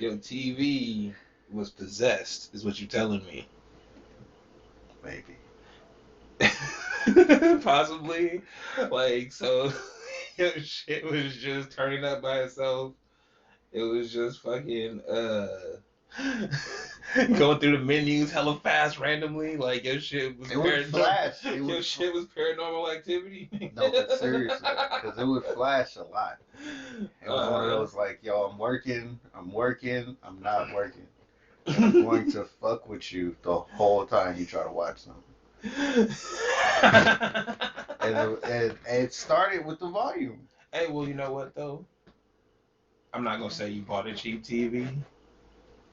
Your TV was possessed, is what you're telling me. Maybe. Possibly. Like, so your shit was just turning up by itself. It was just fucking going through the menus hella fast randomly. Like your shit was It would flash. Your shit was paranormal activity. No, but seriously, because it would flash a lot. It was one of those like, yo, I'm working, I'm not working. And I'm going to fuck with you the whole time you try to watch something. And it started with the volume. Hey, well, you know what though? I'm not gonna say you bought a cheap TV,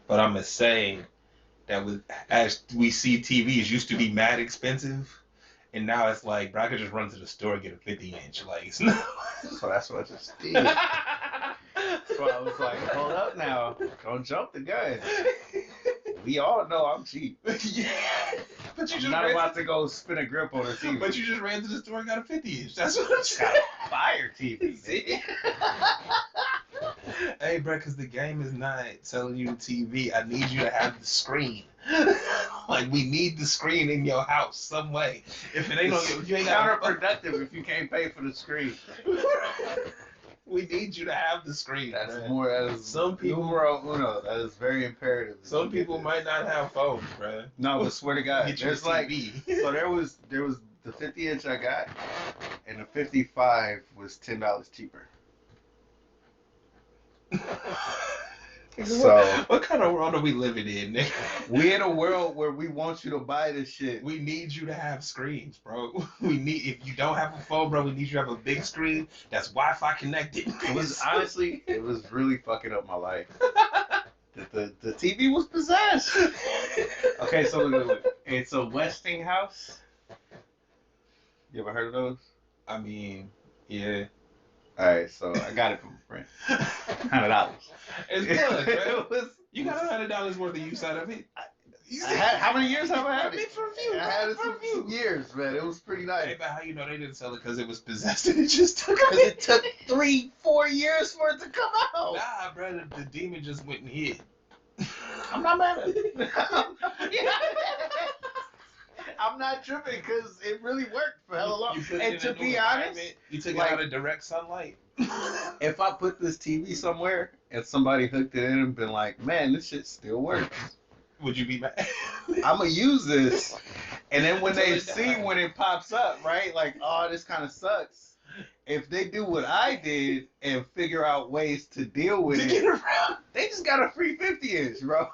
but I'm gonna say that with as we see TVs used to be mad expensive, and now it's like, bro, I could just run to the store and get a 50-inch. Like, it's not. So that's what I just did. That's why I was like, hold up now, don't jump the gun. We all know I'm cheap. Yeah, but I'm not about to go spin a grip on a TV. But you just ran to the store and got a 50-inch. That's what I'm saying. Got a fire TV. Hey, bro, because the game is not selling you the TV. I need you to have the screen. Like, we need the screen in your house some way. If it ain't on, if you ain't got counterproductive if you can't pay for the screen. We need you to have the screen. That's man. more. That is some people. Numero uno. That is very imperative. Some people might not have phones, bro. No, but swear to God, Get there's your like TV. so there was the 50-inch I got, and the 55 was $10 cheaper. So what kind of world are we living in, nigga? We in a world where we want you to buy this shit. We need you to have screens, bro. We need, if you don't have a phone, bro, we need you to have a big screen that's Wi-Fi connected. It was honestly, it was really fucking up my life. The TV was possessed. Okay, so look. It's a Westinghouse. You ever heard of those? I mean, yeah. All right, so I got it from a friend. $100. It's good, bro. You got $100 worth of use out of it. How many years have I had it? For a few. I had it for a few years, man. It was pretty nice. Hey, but how you know they didn't sell it because it was possessed and it just took Because it took 3-4 years for it to come out. Nah, bro, the demon just went and hid. I'm not mad at it. I'm not tripping because it really worked for hella long. And to be honest, you took it out of direct sunlight. If I put this TV somewhere and somebody hooked it in and been like, man, this shit still works, would you be mad? I'm going to use this. And then when they see when it pops up, right, like, oh, this kind of sucks. If they do what I did and figure out ways to deal with it, they just got a free 50-inch, bro.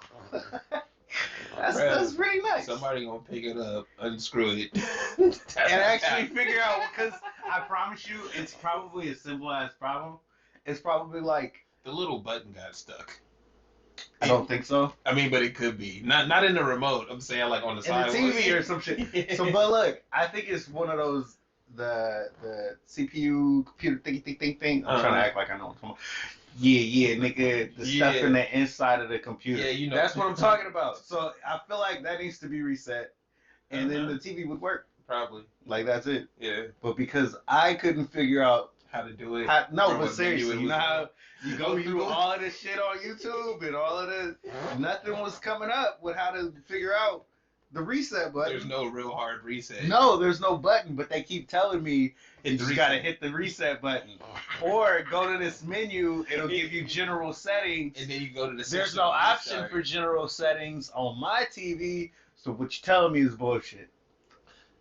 That's really nice. Somebody gonna pick it up, unscrew it, and actually figure out, because I promise you, it's probably a simple ass problem. It's probably like the little button got stuck. I don't think so. I mean, but it could be not in the remote. I'm saying like on the side of the TV or some shit. So, but look, I think it's one of those the CPU computer thingy thing. I'm trying to act like I know what I'm talking about. Yeah, nigga, the stuff in the inside of the computer. Yeah, you know. That's what I'm talking about. So I feel like that needs to be reset, and then the TV would work. Probably. Like, that's it. Yeah. But because I couldn't figure out how to do it. No, but seriously, you know how you go through all of this shit on YouTube and all of this, nothing was coming up with how to figure out the reset button. There's no real hard reset. No, there's no button, but they keep telling me you just gotta hit the reset button. Or go to this menu, it'll give you general settings. And then you go to the There's no option for general settings on my TV, so what you're telling me is bullshit.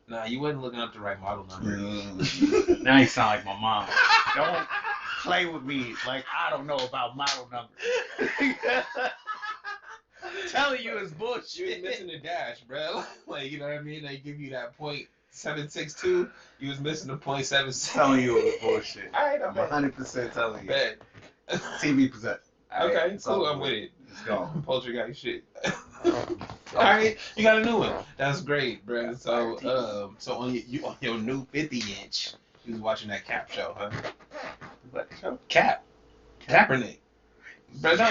Nah, you wasn't looking up the right model number. Now you sound like my mom. Don't play with me like I don't know about model numbers. Telling you is bullshit. You was missing the dash, bro. Like, you know what I mean? They give you that .762. You was missing the .76. Telling you it was bullshit. All right, I'm 100% telling you. Bet. TV possessed. Okay, right, cool. I'm with it. Let's go. Poltergeist shit. All right, you got a new one. That's great, bro. So, on your new 50-inch, you was watching that Cap show, huh? What show? Kaepernick. But no,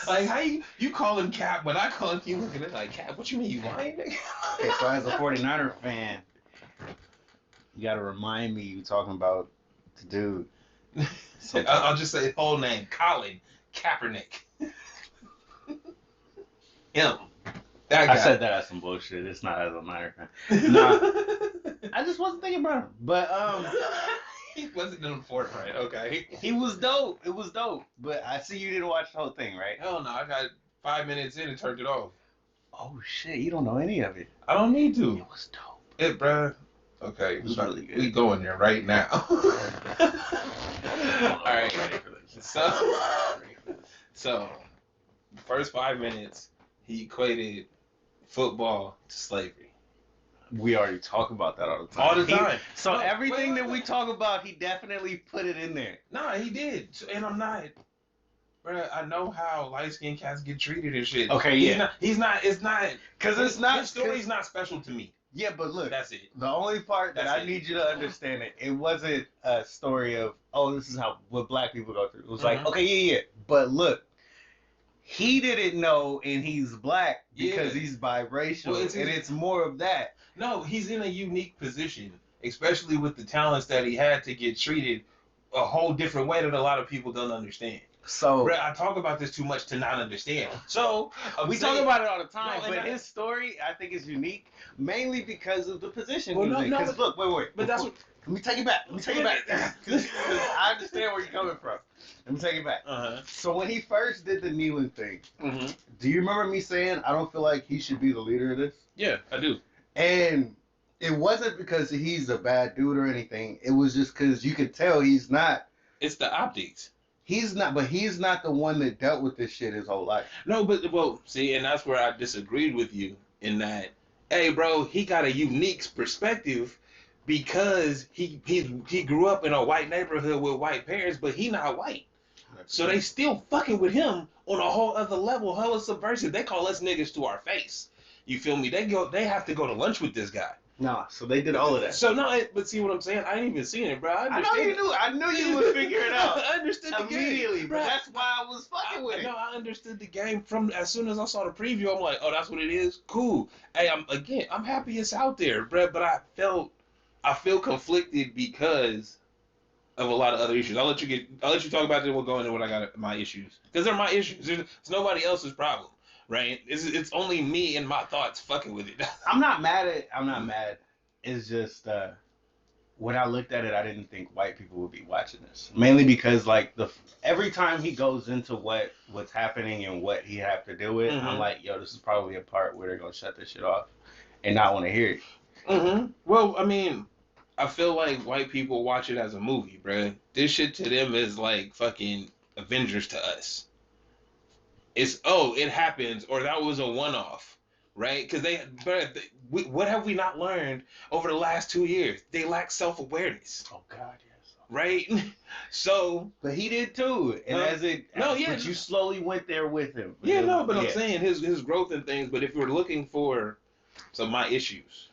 like how you call him Cap, but I call him you looking at it like Cap. What you mean, you lying? Okay, so as a 49er fan, you gotta remind me you talking about the dude. I'll just say whole name, Colin Kaepernick. Him. That guy. I said that as some bullshit. It's not as an American. Nah, I just wasn't thinking about him. But he wasn't in the forefront. Okay. he was dope. It was dope. But I see you didn't watch the whole thing, right? Hell no, I got 5 minutes in and turned it off. Oh shit, you don't know any of it. I don't need to. It was dope. It, bruh. Okay, It was really good. we going there right now. All right. So, first 5 minutes, he equated football to slavery. We already talk about that all the time. All the time. So No, everything wait. that we talk about, he definitely put it in there. Nah, he did. And I'm not. Bruh, I know how light skinned cats get treated and shit. Okay, yeah. It's not. Because it's not. His story's not special to me. Yeah, but look. That's it. The only part that I need you to understand it wasn't a story of, oh, this is what black people go through. It was like, okay, yeah. But look, he didn't know, and he's black because he's biracial, well, it's more of that. No, he's in a unique position, especially with the talents that he had to get treated a whole different way that a lot of people don't understand. So, Brett, I talk about this too much to not understand. So we talk about it all the time, but his story I think is unique, mainly because of the position he's in. Because look, wait. But that's what. Let me take you back. Because I understand where you're coming from. Let me take you back. So when he first did the kneeling thing, do you remember me saying I don't feel like he should be the leader of this? Yeah, I do. And it wasn't because he's a bad dude or anything. It was just because you could tell he's not. It's the optics. He's not the one that dealt with this shit his whole life. No, but well, see, and that's where I disagreed with you in that, hey, bro, he got a unique perspective because he grew up in a white neighborhood with white parents, but he not white. So they still fucking with him on a whole other level, hella subversive. They call us niggas to our face. You feel me? They have to go to lunch with this guy. Nah, so they did all of that. So no, but see what I'm saying? I ain't even seen it, bro. I know you knew. I knew you would figure it out. I understood the immediately, game, but that's why I was fucking with it. No, I understood the game from as soon as I saw the preview. I'm like, oh, that's what it is. Cool. Hey, I'm happy it's out there, bro. But I feel conflicted because of a lot of other issues. I'll let you talk about it. We'll go into what I got my issues because they're my issues. It's nobody else's problem. Right? It's only me and my thoughts fucking with it. I'm not mad. It's just when I looked at it, I didn't think white people would be watching this. Mainly because like every time he goes into what's happening and what he have to deal with, I'm like, yo, this is probably a part where they're gonna shut this shit off and not want to hear it. Well, I mean, I feel like white people watch it as a movie, bruh. This shit to them is like fucking Avengers to us. It happens, or that was a one-off, right? Because what have we not learned over the last 2 years? They lack self-awareness. Oh God, yes. Right? So, but he did too, and but you slowly went there with him. Yeah, no, but I'm saying his growth and things. But if you're looking for some my issues,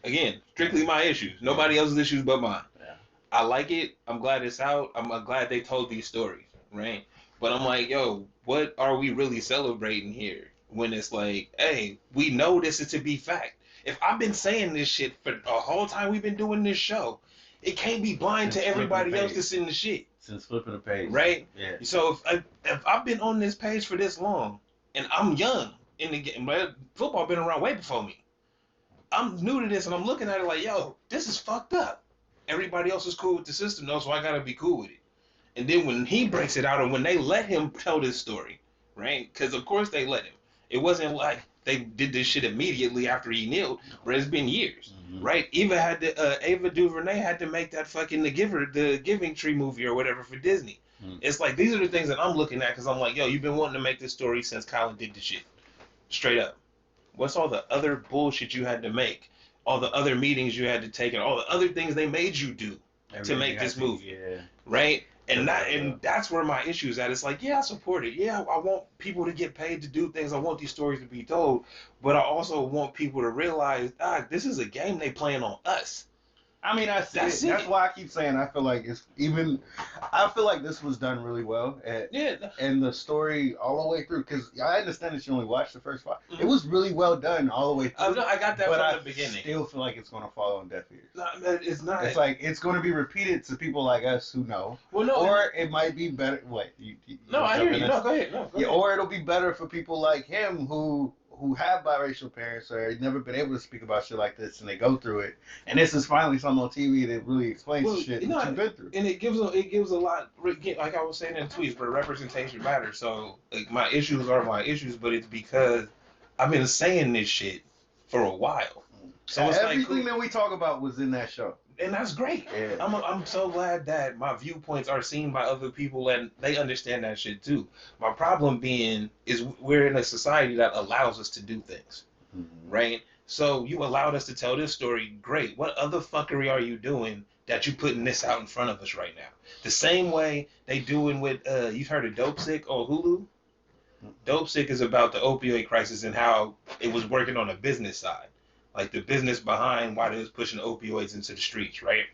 again, strictly my issues, nobody else's issues but mine. Yeah. I like it. I'm glad it's out. I'm glad they told these stories, right? But I'm like, yo, what are we really celebrating here? When it's like, hey, we know this is to be fact. If I've been saying this shit for the whole time we've been doing this show, it can't be blind to everybody else that's in the shit. Since flipping the page. Right? Yeah. So if I've been on this page for this long, and I'm young in the game, football been around way before me. I'm new to this, and I'm looking at it like, yo, this is fucked up. Everybody else is cool with the system, though, so I gotta be cool with it. And then when he breaks it out, and when they let him tell this story, right? Because of course they let him. It wasn't like they did this shit immediately after he kneeled, but it's been years, right? Ava DuVernay had to make that fucking the Giving Tree movie or whatever for Disney. It's like these are the things that I'm looking at because I'm like, yo, you've been wanting to make this story since Colin did the shit, straight up. What's all the other bullshit you had to make? All the other meetings you had to take, and all the other things they made you do to make this movie, right? And that's where my issue is at. It's like, yeah, I support it. Yeah, I want people to get paid to do things. I want these stories to be told. But I also want people to realize, this is a game they playing on us. I mean, that's it. That's why I keep saying I feel like it's even. I feel like this was done really well. And the story all the way through, because I understand that you only watched the first 5. Mm-hmm. It was really well done all the way through. No, I got that from the beginning. I still feel like it's going to fall on deaf ears. No, it's not. It's like it's going to be repeated to people like us who know. Well, no, or it might be better. What? No, I hear you. No, go ahead. No, go ahead. Or it'll be better for people like him who have biracial parents or never been able to speak about shit like this, and they go through it, and this is finally something on TV that really explains the shit that you've been through. And it gives a lot, like I was saying in tweets, but representation matters. So like, my issues are my issues, but it's because I've been saying this shit for a while. So it's everything that we talk about was in that show. And that's great. Yeah. I'm so glad that my viewpoints are seen by other people and they understand that shit too. My problem being is we're in a society that allows us to do things, right? So you allowed us to tell this story. Great. What other fuckery are you doing that you putting this out in front of us right now? The same way they doing with you've heard of Dope Sick on Hulu? Dope Sick is about the opioid crisis and how it was working on a business side. Like the business behind why they was pushing opioids into the streets, right?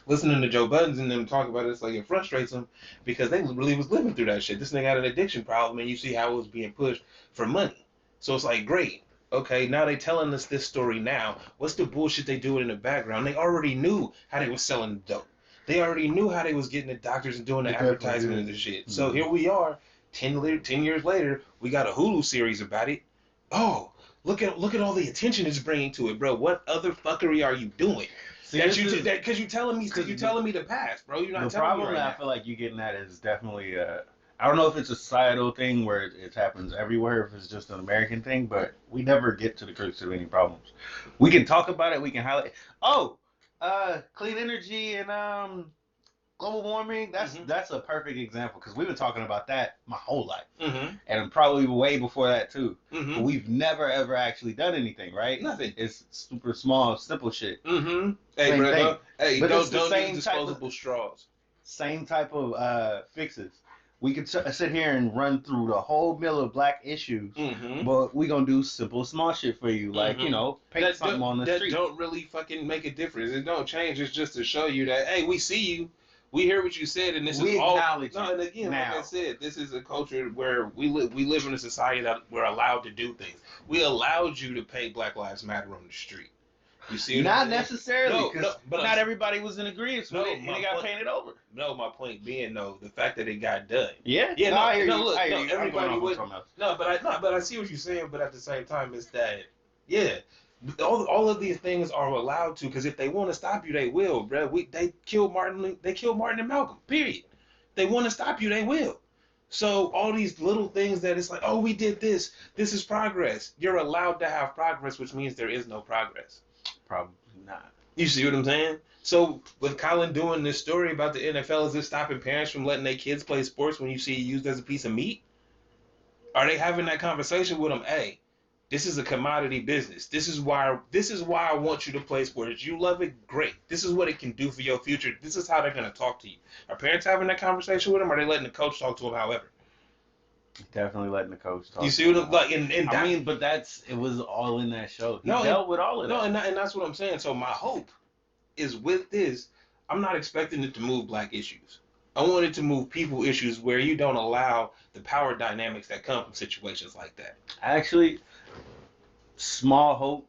Listening to Joe Budden and them talk about it, it's like it frustrates them because they really was living through that shit. This nigga had an addiction problem, and you see how it was being pushed for money. So it's like, great, okay, now they telling us this story now. What's the bullshit they doing in the background? They already knew how they was selling dope. They already knew how they was getting the doctors and doing the advertisement and the shit. So here we are, 10 years later, we got a Hulu series about it. Oh, Look at all the attention it's bringing to it, bro. What other fuckery are you doing? Because you're telling me the past, bro. You're not telling me. The problem that I feel like you're getting at is definitely I don't know if it's a societal thing where it happens everywhere, if it's just an American thing, but we never get to the crux of any problems. We can talk about it, we can highlight. Oh, clean energy and global warming, that's a perfect example because we've been talking about that my whole life, and probably way before that too. But we've never ever actually done anything, right? Nothing. It's super small, simple shit. Hey, bro, don't use disposable straws. Same type of fixes. We could sit here and run through the whole mill of black issues, but we gonna do simple, small shit for you, like paint something on the street. That don't really fucking make a difference. It don't change. It's just to show you that hey, we see you. We hear what you said, and this is all. No, and again, like I said, this is a culture where we live in a society that we're allowed to do things. We allowed you to paint Black Lives Matter on the street. You see, not necessarily, because not everybody was in agreement with it, and it got painted over. No, my point being, though, the fact that it got done. Yeah. Look, everybody was. But I see what you're saying. But at the same time, it's that, yeah. All of these things are allowed to, because if they want to stop you, they will, bro. They killed Martin. They killed Martin and Malcolm. Period. They want to stop you, they will. So all these little things that it's like, oh, we did this. This is progress. You're allowed to have progress, which means there is no progress. Probably not. You see what I'm saying? So with Colin doing this story about the NFL, is it stopping parents from letting their kids play sports when you see it used as a piece of meat? Are they having that conversation with them? Hey, this is a commodity business. This is why I want you to play sports. You love it, great. This is what it can do for your future. This is how they're gonna talk to you. Are parents having that conversation with them? Or are they letting the coach talk to them? However, definitely letting the coach talk. You see what I'm like? But it was all in that show. He dealt with all of that. No, and that's what I'm saying. So my hope is with this. I'm not expecting it to move black issues. I want it to move people issues where you don't allow the power dynamics that come from situations like that. Actually, small hope.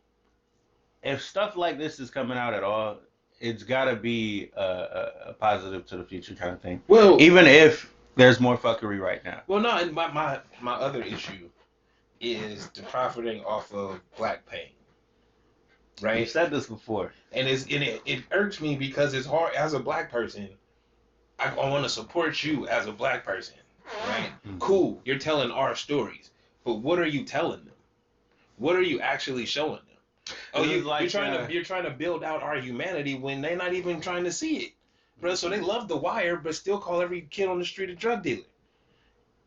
If stuff like this is coming out at all, it's got to be a positive to the future kind of thing. Well, even if there's more fuckery right now. Well, no, and my other issue is the profiting off of black pain. Right? You've said this before. And it irks me because it's hard as a black person. I want to support you as a black person, right? Mm-hmm. Cool, you're telling our stories, but what are you telling them? What are you actually showing them? Oh, you're trying to build out our humanity when they're not even trying to see it, bro. So they love The Wire, but still call every kid on the street a drug dealer.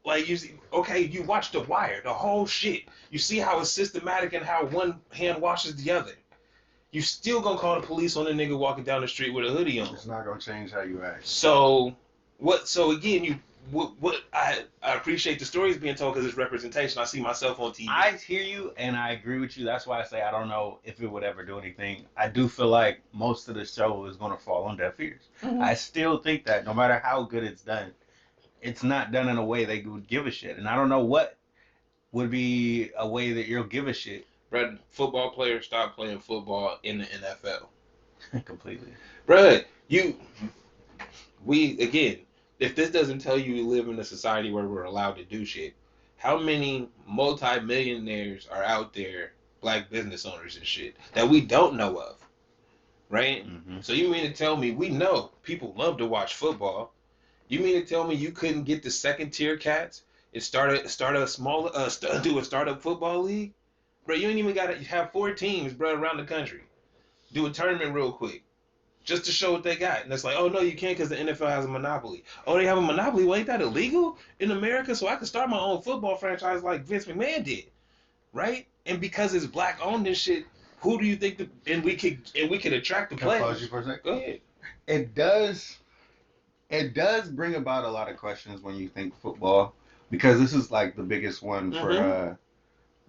Like you watch The Wire, the whole shit. You see how it's systematic and how one hand washes the other. You still gonna call the police on a nigga walking down the street with a hoodie on. It's not gonna change how you act. So again, what I appreciate the stories being told because it's representation. I see myself on TV. I hear you and I agree with you. That's why I say I don't know if it would ever do anything. I do feel like most of the show is going to fall on deaf ears. Mhm. I still think that no matter how good it's done, it's not done in a way they would give a shit. And I don't know what would be a way that you'll give a shit. Brad, football players stop playing football in the NFL. Completely. Brad, again, if this doesn't tell you we live in a society where we're allowed to do shit, how many multi-millionaires are out there, black business owners and shit, that we don't know of, right? Mm-hmm. So you mean to tell me we know people love to watch football? You mean to tell me you couldn't get the second tier cats and start a small do a startup football league, bro? You ain't even got to have 4 teams, bro, around the country. Do a tournament real quick just to show what they got. And it's like, oh no, you can't because the NFL has a monopoly. Oh, they have a monopoly? Well, ain't that illegal in America? So I could start my own football franchise like Vince McMahon did, right? And because it's black owned and shit, who do you think and we could attract the Can I pause players? you for a second? Go ahead. It does bring about a lot of questions when you think football because this is like the biggest one for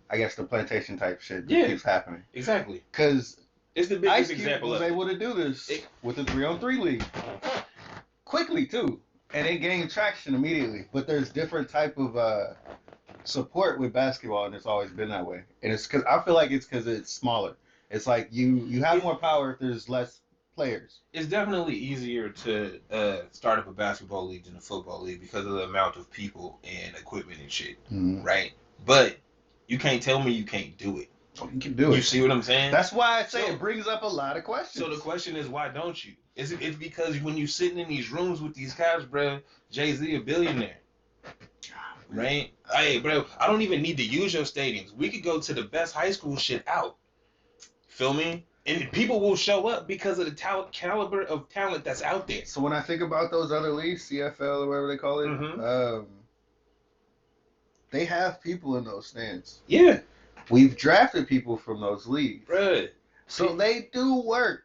I guess the plantation type shit that keeps happening. Exactly. Because it's the biggest example was able to do this with the 3-on-3 league quickly too, and it gained traction immediately. But there's different type of support with basketball, and it's always been that way. And it's because I feel like it's because it's smaller. It's like you have more power if there's less players. It's definitely easier to start up a basketball league than a football league because of the amount of people and equipment and shit, right? But you can't tell me you can't do it. Oh, you can do it. You see what I'm saying? That's why I say it brings up a lot of questions. So the question is, why don't you? It's because when you're sitting in these rooms with these guys, bro, Jay-Z a billionaire, right? Hey, bro, I don't even need to use your stadiums. We could go to the best high school shit out. Feel me? And people will show up because of the caliber of talent that's out there. So when I think about those other leagues, CFL or whatever they call it, they have people in those stands. Yeah. We've drafted people from those leagues. Bruh. So they do work.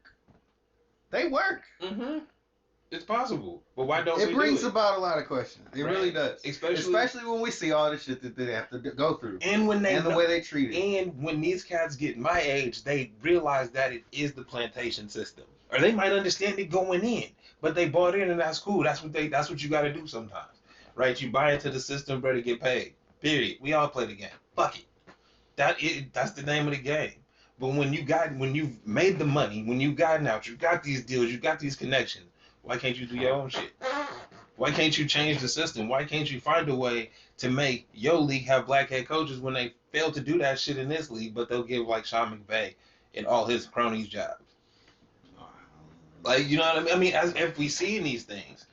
They work. Mm-hmm. It's possible. But why don't it we brings do it? about a lot of questions. It really does. Especially when we see all the shit that they have to go through. And when the way they treat it. And when these cats get my age, they realize that it is the plantation system. Or they might understand it going in. But they bought in and that's cool. That's what you gotta do sometimes. Right? You buy into the system, bro, to get paid. Period. We all play the game. Fuck it. That's the name of the game. But when you've made the money, when you've gotten out, you got these deals, you got these connections, why can't you do your own shit? Why can't you change the system? Why can't you find a way to make your league have black head coaches when they fail to do that shit in this league, but they'll give like Sean McVay and all his cronies jobs? Like, you know what I mean? I mean, as if we see these things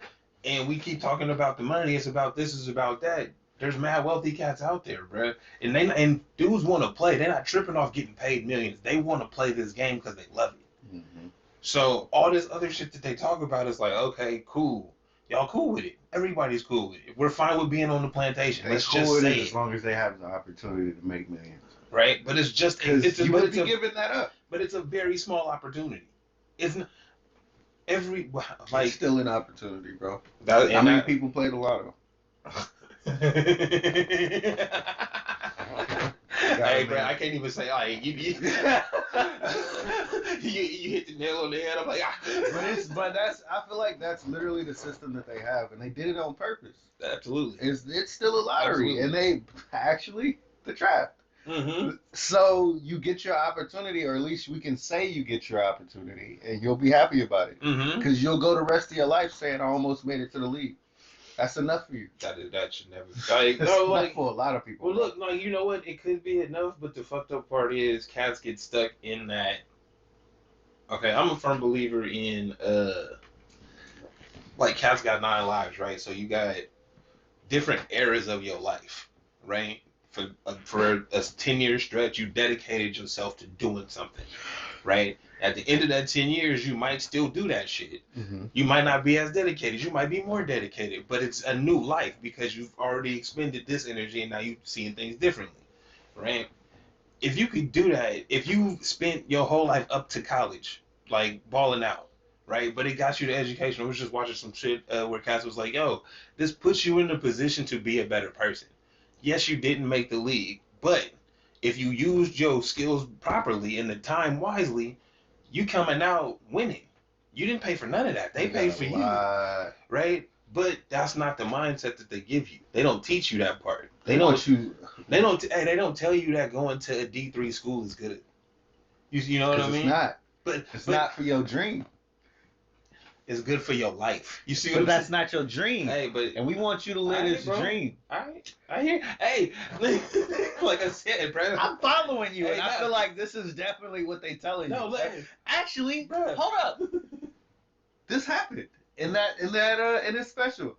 and we keep talking about the money, it's about this, it's about that. There's mad wealthy cats out there, bro. And dudes want to play. They're not tripping off getting paid millions. They want to play this game because they love it. Mm-hmm. So all this other shit that they talk about is like, okay, cool. Y'all cool with it. Everybody's cool with it. We're fine with being on the plantation. Let's cool just with say it as long as they have the opportunity to make millions. Right? But it's just you would be giving that up. But it's a very small opportunity. It's not like it's still an opportunity, bro. How many people play the lotto? Hey, bro, I can't even say, oh, you hit the nail on the head. I'm like, but I feel like that's literally the system that they have, and they did it on purpose. Absolutely, it's still a lottery, and they actually the draft. Mm-hmm. So you get your opportunity, or at least we can say you get your opportunity, and you'll be happy about it because you'll go the rest of your life saying, "I almost made it to the league." That's enough for you. That should never. Like, no, like for a lot of people. Well, look, like you know what? It could be enough, but the fucked up part is cats get stuck in that. Okay, I'm a firm believer in like cats got 9 lives, right? So you got different eras of your life, right? For a 10-year stretch, you dedicated yourself to doing something, right? At the end of that 10 years, you might still do that shit. Mm-hmm. You might not be as dedicated. You might be more dedicated, but it's a new life because you've already expended this energy and now you're seeing things differently, right? If you could do that, if you spent your whole life up to college, like balling out, right? But it got you the education. I was just watching some shit where Cass was like, "Yo, this puts you in a position to be a better person. Yes, you didn't make the league, but if you used your skills properly and the time wisely, you coming out winning. You didn't pay for none of that. They paid for you, right? But that's not the mindset that they give you. They don't teach you that part. They want you. They don't. Hey, they don't tell you that going to a D3 school is good. You know what I Because it's mean? not. But It's not for your dream. it's good for your life. You see what But I'm that's saying? not your dream. Hey, but And we want you to live this dream. I hear. Hey, like I said, bro. I'm following you, Hey, and I feel like this is definitely what they telling you. No, Actually, bro. hold up. This happened in this special.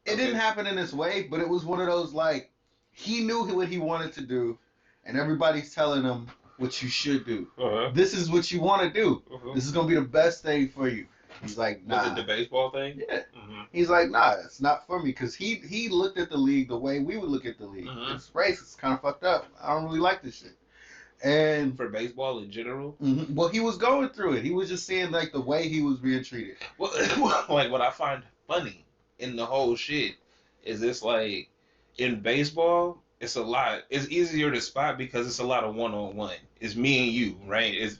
It didn't happen in this way, but it was one of those like he knew what he wanted to do, and everybody's telling him what you should do. This is what you want to do. This is gonna be the best thing for you. He's like, nah. Was it the baseball thing? Yeah. He's like, nah, it's not for me, because he looked at the league the way we would look at the league. It's racist. It's kind of fucked up. I don't really like this shit. And for baseball in general, well, he was going through it. He was just seeing like the way he was being treated. Well, like what I find funny in the whole shit is it's like in baseball, it's a lot. It's easier to spot because it's a lot of one-on-one. It's me and you, right? It's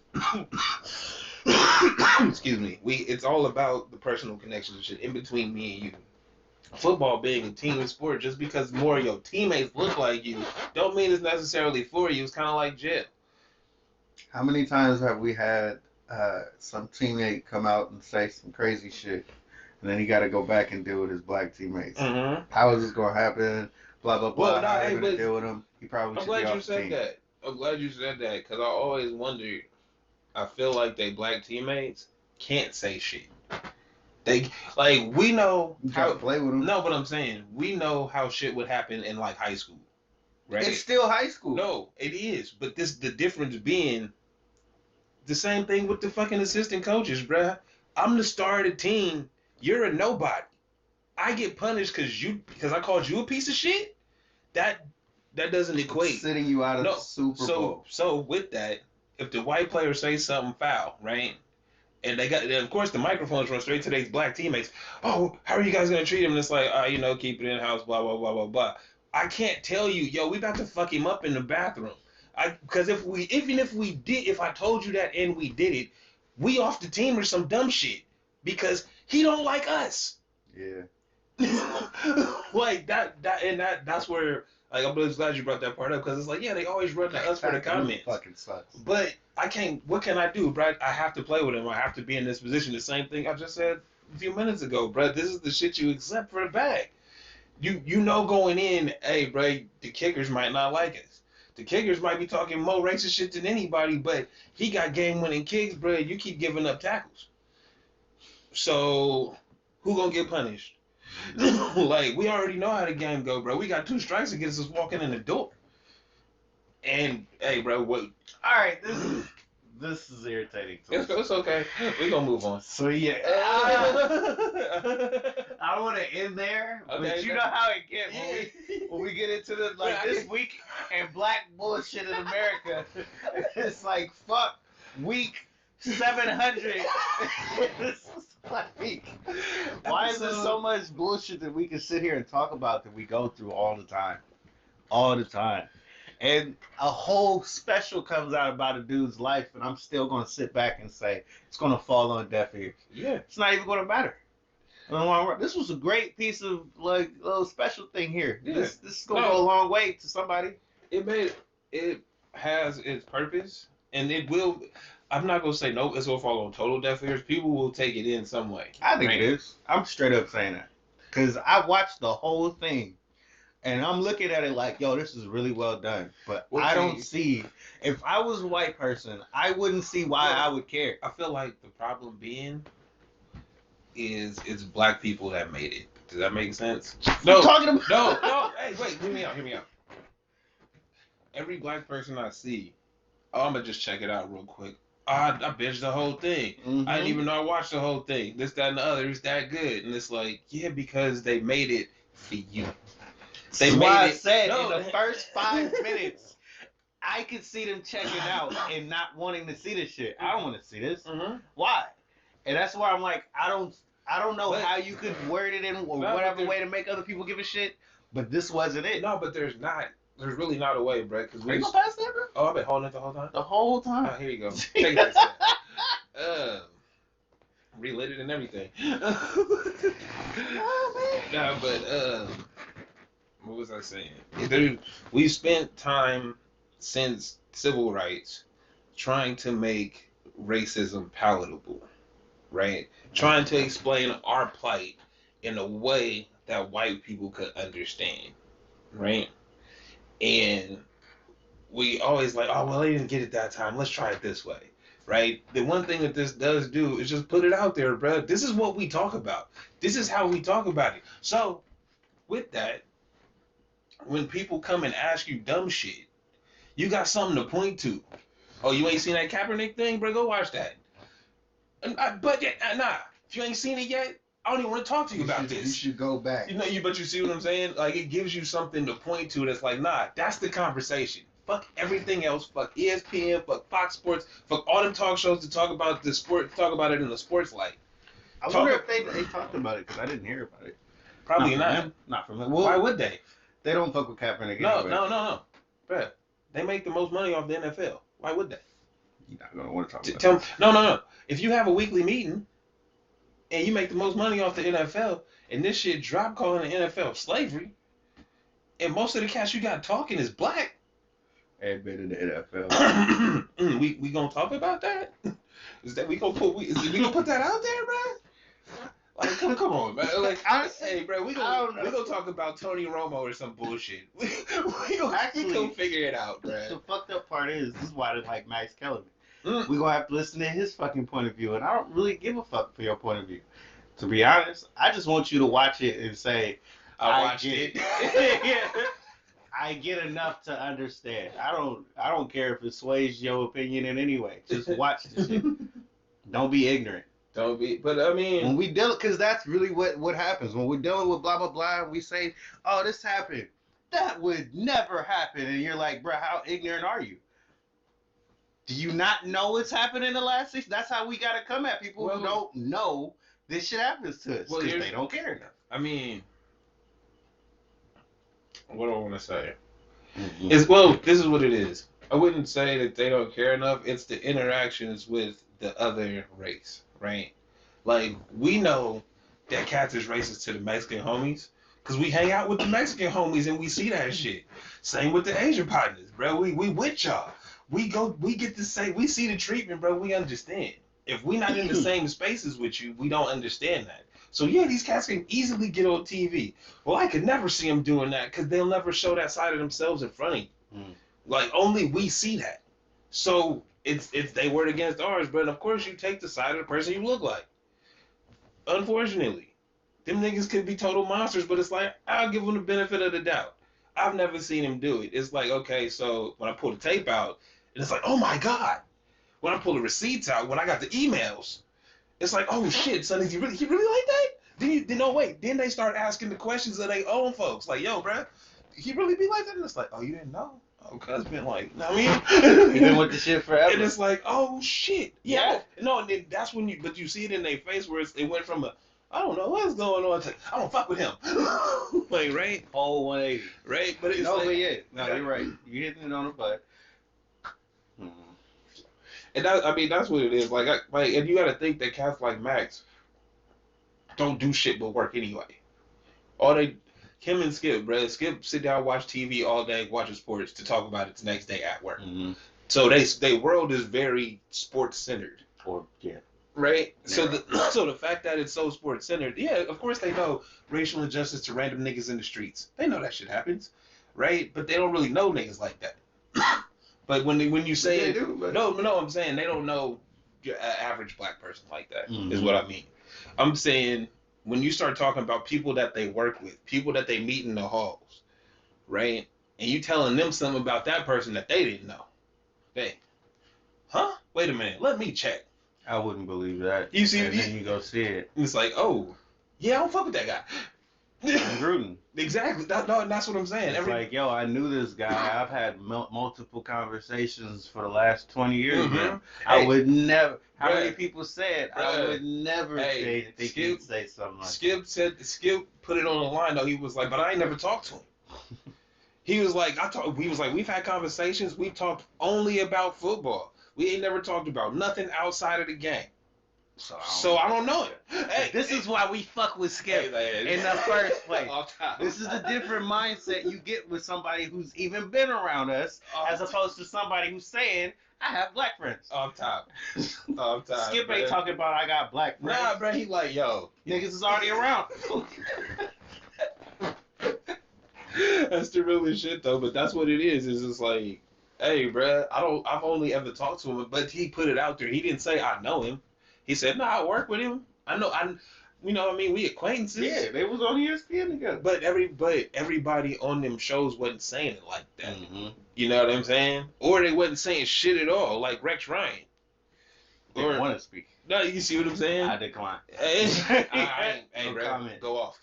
excuse me. It's all about the personal connections and shit in between me and you. Football being a team sport, just because more of your teammates look like you, don't mean it's necessarily for you. It's kind of like jail. How many times have we had some teammate come out and say some crazy shit, and then he got to go back and deal with his black teammates? How is this going to happen? Blah, blah, blah. How are they going to deal with him? He probably should be off the team. I'm glad you said that. I'm glad you said that, because I always wondered, I feel like they black teammates can't say shit. They like we know how to play with them. No, but I'm saying we know how shit would happen in like high school, right? It's still high school. No, it is, but the difference being the same thing with the fucking assistant coaches, bruh. I'm the star of the team. You're a nobody. I get punished because I called you a piece of shit. That doesn't equate. Sitting you out of the Super Bowl. So with that, if the white player says something foul, right? And of course, the microphones run straight to their black teammates. Oh, how are you guys gonna treat him? And it's like, keep it in house, blah blah blah blah blah. I can't tell you, yo, we about to fuck him up in the bathroom. Because if I told you that and we did it, we off the team or some dumb shit because he don't like us. Yeah. Like that's where. Like, I'm really glad you brought that part up because it's like, yeah, they always run to us for the comments. Fucking sucks. But I can't. What can I do, bro? I have to play with him. I have to be in this position. The same thing I just said a few minutes ago, bro. This is the shit you accept for the bag. You know going in, hey, bro, the kickers might not like us. The kickers might be talking more racist shit than anybody, but he got game-winning kicks, bro. You keep giving up tackles. So who gonna get punished? Like, we already know how the game go, bro. We got 2 strikes against us walking in the door. And hey, bro, what? All right, this is irritating. It's okay. We gonna move on. So yeah, I want to end there, but you know how it gets when we get into this week and black bullshit in America. It's like fuck week 700. This is like, why is there so much bullshit that we can sit here and talk about that we go through all the time? And a whole special comes out about a dude's life, and I'm still going to sit back and say it's going to fall on deaf ears. Yeah. It's not even going to matter. This was a great piece of like little special thing here. Yeah. This is going to go a long way to somebody. It has its purpose, and it will. I'm not going to say no, it's going to fall on total deaf ears. People will take it in some way. I think it is. I'm straight up saying that. Because I watched the whole thing. And I'm looking at it like, yo, this is really well done. But I don't see, if I was a white person, I wouldn't see why I would care. I feel like the problem being is it's black people that made it. Does that make sense? No. Hey, wait, hear me out. Every black person I see, I'm going to just check it out real quick. I binged the whole thing. Mm-hmm. I didn't even know I watched the whole thing. This, that, and the other. It's that good. And it's like, yeah, because they made it for you. That's why I said in the first 5 minutes, I could see them checking out and not wanting to see this shit. I don't want to see this. Mm-hmm. Why? And that's why I'm like, I don't know But- how you could word it in or No, whatever way to make other people give a shit, but this wasn't it. No, but there's really not a way, bro. Because Are you gonna pass that, bro? Oh, I've been holding it the whole time. The whole time. Oh, here you go. Take this. Relit it and everything. Nah, but what was I saying? Dude, we spent time since civil rights trying to make racism palatable, right? Trying to explain our plight in a way that white people could understand, right? And we always like, oh well, they didn't get it that time. Let's try it this way, right? The one thing that this does do is just put it out there, bro. This is what we talk about. This is how we talk about it. So, with that, when people come and ask you dumb shit, you got something to point to. Oh, you ain't seen that Kaepernick thing, bro? Go watch that. Nah, if you ain't seen it yet, I don't even want to talk to you about this. You should go back. But you see what I'm saying? Like, it gives you something to point to that's like, nah, that's the conversation. Fuck everything else. Fuck ESPN. Fuck Fox Sports. Fuck all them talk shows to talk about the sport. Talk about it in the sports light. I wonder if they talked about it because I didn't hear about it. Probably not. Not from him. Well, why would they? They don't fuck with Kaepernick. No. Bruh, they make the most money off the NFL. Why would they? You're not gonna want to talk about it. No. If you have a weekly meeting and you make the most money off the NFL, and this shit drop calling the NFL slavery, and most of the cats you got talking is black. And been in the NFL. we gonna talk about that? Is that we gonna put that out there, bro? Like, come on, man. Like, honestly, hey, bro, we gonna talk about Tony Romo or some bullshit. we gonna figure it out, bro. The fucked up part is, this is why I didn't like Max Kellerman. We gonna have to listen to his fucking point of view, and I don't really give a fuck for your point of view. To be honest, I just want you to watch it and say, I watched it. I get enough to understand. I don't care if it sways your opinion in any way. Just watch the shit. Don't be ignorant. But I mean, when we deal, because that's really what happens when we're dealing with blah blah blah. We say, "Oh, this happened." That would never happen, and you're like, "Bro, how ignorant are you? Do you not know it's happened in the last 6? That's how we gotta come at people who don't know this shit happens to us because they don't care enough." I mean, what do I want to say? Mm-hmm. This is what it is. I wouldn't say that they don't care enough. It's the interactions with the other race, right? Like, we know that cats is racist to the Mexican homies because we hang out with the Mexican homies and we see that shit. Same with the Asian partners, bro. We with y'all. We get the same. We see the treatment, bro. We understand. If we not in the same spaces with you, we don't understand that. So yeah, these cats can easily get on TV. Well, I could never see them doing that because they'll never show that side of themselves in front of you. Like, only we see that. So it's they word against ours, but of course you take the side of the person you look like. Unfortunately, them niggas could be total monsters, but it's like, I'll give them the benefit of the doubt. I've never seen him do it. It's like, okay, so when I pull the tape out, and it's like, oh my God. When I pull the receipts out, when I got the emails, it's like, oh shit, son, he really like that? Then they start asking the questions of their own folks. Like, yo, bro, he really be like that? And it's like, oh, you didn't know? Oh, cuz been like, you know what I mean? You've been with the shit forever. And it's like, oh shit. Yeah. No, and then that's when you see it in their face where it went from I don't know what's going on to, I don't fuck with him. Like, right? Whole 180. Right? But it's but yeah. No, you're right. You're hitting it on the butt. And that's what it is. And you gotta think that cats like Max don't do shit but work anyway. Him and Skip, bro. Skip sit down, watch TV all day, watching sports to talk about it the next day at work. Mm-hmm. So their world is very sports centered. Right? So the fact that it's so sports centered, yeah, of course they know racial injustice to random niggas in the streets. They know that shit happens, right? But they don't really know niggas like that. But when you say no, I'm saying they don't know your average black person like that. Mm-hmm. Is what I mean. I'm saying when you start talking about people that they work with, people that they meet in the halls, right? And you telling them something about that person that they didn't know. Hey, huh? Wait a minute, let me check. I wouldn't believe that. You see, and then you go see it. It's like, oh, yeah, I don't fuck with that guy. Gruden. Exactly. That's what I'm saying. It's like, yo, I knew this guy. I've had multiple conversations for the last 20 years with him. I would never. How many people said I would never think he'd say something like that? Skip put it on the line though. He was like, but I ain't never talked to him. He was like, we've had conversations. We've talked only about football. We ain't never talked about nothing outside of the game. So I don't know him. Hey, this is why we fuck with Skip in the first place. This is a different mindset you get with somebody who's even been around us, as opposed to somebody who's saying, I have black friends. Off top. Skip ain't talking about I got black friends. Nah, bro, he like, yo. Niggas is already around. That's the realest shit though, but that's what it is. It's just like, hey, bro, I've only ever talked to him, but he put it out there. He didn't say I know him. He said, no, I work with him. I know, we acquaintances. Yeah, they was on ESPN together. But everybody on them shows wasn't saying it like that. Mm-hmm. You know what I'm saying? Or they wasn't saying shit at all, like Rex Ryan. Didn't want to speak. No, you see what I'm saying? I decline. Hey, no comment. Go off.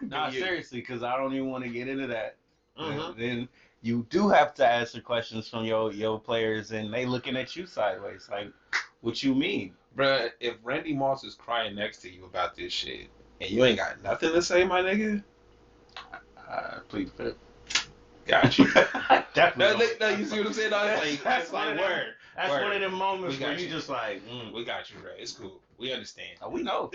Nah, seriously, because I don't even want to get into that. Mm-hmm. Then you do have to answer questions from your players, and they looking at you sideways, like, what you mean? Bruh, if Randy Moss is crying next to you about this shit, and you ain't got nothing to say, my nigga, plead the fifth. Got you. Definitely. No, you see what I'm saying? That's like word. That's one of them moments where you just like, we got you, bro. It's cool. We understand. Oh, we know.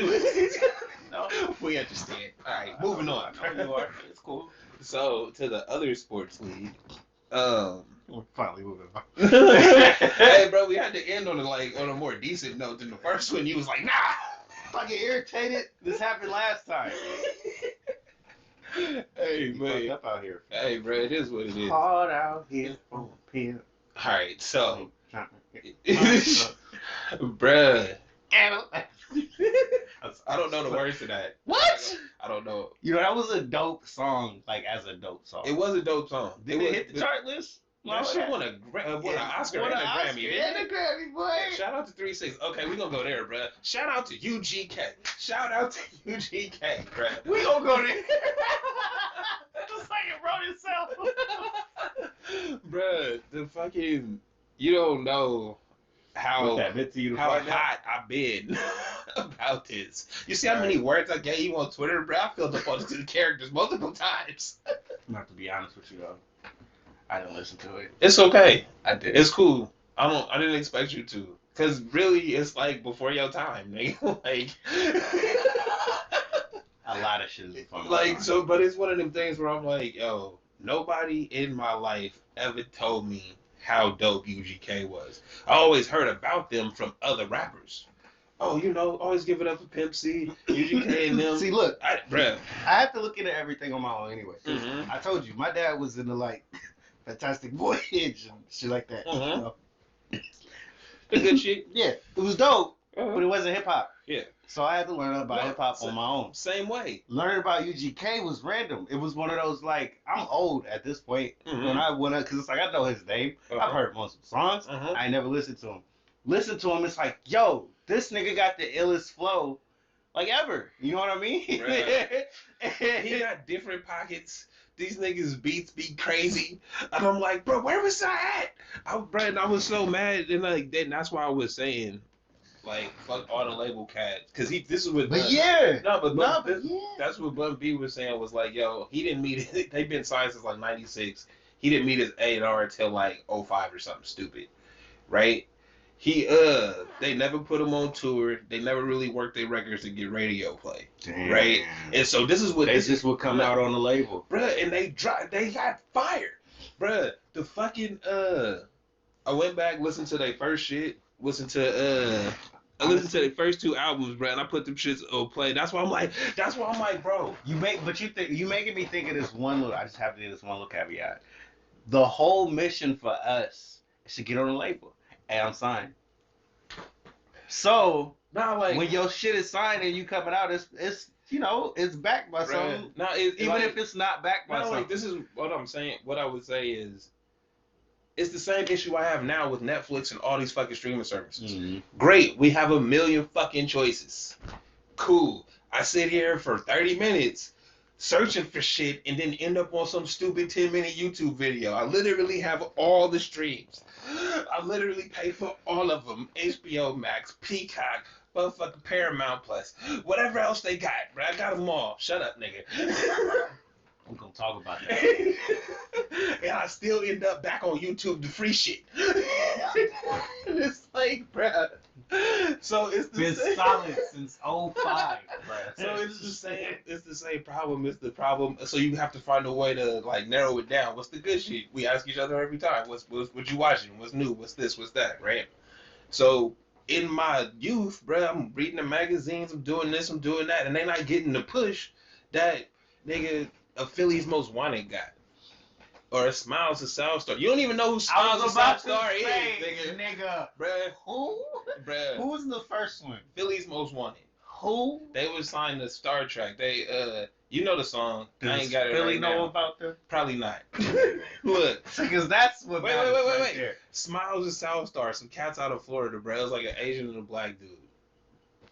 No, we understand. All right, moving on. You are. It's cool. So to the other sports league. We're finally moving on. Hey, bro, we had to end on a more decent note than the first one. You was like, nah. Fucking irritated. This happened last time. Hey, man. Up out here. Hey, bro, it is what it is. Hard out here on pimp. All right, so, bruh. I don't know the words to that. What? I don't know. You know, that was a dope song, as a dope song. It was a dope song. Did it hit the chart list? That shit won an Oscar and a Grammy. And a Grammy, boy. Shout out to 3-6. Okay, we gonna go there, bruh. Shout out to UGK. Shout out to UGK, bruh. We gonna go there. Just like it wrote itself. Bruh, the fucking, you don't know how hot I've been about this. You see how many words I gave you on Twitter, bro? I filled up on the characters multiple times. Not to be honest with you, though. I didn't listen to it. It's okay. I did. It's cool. I didn't expect you to. Cause really, it's like before your time, nigga. Like a lot of shit is before my like time. So, but it's one of them things where I'm like, yo, nobody in my life ever told me how dope UGK was. I always heard about them from other rappers. Oh, always give it up for Pimp C, UGK, and them. See, look, bruh. I have to look into everything on my own anyway. Mm-hmm. I told you, my dad was into Fantastic Voyage and shit like that. Mm-hmm. The good shit. Yeah, it was dope, but it wasn't hip hop. Yeah. So I had to learn about hip hop on my own. Same way. Learning about UGK was random. It was one of those I'm old at this point. Mm-hmm. When I went up, because it's I know his name. I've heard most of the songs. I ain't never listened to him. Listen to him, it's like, yo, this nigga got the illest flow ever. You know what I mean? He got different pockets. These niggas beats be crazy. And I'm like, bro, where was I at? And I was so mad. And that's why I was saying, fuck all the label cats. Because this is what. But yeah. That's what Bun B was saying was like, yo, he didn't meet it. They've been signed since 96. He didn't meet his A&R until 05 or something stupid. Right? They never put him on tour. They never really worked their records to get radio play. Damn. Right? And so this is what this would come out on the label. Bruh, and they got fired. Bruh, the fucking I went back, listened to their first shit, I listened to their first 2 albums, bruh, and I put them shits on play. That's why I'm like, bro. You making me think of this one little, I just have to do this one little caveat. The whole mission for us is to get on the label. And I'm signed. So when your shit is signed and you coming out, it's it's backed by something. No, even if it's not backed by something. This is what I'm saying. What I would say is, it's the same issue I have now with Netflix and all these fucking streaming services. Mm-hmm. Great, we have a million fucking choices. Cool. I sit here for 30 minutes searching for shit and then end up on some stupid 10-minute YouTube video. I literally have all the streams. I literally pay for all of them. HBO Max, Peacock, motherfucking Paramount Plus, whatever else they got, bro. I got them all. Shut up, nigga. We're gonna talk about that. And I still end up back on YouTube the free shit. And it's like, bruh. So it's the Been same. solid since '05, bruh. So it's the same. It's the same problem. It's the problem. So you have to find a way to like narrow it down. What's the good shit? We ask each other every time. What you watching? What's new? What's this? What's that? Right? So in my youth, bruh, I'm reading the magazines. I'm doing this. I'm doing that, and they not getting the push that nigga a Philly's Most Wanted got. Or a Smiles of South Star. You don't even know who Smiles of South Star is, nigga. Bruh. Who? Bruh. Who was the first one? Philly's Most Wanted. Who? They was signed to Star Trek. They you know the song. Does I ain't got it Philly right know now. about them? Probably not. Look. Because that's what matters right there. Smiles of South Star. Some cats out of Florida, bro. It was like an Asian and a black dude.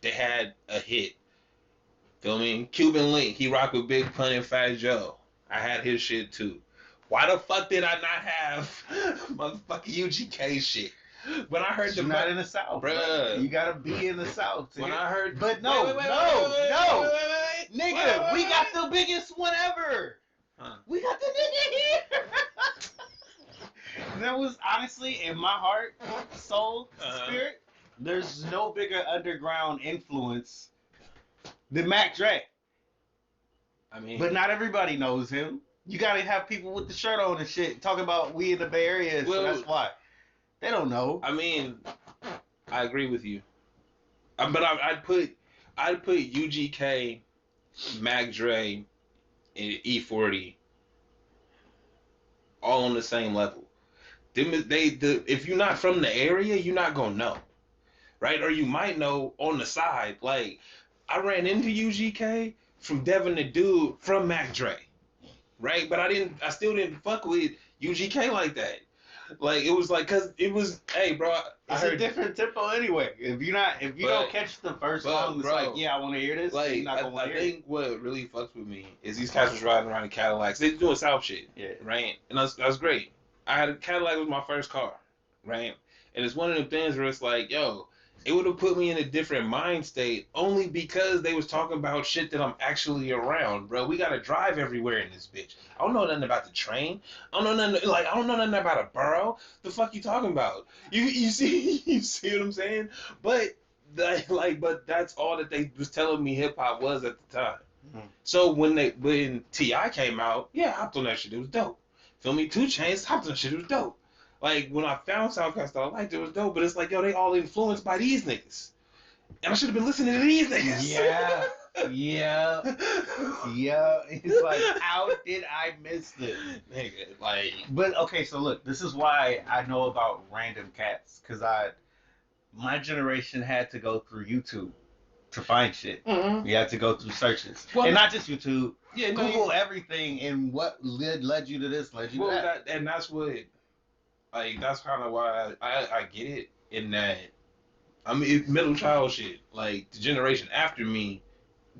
They had a hit. Feel me? Cuban Link. He rocked with Big Pun and Fat Joe. I had his shit too. Why the fuck did I not have motherfucking UGK shit? When I heard You're not in the South, bruh. You gotta be in the South. When I heard, but no, wait, nigga, we got the biggest one ever. Huh. We got the nigga here. That was honestly in my heart, soul, spirit. There's no bigger underground influence than Mac Dre. I mean, but not everybody knows him. You gotta have people with the shirt on and shit talking about we in the Bay Area, so that's why. They don't know. I mean, I agree with you. But I'd put UGK, Mac Dre, and E40 all on the same level. If you're not from the area, you're not gonna know, right? Or you might know on the side. Like I ran into UGK from Devin the Dude from Mac Dre. Right, but I still didn't fuck with UGK like that. Like it was like, cause it was, hey, bro. It's a different tempo anyway. If you don't catch the first song, it's like, yeah, I want to hear this. Like, you're not gonna I think what really fucks with me is these cats was riding around in Cadillacs. They doing South shit, yeah, right? And that's great. I had a Cadillac was my first car, right? And it's one of them things where it's like, yo, it would have put me in a different mind state only because they was talking about shit that I'm actually around, bro. We gotta drive everywhere in this bitch. I don't know nothing about the train. I don't know nothing about a borough. The fuck you talking about? You see what I'm saying? But but that's all that they was telling me hip hop was at the time. Mm-hmm. So when T.I. came out, yeah, I hopped on that shit. It was dope. Feel me? 2 Chainz, hopped on that shit. It was dope. Like, when I found Southcast that I liked, it was dope, but it's like, yo, they all influenced by these niggas. And I should have been listening to these niggas. Yeah. It's like, how did I miss this? Nigga, like... But, okay, so look, this is why I know about random cats, because my generation had to go through YouTube to find shit. Mm-hmm. We had to go through searches. Well, and not just YouTube. Yeah, Google everything, and what led you to this, led you to that. And that's what... Like, that's kind of why I get it in that, I mean, middle child shit. Like, the generation after me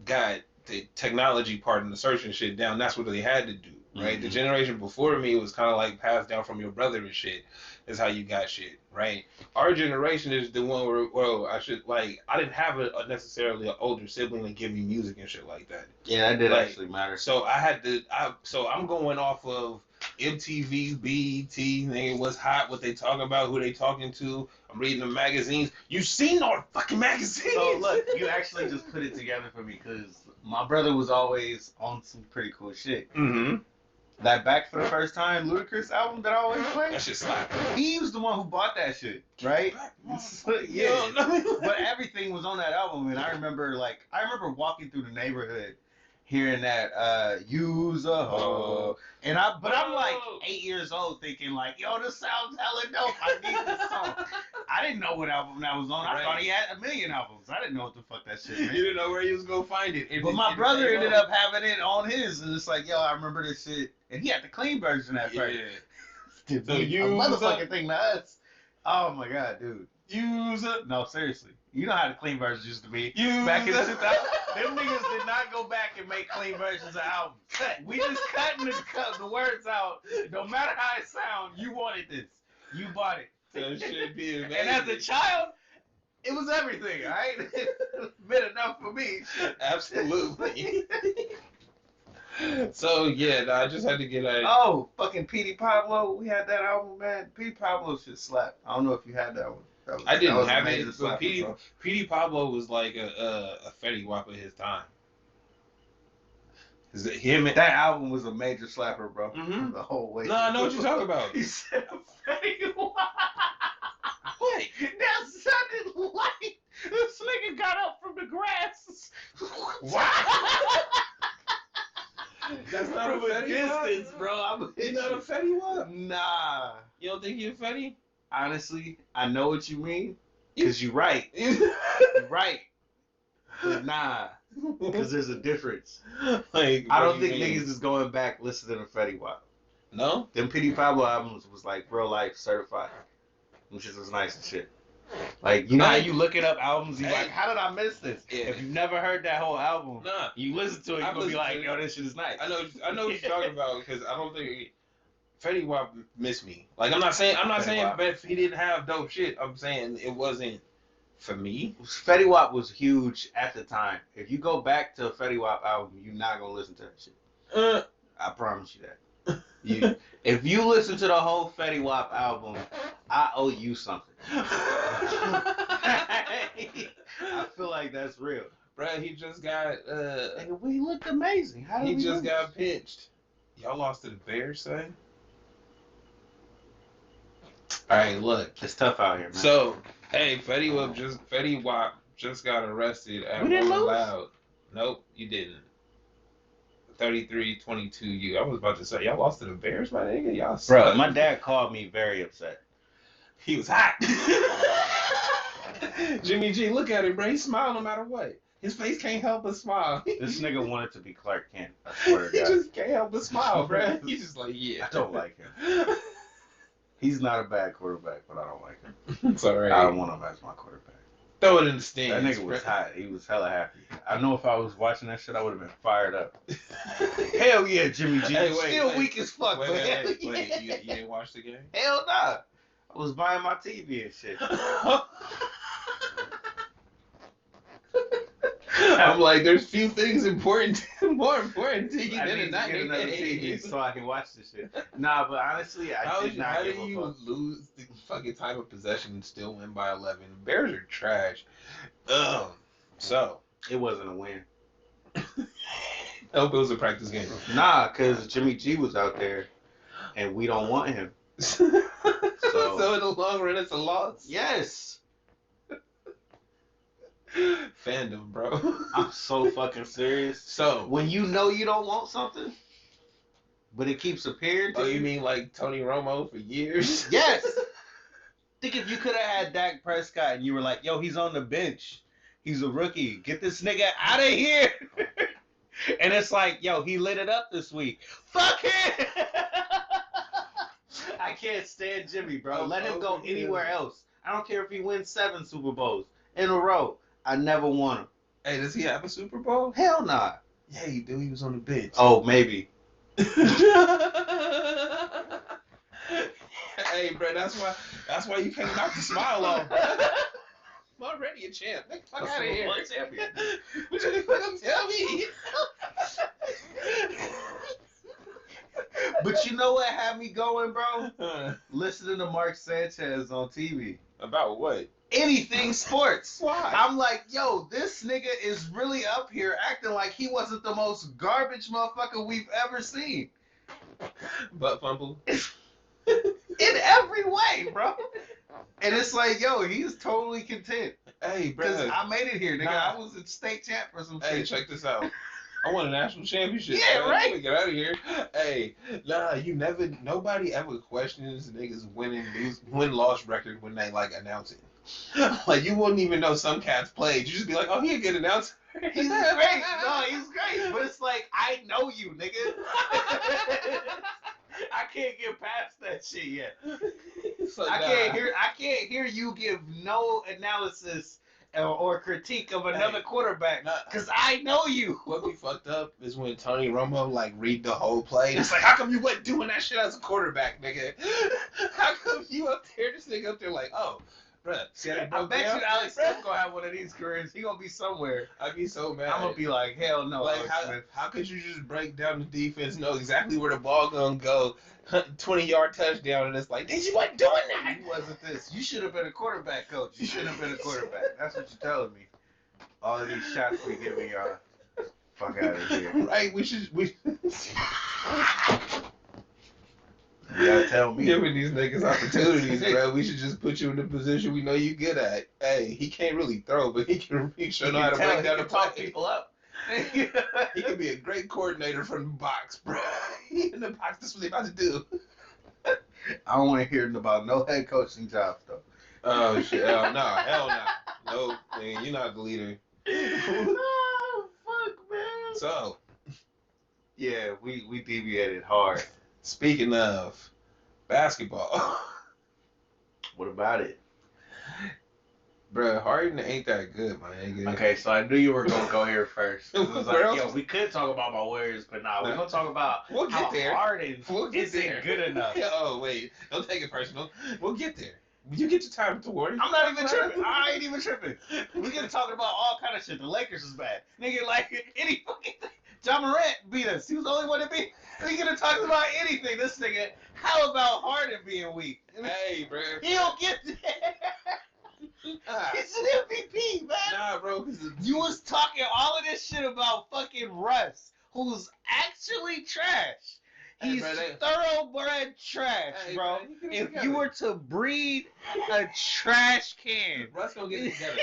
got the technology part and the searching shit down. That's what they had to do, right? Mm-hmm. The generation before me was kind of like passed down from your brother and shit. Is how you got shit, right? Our generation is the one where, well, I didn't have necessarily an older sibling to give me music and shit like that. Yeah, that did actually matter. So I'm going off of MTV, BET, nigga, what's hot, what they talking about, who they talking to. I'm reading the magazines. You seen all the fucking magazines. So look, you actually just put it together for me because my brother was always on some pretty cool shit. Mm-hmm. That Back for the First Time Ludacris album that I always play. That shit slap. He was the one who bought that shit, right? Yeah. But everything was on that album, and I remember walking through the neighborhood hearing that use a hoe. And I'm like 8 years old thinking like, yo, this sounds hella dope. I need this song. I didn't know what album that was on. I thought he had a million albums. I didn't know what the fuck that shit meant. You didn't know where he was gonna find it. But my brother ended up having it on his, and it's like, yo, I remember this shit. And he had the clean version at first. So a motherfucking thing to us. Oh my god, dude. No, seriously. You know how the clean versions used to be. Use Back in a- 2000, them niggas did not go back and make clean versions of albums. We just cutting the words out. No matter how it sounds, you wanted this. You bought it. That should be amazing. And as a child, it was everything, all right? It's been enough for me. Absolutely. So yeah, nah, I just had to get a. Oh, fucking Petey Pablo. We had that album, man. Petey Pablo shit slapped. I don't know if you had that one. I didn't that was a have major it, but slapper, bro. Petey Pablo was like a Fetty Wap of his time. Is it him? That album was a major slapper, bro. Mhm. The whole way. No, I know what you're talking about. He said Fetty Wap. What? That sounded like this nigga got up from the grass. Wow. That's not From a a Fetty distance, Wap? bro. I'm You not a Fetty Wap? Nah. You don't think you're Fetty? Honestly, I know what you mean. Because you're right. You- You're right. But nah. Because there's a difference. Like, I what don't do you think mean? niggas is going back listening to Fetty Wap. No? Them Petey Pablo albums was like real life certified. Them shit was nice and shit. Like, you know how you looking up albums, you like, how did I miss this? Yeah. If you've never heard that whole album, Nah. you listen to it, you're I've gonna be listened like, to it. yo, this shit is nice. I know what you're talking about because I don't think Fetty Wap missed me. Like I'm not saying Fetty Wap. but he didn't have dope shit. I'm saying it wasn't for me. Fetty Wap was huge at the time. If you go back to a Fetty Wap album, you're not gonna listen to that shit. I promise you that. If you listen to the whole Fetty Wap album, I owe you something. I feel like that's real. Bruh, he just got Nigga, we looked amazing. How did he we just lose? got pinched. Y'all lost to the Bears, son. Alright, look. It's tough out here, man. So, hey, Fetty Wap just got arrested at We didn't Rolling lose? Loud. Nope, you didn't. 33-22 you. I was about to say, y'all lost to the Bears, my nigga. Y'all suck. Bro, my dad called me very upset. He was hot. Jimmy G, look at him, bro. He smiled no matter what. His face can't help but smile. This nigga wanted to be Clark Kent. I swear to He God. just can't help but smile, bro. He's just like, yeah. I don't like him. He's not a bad quarterback, but I don't like him. It's alright. I don't want him as my quarterback. Throw it in the stands. That nigga was hot. He was hella happy. I know if I was watching that shit, I would have been fired up. Hell yeah, Jimmy G. Hey, wait, Still wait. weak as fuck, Wait, but wait, hell wait, yeah. wait. You didn't watch the game? Hell nah. I was buying my TV and shit. I'm like, there's few things more important to you I than need a to night get another game. TV so I can watch this shit. Nah, but honestly, I did not How do give a you fuck. lose the fucking time of possession and still win by 11? Bears are trash. So, It wasn't a win. I hope it was a practice game. Nah, because Jimmy G was out there, and we don't want him. So in the long run, it's a loss. Yes. Fandom, bro. I'm so fucking serious. So, When you know you don't want something, but it keeps appearing to oh, you. you mean like Tony Romo for years? Yes. Think if you could have had Dak Prescott and you were like, yo, he's on the bench. He's a rookie. Get this nigga out of here. And it's like, yo, he lit it up this week. Fuck it. I can't stand Jimmy, bro. Let him go anywhere else. I don't care if he wins 7 Super Bowls in a row. I never want him. Hey, does he have a Super Bowl? Hell nah. Yeah, he do. He was on the bench. Oh, maybe. Hey, bro, that's why you can't knock the smile off. I'm already a champ. Get the fuck out of here. What champion? What you gonna tell me? But you know what had me going, bro? Listening to Mark Sanchez on TV. About what? Anything sports. Why? I'm like, yo, this nigga is really up here acting like he wasn't the most garbage motherfucker we've ever seen. Butt fumble. In every way, bro. And it's like, yo, he's totally content. Hey, Because bro. I made it here, nigga. Nah. I was a state champ for some Hey, shit. check this out. I won a national championship. Yeah, man. right. You get out of here. Hey, nah, nobody ever questions niggas win-loss record when they like announce it. Like you wouldn't even know some cats played. You just be like, oh, he a good announcer. He's great. No, he's great. But it's like, I know you, nigga. I can't get past that shit yet. So, I can't hear you give no analysis or critique of another quarterback because I know you. What be fucked up is when Tony Romo like read the whole play. It's like, how come you wasn't doing that shit as a quarterback, nigga? How come you up there, this nigga up there like, oh, bruh, see how they I broke bet down? you Alex Smith gonna have one of these careers. He gonna be somewhere. I'd be so mad. I'm gonna be like, hell no, like, Alex Smith. how could you just break down the defense, know exactly where the ball gonna go, 20-yard touchdown, and it's like, you wasn't doing that. You wasn't this. You should have been a quarterback coach. You shouldn't have been a quarterback. That's what you're telling me. All of these shots we giving y'all. Fuck out of here. Right? We You gotta tell me. giving these niggas opportunities, bro. We should just put you in the position we know you good at. Hey, he can't really throw, but he sure know how to break down the talk play. people up. He could be a great coordinator from the box, bro. In the box, that's what they about to do. I don't want to hear about no head coaching jobs though. Oh shit! No, hell no. No, man, you're not the leader. Oh fuck, man. So, yeah, we deviated hard. speaking of basketball, What about it? bro, Harden ain't that good, my nigga. Okay, so I knew you were gonna go here first. It was Where like, else? yo, we could talk about my Warriors, but nah, we're gonna talk about We'll how get there. Harden We'll get isn't there. good enough. Oh wait, don't take it personal. We'll get there. You get your time to worry. I'm not even tripping. I ain't even tripping. We get talking about all kind of shit. The Lakers is bad. Nigga, like, any fucking thing. John Morant beat us. He was the only one to beat. We get to talk about anything. This nigga, how about Harden being weak? Hey, bro. He'll get there. Nah, He's an MVP, man. nah, bro. You was talking all of this shit about fucking Russ, who's actually trash. Hey, He's bro, thoroughbred trash, Hey, bro. bro, you If you were to breed a trash can, Russ gonna get it together,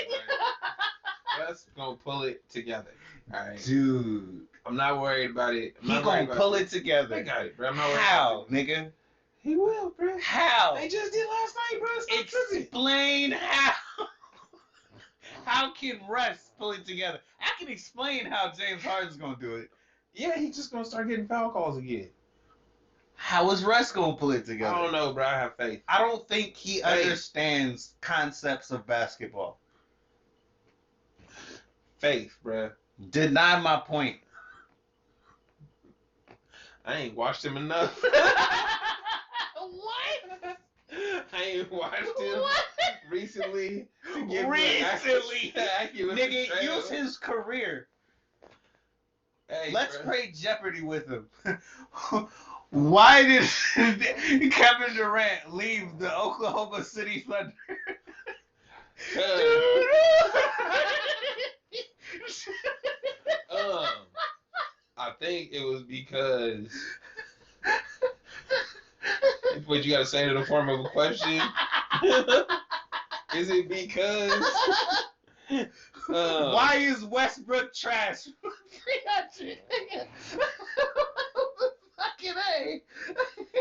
bro. Russ gonna pull it together. All right, dude. I'm not worried about it. He gonna pull it I together. got it, bro. I'm not worried How, about it. nigga? He will, bro. How? They just did last night, bro. Stop tripping. Explain how. How can Russ pull it together? I can explain how James Harden's gonna do it. Yeah, he's just gonna start getting foul calls again. How is Russ gonna pull it together? I don't know, bro. I have faith. I don't think he understands concepts of basketball. Faith, bro. Deny my point. I ain't watched him enough. What? I ain't watched him recently. To give Recently, accurate nigga, portrayal. use his career. Hey, Let's bro. play Jeopardy with him. Why did Kevin Durant leave the Oklahoma City Thunder? I think it was because. What you gotta say in the form of a question? Is it because? Why is Westbrook trash? 300. Fucking A.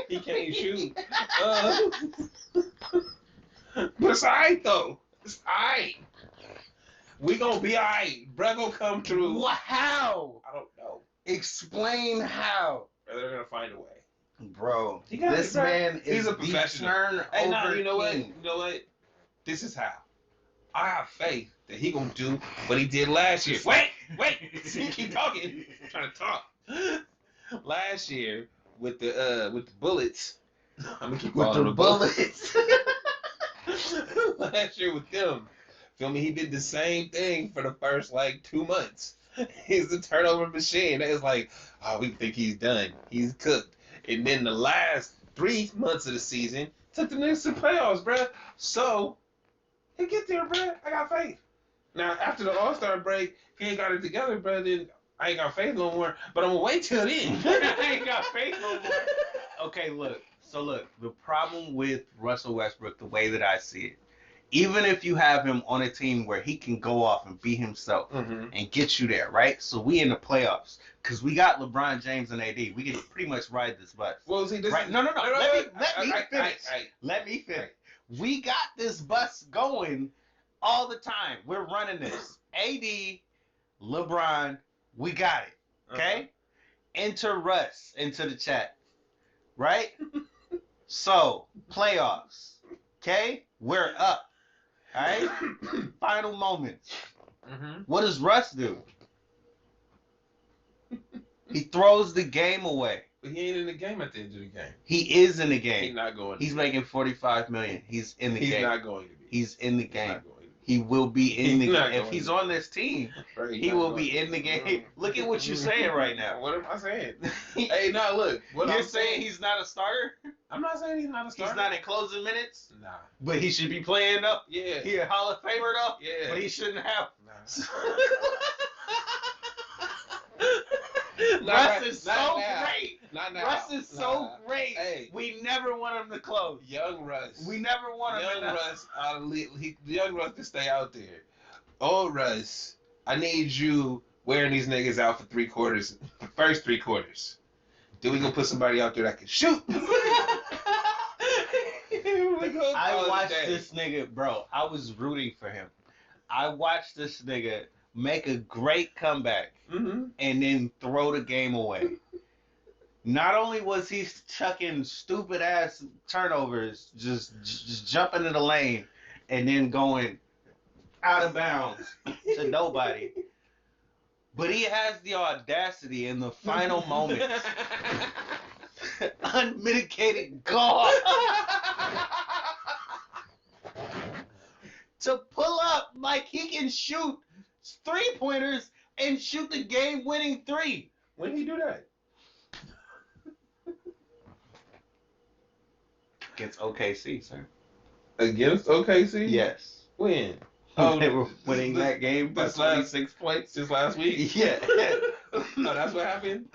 He can't shoot. But it's alright though. It's alright. We gonna be alright. Bruh gonna come through. How? I don't know. Explain how. They're gonna find a way. Bro, got this it, bro. man He's is a professional. turnover Hey, no, you know what? king. You know what? This is how. I have faith that he gonna do what he did last year. Wait. Keep talking. I'm trying to talk. Last year with the Bullets. I'm gonna keep With calling the them bullets. Last year with them. Feel me? He did the same thing for the first like 2 months. He's the turnover machine. It's like, oh, we think he's done. He's cooked. And then the last 3 months of the season took the Knicks to playoffs, bruh. So he'll get there, bruh. I got faith. Now after the All-Star break, if he ain't got it together, bruh, then I ain't got faith no more. But I'm gonna wait till then. I ain't got faith no more. Okay, look. So look, the problem with Russell Westbrook, the way that I see it, even if you have him on a team where he can go off and be himself and get you there, right? So we in the playoffs because we got LeBron James and AD. We can pretty much ride this bus. Well, see, this right? is, No. Let me finish. I- Let me finish. We got this bus going all the time. We're running this. AD, LeBron, we got it. Okay? Enter Russ into the chat. right? So, playoffs. Okay? We're up. All right? Final moments. What does Russ do? He throws the game away. But he ain't in the game at the end of the game. He is in the game. He's not going to He's be. making $45 million. He's in the game. He's not going to be. He's in the He's game. not going to be. He will be in the He's game. not If going he's to on this team, Right, he will be in the game. Look at what you're saying right now. What am I saying? Hey, no, look. What You're I'm saying he's not a starter? I'm not saying he's not a starter. He's not in closing minutes? Nah. But he should be playing up. Yeah. He a Hall of Famer though? Yeah. But he shouldn't have. Nah. Russ is so great. Not now. Russ is so great. Hey. We never want him to close. Young Russ. We never want him Young Russ. Young Russ can stay out there. Old Russ, I need you wearing these niggas out for 3 quarters, the first 3 quarters. Then we gonna put somebody out there that can shoot. I watched this nigga, bro. I was rooting for him. I watched this nigga make a great comeback and then throw the game away. Not only was he chucking stupid ass turnovers, just jumping in the lane and then going out of bounds to nobody, but he has the audacity in the final moments, unmitigated gall, to pull up like he can shoot 3-pointers and shoot the game-winning 3. When did he do that? Against OKC, sir. Against OKC? Yes. When? Oh, they were winning that game by 26 points. Just last week? Yeah. Oh, that's what happened?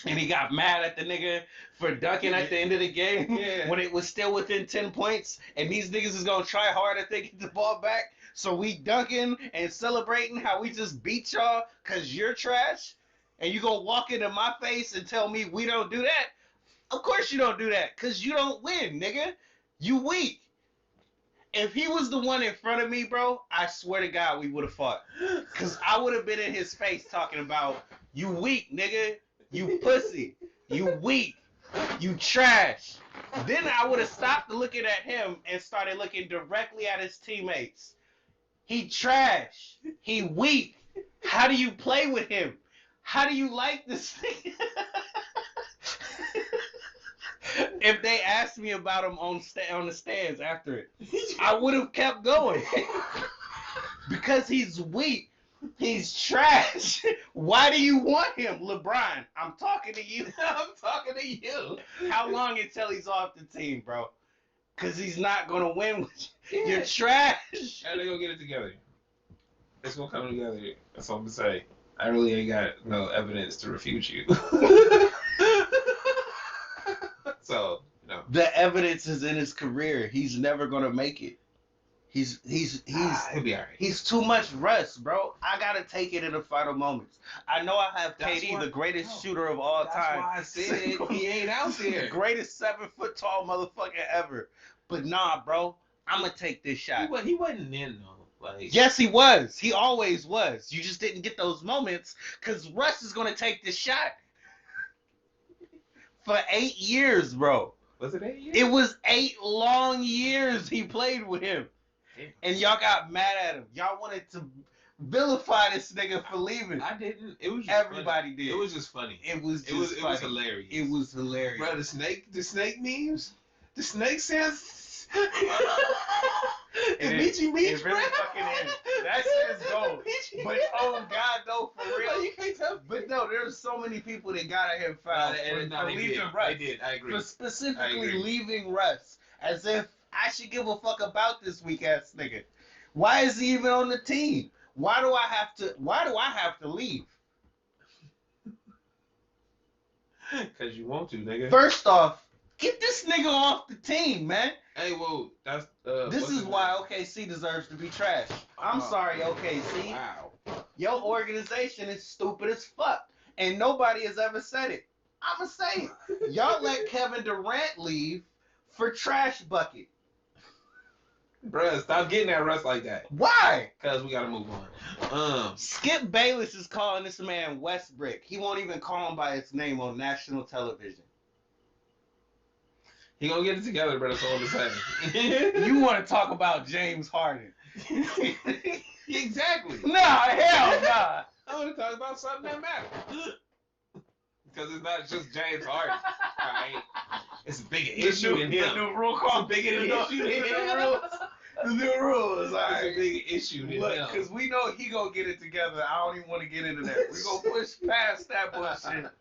And he got mad at the nigga for dunking at the end of the game when it was still within 10 points. And these niggas is going to try hard if they get the ball back. So we dunking and celebrating how we just beat y'all because you're trash. And you going to walk into my face and tell me we don't do that? Of course you don't do that because you don't win, nigga. You weak. If he was the one in front of me, bro, I swear to God we would have fought. Because I would have been in his face talking about, you weak, nigga. You pussy. You weak. You trash. Then I would have stopped looking at him and started looking directly at his teammates. He trash. He weak. How do you play with him? How do you like this thing? If they asked me about him on the stands after it, I would have kept going. Because he's weak. He's trash. Why do you want him, LeBron? I'm talking to you. I'm talking to you. How long until he's off the team, bro? Because he's not going to win with you. You're trash. And they're going to get it together. It's going to come together. That's all I'm going to say. I really ain't got no evidence to refute you. So, no. The evidence is in his career. He's never going to make it. He'll be all right. He's too much rust, bro. I gotta take it in the final moments. I know I have KD, the greatest shooter of all time. That's why I said he ain't out there. Greatest 7-foot-tall motherfucker ever. But nah, bro, I'm gonna take this shot. He wasn't in though. Like, yes, he was. He always was. You just didn't get those moments because Russ is gonna take this shot for 8 years, bro. Was it 8 years? It was 8 long years he played with him. And y'all got mad at him. Y'all wanted to vilify this nigga for leaving. I didn't. It was just everybody funny. did. It was just funny. It was just funny. It was hilarious. It was hilarious. Bro, the snake memes. The snake says. It really fucking is. That shit is gold. But oh God, though, for real. You can't tell. But no, there's so many people that got at him foul for leaving Russ. They did. I agree. For specifically leaving Russ, as if I should give a fuck about this weak ass nigga. Why is he even on the team? Why do I have to leave? Because you want to, nigga. First off, get this nigga off the team, man. Hey, well, that's this is why OKC deserves to be trash. I'm sorry, OKC. Wow. Your organization is stupid as fuck, and nobody has ever said it. I'ma say it. Y'all let Kevin Durant leave for Trash Bucket. Bruh, stop getting at Russ like that. Why? Because we gotta move on. Skip Bayless is calling this man Westbrick. He won't even call him by his name on national television. He gonna get it together, but that's all I'm saying. You want to talk about James Harden? Exactly. Nah, hell nah. I want to talk about something that matters. Because it's not just James Harden, right? It's a bigger issue than him. The new rule It's a bigger issue than him. The new rules. It's a bigger issue than him. Because we know he gonna get it together. I don't even want to get into that. We gonna push past that bullshit.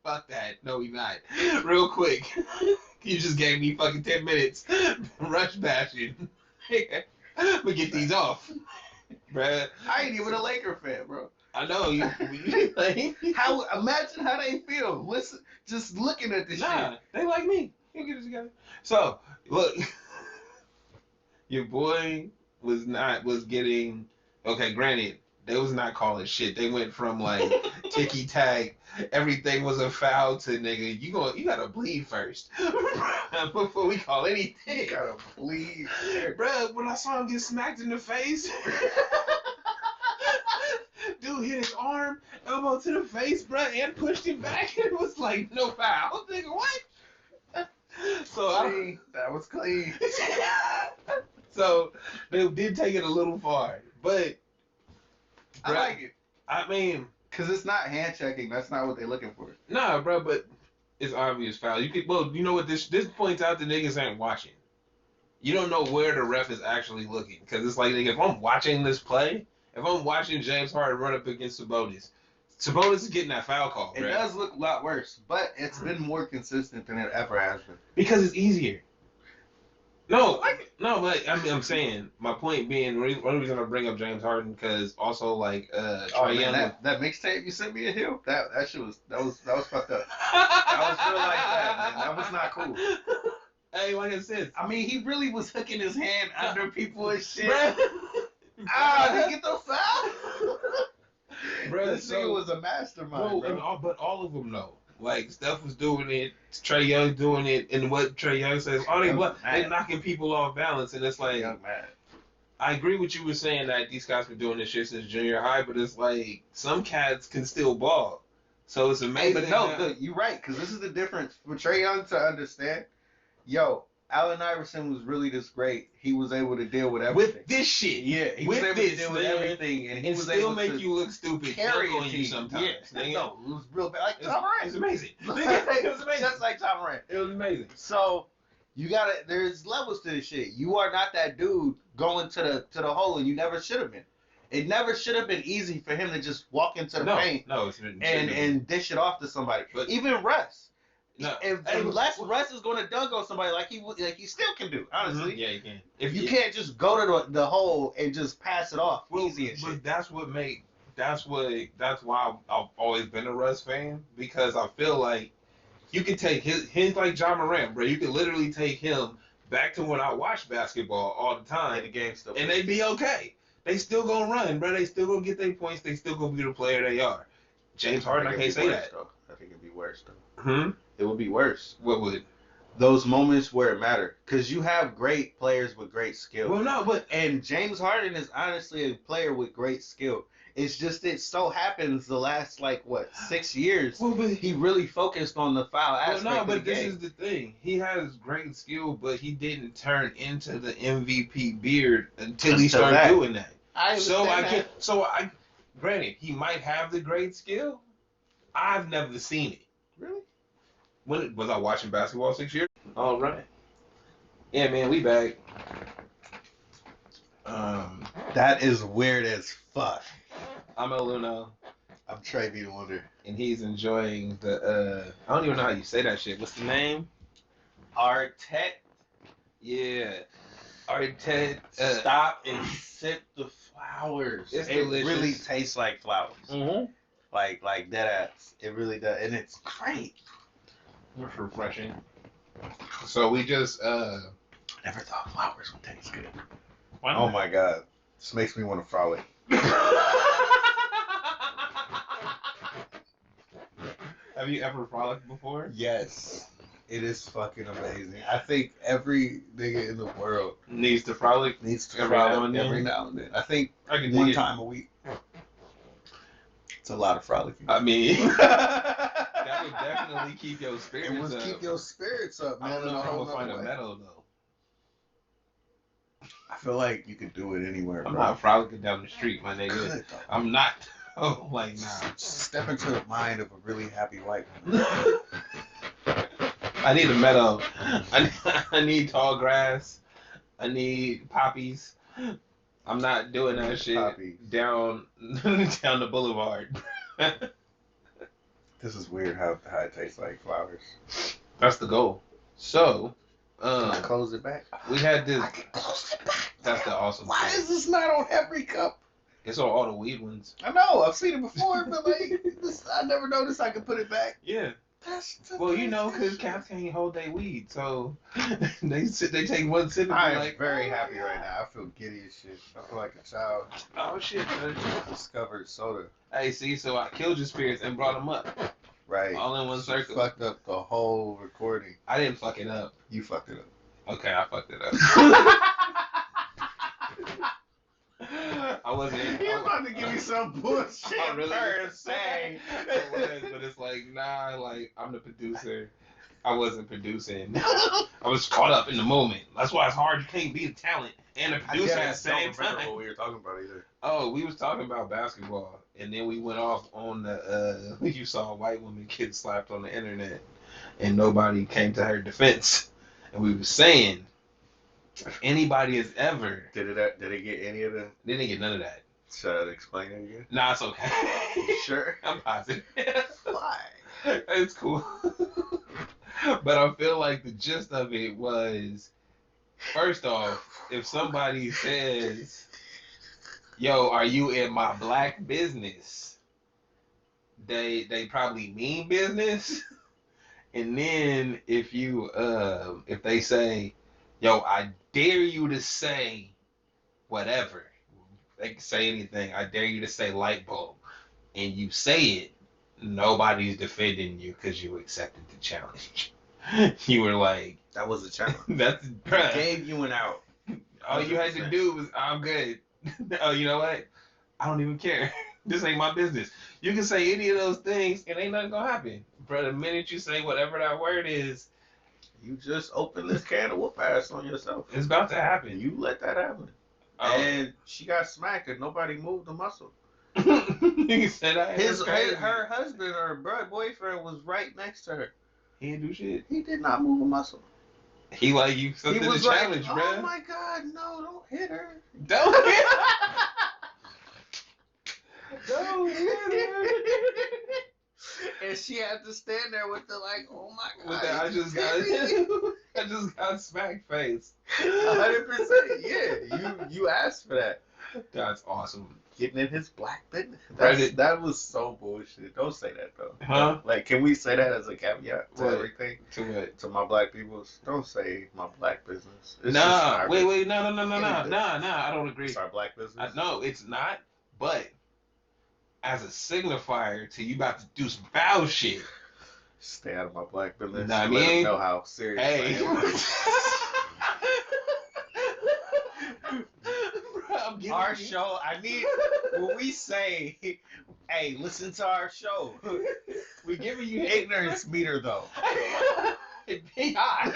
Fuck that. No, we not. Real quick. You just gave me fucking 10 minutes. Rush bashing. But get these off. Bruh. I ain't even a Laker fan, bro. I know you like, How imagine how they feel. Listen, just looking at this shit. They like me. You get it together. So look, your boy was getting okay. Granted, they was not calling shit. They went from like ticky tack, everything was a foul to nigga. You gotta bleed first before we call anything. You gotta bleed, Bruh, when I saw him get smacked in the face. Dude hit his arm, elbow to the face, bro, and pushed him back. And it was like, no foul. Nigga, what? So that was clean. So they did take it a little far, but I like it. I mean, cause it's not hand checking. That's not what they're looking for. Nah, bro, but it's obvious foul. You know what? This points out the niggas ain't watching. You don't know where the ref is actually looking, because it's like, nigga, if I'm watching this play. If I'm watching James Harden run up against Sabonis is getting that foul call. It does look a lot worse, but it's been more consistent than it ever has been. Because it's easier. No, but I'm saying, my point being, one reason I bring up James Harden, because also like Trae Young. That mixtape you sent me a hill, that shit was fucked up. That was real like that, man. That was not cool. Hey, like I said, I mean, he really was hooking his hand under people and shit. Did he get those fouls? Bro, this nigga was a mastermind, bro. But all of them know. Like, Steph was doing it, Trae Young doing it, and what Trae Young says, they knocking people off balance, and it's like, I agree with you with saying that these guys been doing this shit since junior high, but it's like, some cats can still ball. So it's amazing. But no, look, you're right, because this is the difference. For Trae Young to understand, Allen Iverson was really this great. He was able to deal with everything. With this shit. Yeah, he was able to deal with everything. And he was still able make to you look stupid. Carry on you sometimes. Yeah. No, it was real bad. Like John Morant. It was amazing. It was amazing. Just like John Morant. It was amazing. So, there's levels to this shit. You are not that dude going to the hole, and you never should have been. It never should have been easy for him to just walk into the paint and dish it off to somebody. But even Russ. No, unless Russ is going to dunk on somebody like he still can do, honestly. Yeah, he can. If you can't just go to the hole and just pass it off easy and shit. But that's why I've always been a Russ fan, because I feel like you can take his like John Morant, bro. You can literally take him back to when I watched basketball all the time, and they'd be okay. They still gonna run, bro. They still gonna get their points. They still gonna be the player they are. James Harden, I can't say that. I think it'd be worse though. Hmm. It would be worse. What would? Those moments where it mattered. Because you have great players with great skill. Well, no, and James Harden is honestly a player with great skill. It's just it so happens the last, 6 years, he really focused on the foul aspect of the game. This is the thing. He has great skill, but he didn't turn into the MVP beard until he started doing that. Granted, he might have the great skill. I've never seen it. Really? When was I watching basketball 6 years? All right. Yeah, man, we back. That is weird as fuck. I'm El Luno. I'm Trey B. Wonder. And he's enjoying the, I don't even know how you say that shit. What's the name? Artet. Yeah. Artet. Stop and sip the flowers. It really tastes like flowers. Mm-hmm. Like dead ass. It really does. And it's great. It's refreshing. So we just, never thought flowers would taste good. Why not? Oh my god. This makes me want to frolic. Have you ever frolicked before? Yes. It is fucking amazing. I think every nigga in the world needs to frolic every now and then. I think one time a week. It's a lot of frolicking. I mean, that would definitely keep your spirits It was up. keep your spirits up, man. I don't know in a if I'm whole gonna find nother a way. meadow though. I feel like you could do it anywhere, I'm bro. not frolicking down the street, my Good, nigga. though. I'm not. Oh, like nah. Step into the mind of a really happy white woman. I need a meadow. I need tall grass. I need poppies. I'm not doing that shit Poppies. down down the boulevard. This is weird how it tastes like flowers. That's the goal. So, Can I close it back? we had this. I can close it back. That's the awesome. Why thing. is this not on every cup? It's on all the weed ones. I know, I've seen it before, but like, I never noticed I could put it back. Yeah. That's Well, you know, because cats can't hold their weed, so they take one sip and I be am like, very happy right now. I feel giddy as shit. I feel like a child oh shit. discovered soda. Hey, see, so I killed your spirits and brought them up. Right. All in one She circle. fucked up the whole recording. I didn't fuck it up. You fucked it up. Okay, I fucked it up. I wasn't. He was about to give me some bullshit really per se. But it's like, nah, like, I'm the producer. I wasn't producing. I was caught up in the moment. That's why it's hard. You can't be a talent and a producer at the same time. what we were talking about either. Oh, we was talking about basketball, and then we went off on the. You saw a white woman get slapped on the internet, and nobody came to her defense. And we were saying, if anybody has ever, Did it get any of the? they didn't get none of that. Should I explain it again? Nah, it's okay. Sure. I'm positive. Why? It's cool. But I feel like the gist of it was, first off, if somebody says, yo, are you in my black business? They probably mean business. And then if they say, yo, I dare you to say whatever. They can say anything. I dare you to say light bulb. And you say it, nobody's defending you because you accepted the challenge. You were like, That was a challenge. that's bruh. Gave you an out. All you had to do was, I'm good. Oh, you know what? I don't even care. This ain't my business. You can say any of those things and ain't nothing gonna happen. Bro, the minute you say whatever that word is, You just opened this can of whoop ass on yourself. it's about to happen. You let that happen. And she got smacked and nobody moved the muscle. He said Her husband or boyfriend was right next to her. He didn't do shit. He did not move a muscle. He like you He accepted the was challenge, like, bro. oh my God, no, don't hit her. Don't hit her. Don't hit her. And she had to stand there with the like, oh my God. With that, I just got smacked face. 100%. Yeah, you asked for that. That's awesome. Getting in his black business. Right. That was so bullshit. Don't say that though. Huh? Like, can we say that as a caveat to What? everything? To what? To my black peoples, don't say my black business. It's Nah, just wait, no, Anything. I don't agree. It's our black business. No, it's not. But as a signifier to you about to do some foul shit. Stay out of my black business. Nah, I Let them mean, know how serious hey. I am. Bro, Our show, I need, when we say, hey, listen to our show, we giving you ignorance meter though. It be high.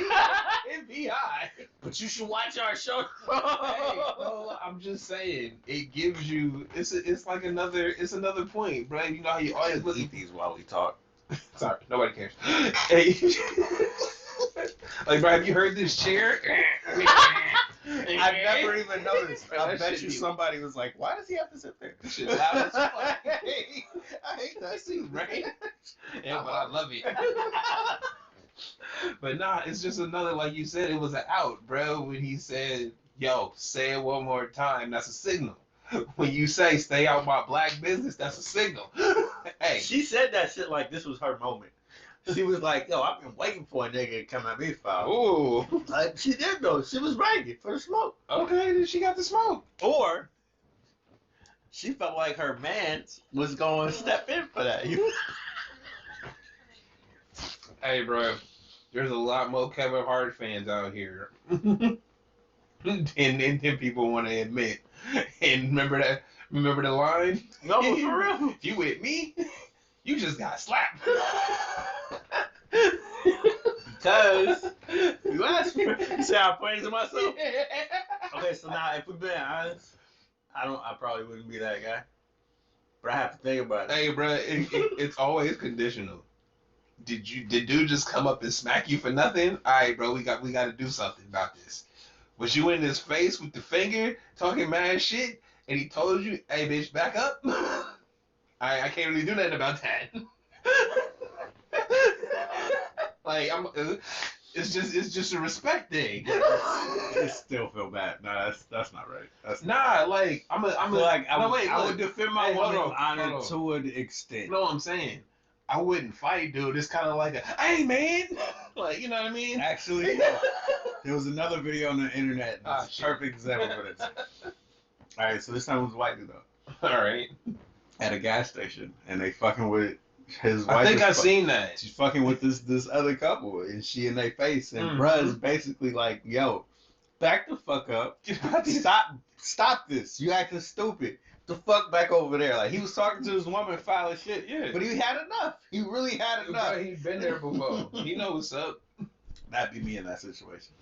It be high. But you should watch our show. Hey, no, I'm just saying, it gives you. It's like another point, bro. You know how you always look Eat these while we talk. Sorry, nobody cares. Hey, like, bro, have you heard this chair? I never even noticed. I That bet shit you be- somebody was like, "Why does he have to sit there?" Shit loud as fuck. I hate that too, Right? Yeah, but I love it. But nah, it's just another, like you said, it was an out, bro. When he said, "Yo, say it one more time," that's a signal. When you say "stay out my black business," that's a signal. Hey, She said that shit like this was her moment. She was like, "Yo, I've been waiting for a nigga to come at me foul." ooh, Like, she did though. She was ready for the smoke. okay, then she got the smoke. Or she felt like her man was going to step in for that. Hey, bro, there's a lot more Kevin Hart fans out here than people want to admit. And remember the line? No, for real. If you with me, you just got slapped. Cause you asked me. You say I'm praising myself. Okay, so now if we're being honest, I probably wouldn't be that guy. But I have to think about it. Hey, bro, it's always conditional. Did dude just come up and smack you for nothing? All right, bro, we got to do something about this. Was you in his face with the finger talking mad shit, and he told you, "Hey, bitch, back up"? I can't really do nothing about that. Like it's just a respect thing. It still feel bad. Nah, that's not right. That's Nah, like I would defend my woman's honor hold on. to an extent. You know what I'm saying? I wouldn't fight, dude. It's kind of like a, hey, man, like, you know what I mean? Actually, there was another video on the internet. That's a perfect example for this. All right, so this time it was a white dude though. All right. At a gas station, and they fucking with his wife. I think I've seen that. She's fucking with this other couple, and she in their face, and bruh's basically like, "Yo, back the fuck up, stop this, you acting stupid. The fuck back over there." Like he was talking to his woman, foul as shit. Yeah. But he had enough. He really had enough. Bro, he's been there before. He knows what's up. That'd be me in that situation.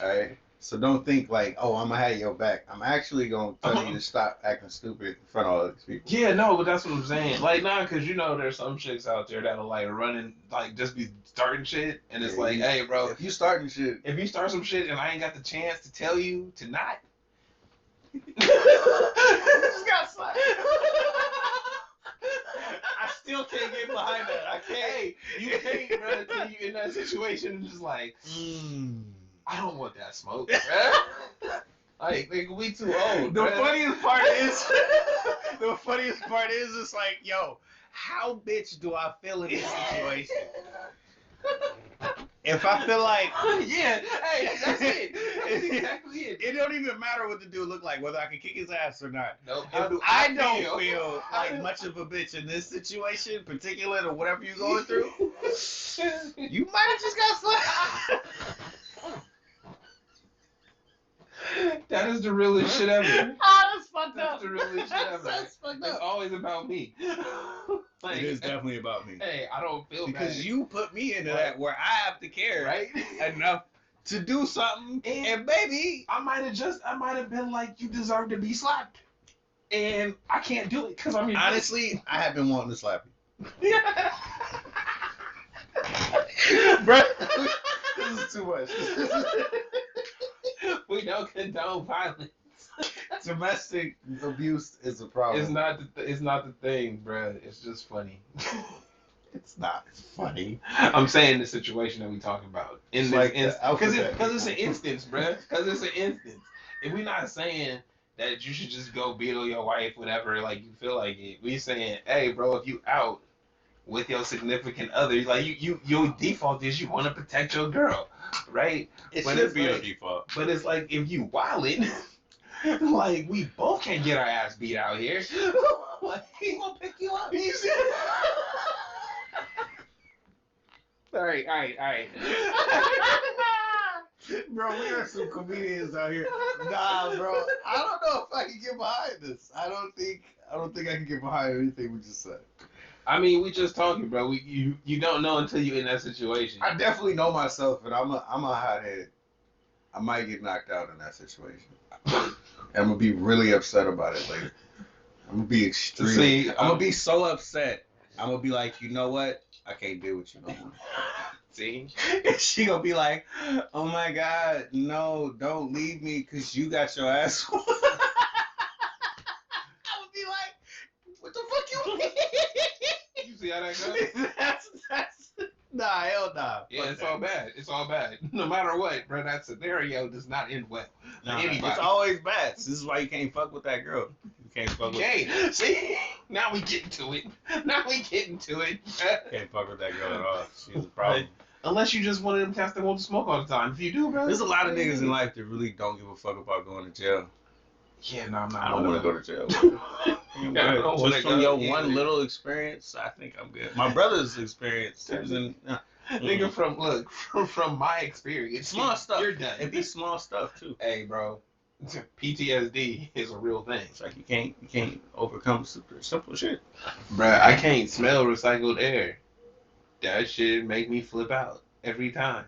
All right. So don't think like, oh, I'm gonna have your back. I'm actually gonna tell you to stop acting stupid in front of all these people. Yeah, no, but that's what I'm saying. Like, nah, because you know there's some chicks out there that'll like running, like just be starting shit, and it's like, hey, bro, if you starting shit, if you start some shit and I ain't got the chance to tell you to not, just got slapped. I still can't get behind that. I can't. Hey, you can't, bro, until you in that situation and just like, I don't want that smoke, bro. Like, we too old. The bro. funniest part is, it's like, yo, how bitch do I feel in this situation? If I feel like, yeah, hey, that's it. That's exactly it. It don't even matter what the dude look like, whether I can kick his ass or not. Nope. If I don't feel like much of a bitch in this situation, particular or whatever you're going through, you might have just got slapped. That is the realest shit ever. That's fucked up. That's the realest shit ever. That's fucked up. It's always about me. Like, it is definitely about me. Hey, I don't feel because bad. you put me into that where I have to care right enough to do something, and maybe I might have been like, you deserve to be slapped, and I can't do it because I'm your honestly, I have been wanting to slap you. Bro, this is too much. We don't condone violence. Domestic abuse is a problem. It's not the thing, bro. It's just funny. It's not funny. I'm saying the situation that we talking about in this instance, because it's an instance, bro. Because it's an instance. If we're not saying that you should just go beat on your wife whenever like you feel like it, we saying, hey, bro, if you out with your significant other, like your default is you want to protect your girl, right? It should be your default. But it's like if you wildin', like we both can't get our ass beat out here. Like he gonna pick you up. All right. Bro, we are some comedians out here. Nah, bro, I don't know if I can get behind this. I don't think I can get behind anything we just said. I mean, we just talking, bro. You don't know until you're in that situation. I definitely know myself, and I'm a hothead. I might get knocked out in that situation. I'm gonna be really upset about it later. I'm gonna be extreme. See, I'm gonna be so upset. I'm gonna be like, you know what? I can't deal with you no more. See? She gonna be like, oh my God, no, don't leave me because you got your ass. I would be like, what the fuck you mean? You see how that goes? That's nah, hell nah. Yeah, it's all bad. It's all bad. No matter what, bro, that scenario does not end well. Nah, it's always bad. This is why you can't fuck with that girl. You can't fuck with her. See? Now we getting to it. Can't fuck with that girl at all. She's a problem. Unless you just one of them cats that want to smoke all the time. If you do, bro. There's a lot of niggas in life that really don't give a fuck about going to jail. Yeah, no, I'm not. I don't want to go to jail. Just from your one little experience, I think I'm good. My brother's experience, he was in. Nigga, from my experience, small stuff. You're done. It'd be small stuff too. Hey, bro, PTSD is a real thing. It's like you can't overcome super simple shit. Bruh, I can't smell recycled air. That shit make me flip out every time.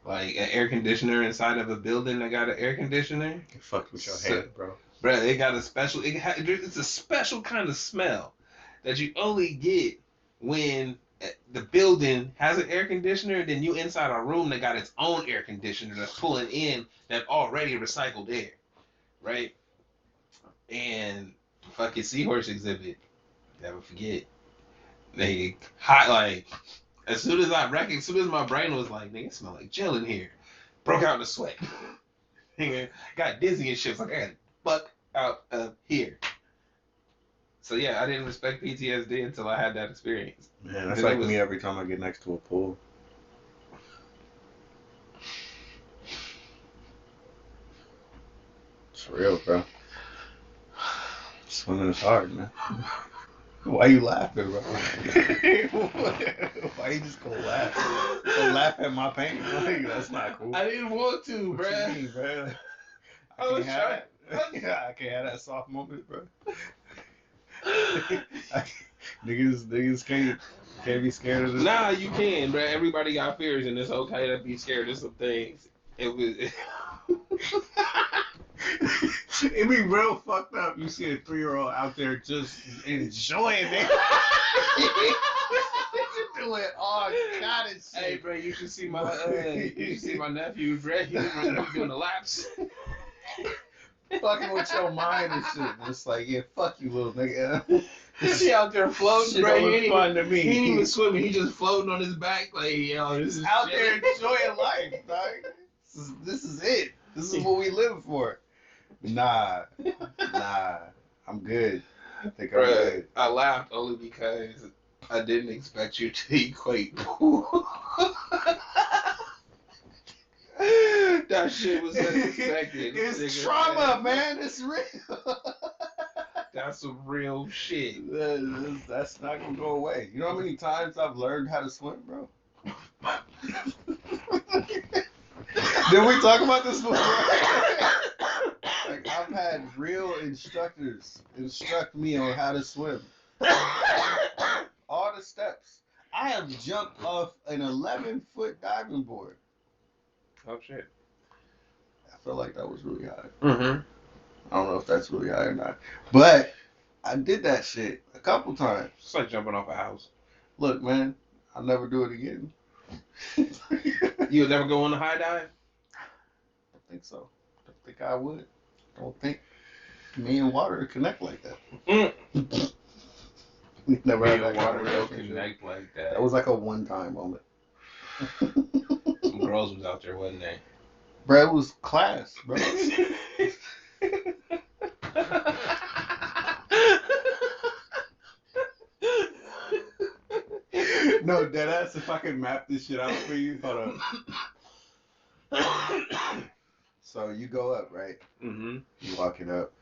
like an air conditioner inside of a building that got an air conditioner. You fucked with your So, head, bro. bro, it got a special. It's a special kind of smell that you only get when the building has an air conditioner. Then you inside a room that got its own air conditioner that's pulling in that already recycled air, right? And fucking seahorse exhibit. Never forget. They hot like as soon as my brain was like, nigga, it smell like jail in here. Broke out in a sweat. Nigga, got dizzy and shit. Was like, I got fuck out of here. So yeah, I didn't respect PTSD until I had that experience. Man, that's like me every time I get next to a pool. It's real, bro. Swimming is hard, man. Why you laughing, bro? Why you just go laugh? Go laugh at my pain? Like, that's not cool. I didn't want to, What bruh. you mean, bro? I can't have that soft moment, bro. Niggas can't be scared of this. Nah, you can, bruh. Everybody got fears, and it's okay to be scared of some things. It was. It be real fucked up. You see a 3-year-old out there just enjoying it. Doing all kind of shit. Hey, bro, you should see my nephew, bro. He's doing the laps. Fucking with your mind and shit. It's like, yeah, fuck you, little nigga. He out there floating, Shit bro. don't look fun to me. He ain't even swimming. He just floating on his back, like, yo, this is out shit. there enjoying life, dog. This is it. This is what we live for. Nah, I'm good. I think I'm good. I laughed only because I didn't expect you to equate pool. That shit was unexpected. It's trauma, man. It's real. That's some real shit. That's not gonna go away. You know how many times I've learned how to swim, bro? Did we talk about this before? Like, I've had real instructors instruct me on how to swim. All the steps. I have jumped off an 11-foot diving board. Oh shit. I feel like that was really high. Mm-hmm. I don't know if that's really high or not. But I did that shit a couple times. It's like jumping off a house. Look, man, I'll never do it again. You would never go on a high dive? I think so. I think I would. I don't think me and water connect like that. Never had that water conversation. connect like that. That was like a one-time moment. Some girls was out there, wasn't they? Bro, it was class, bro. No, deadass, if I could map this shit out for you, hold up. So you go up, right? Mm-hmm. You walking up,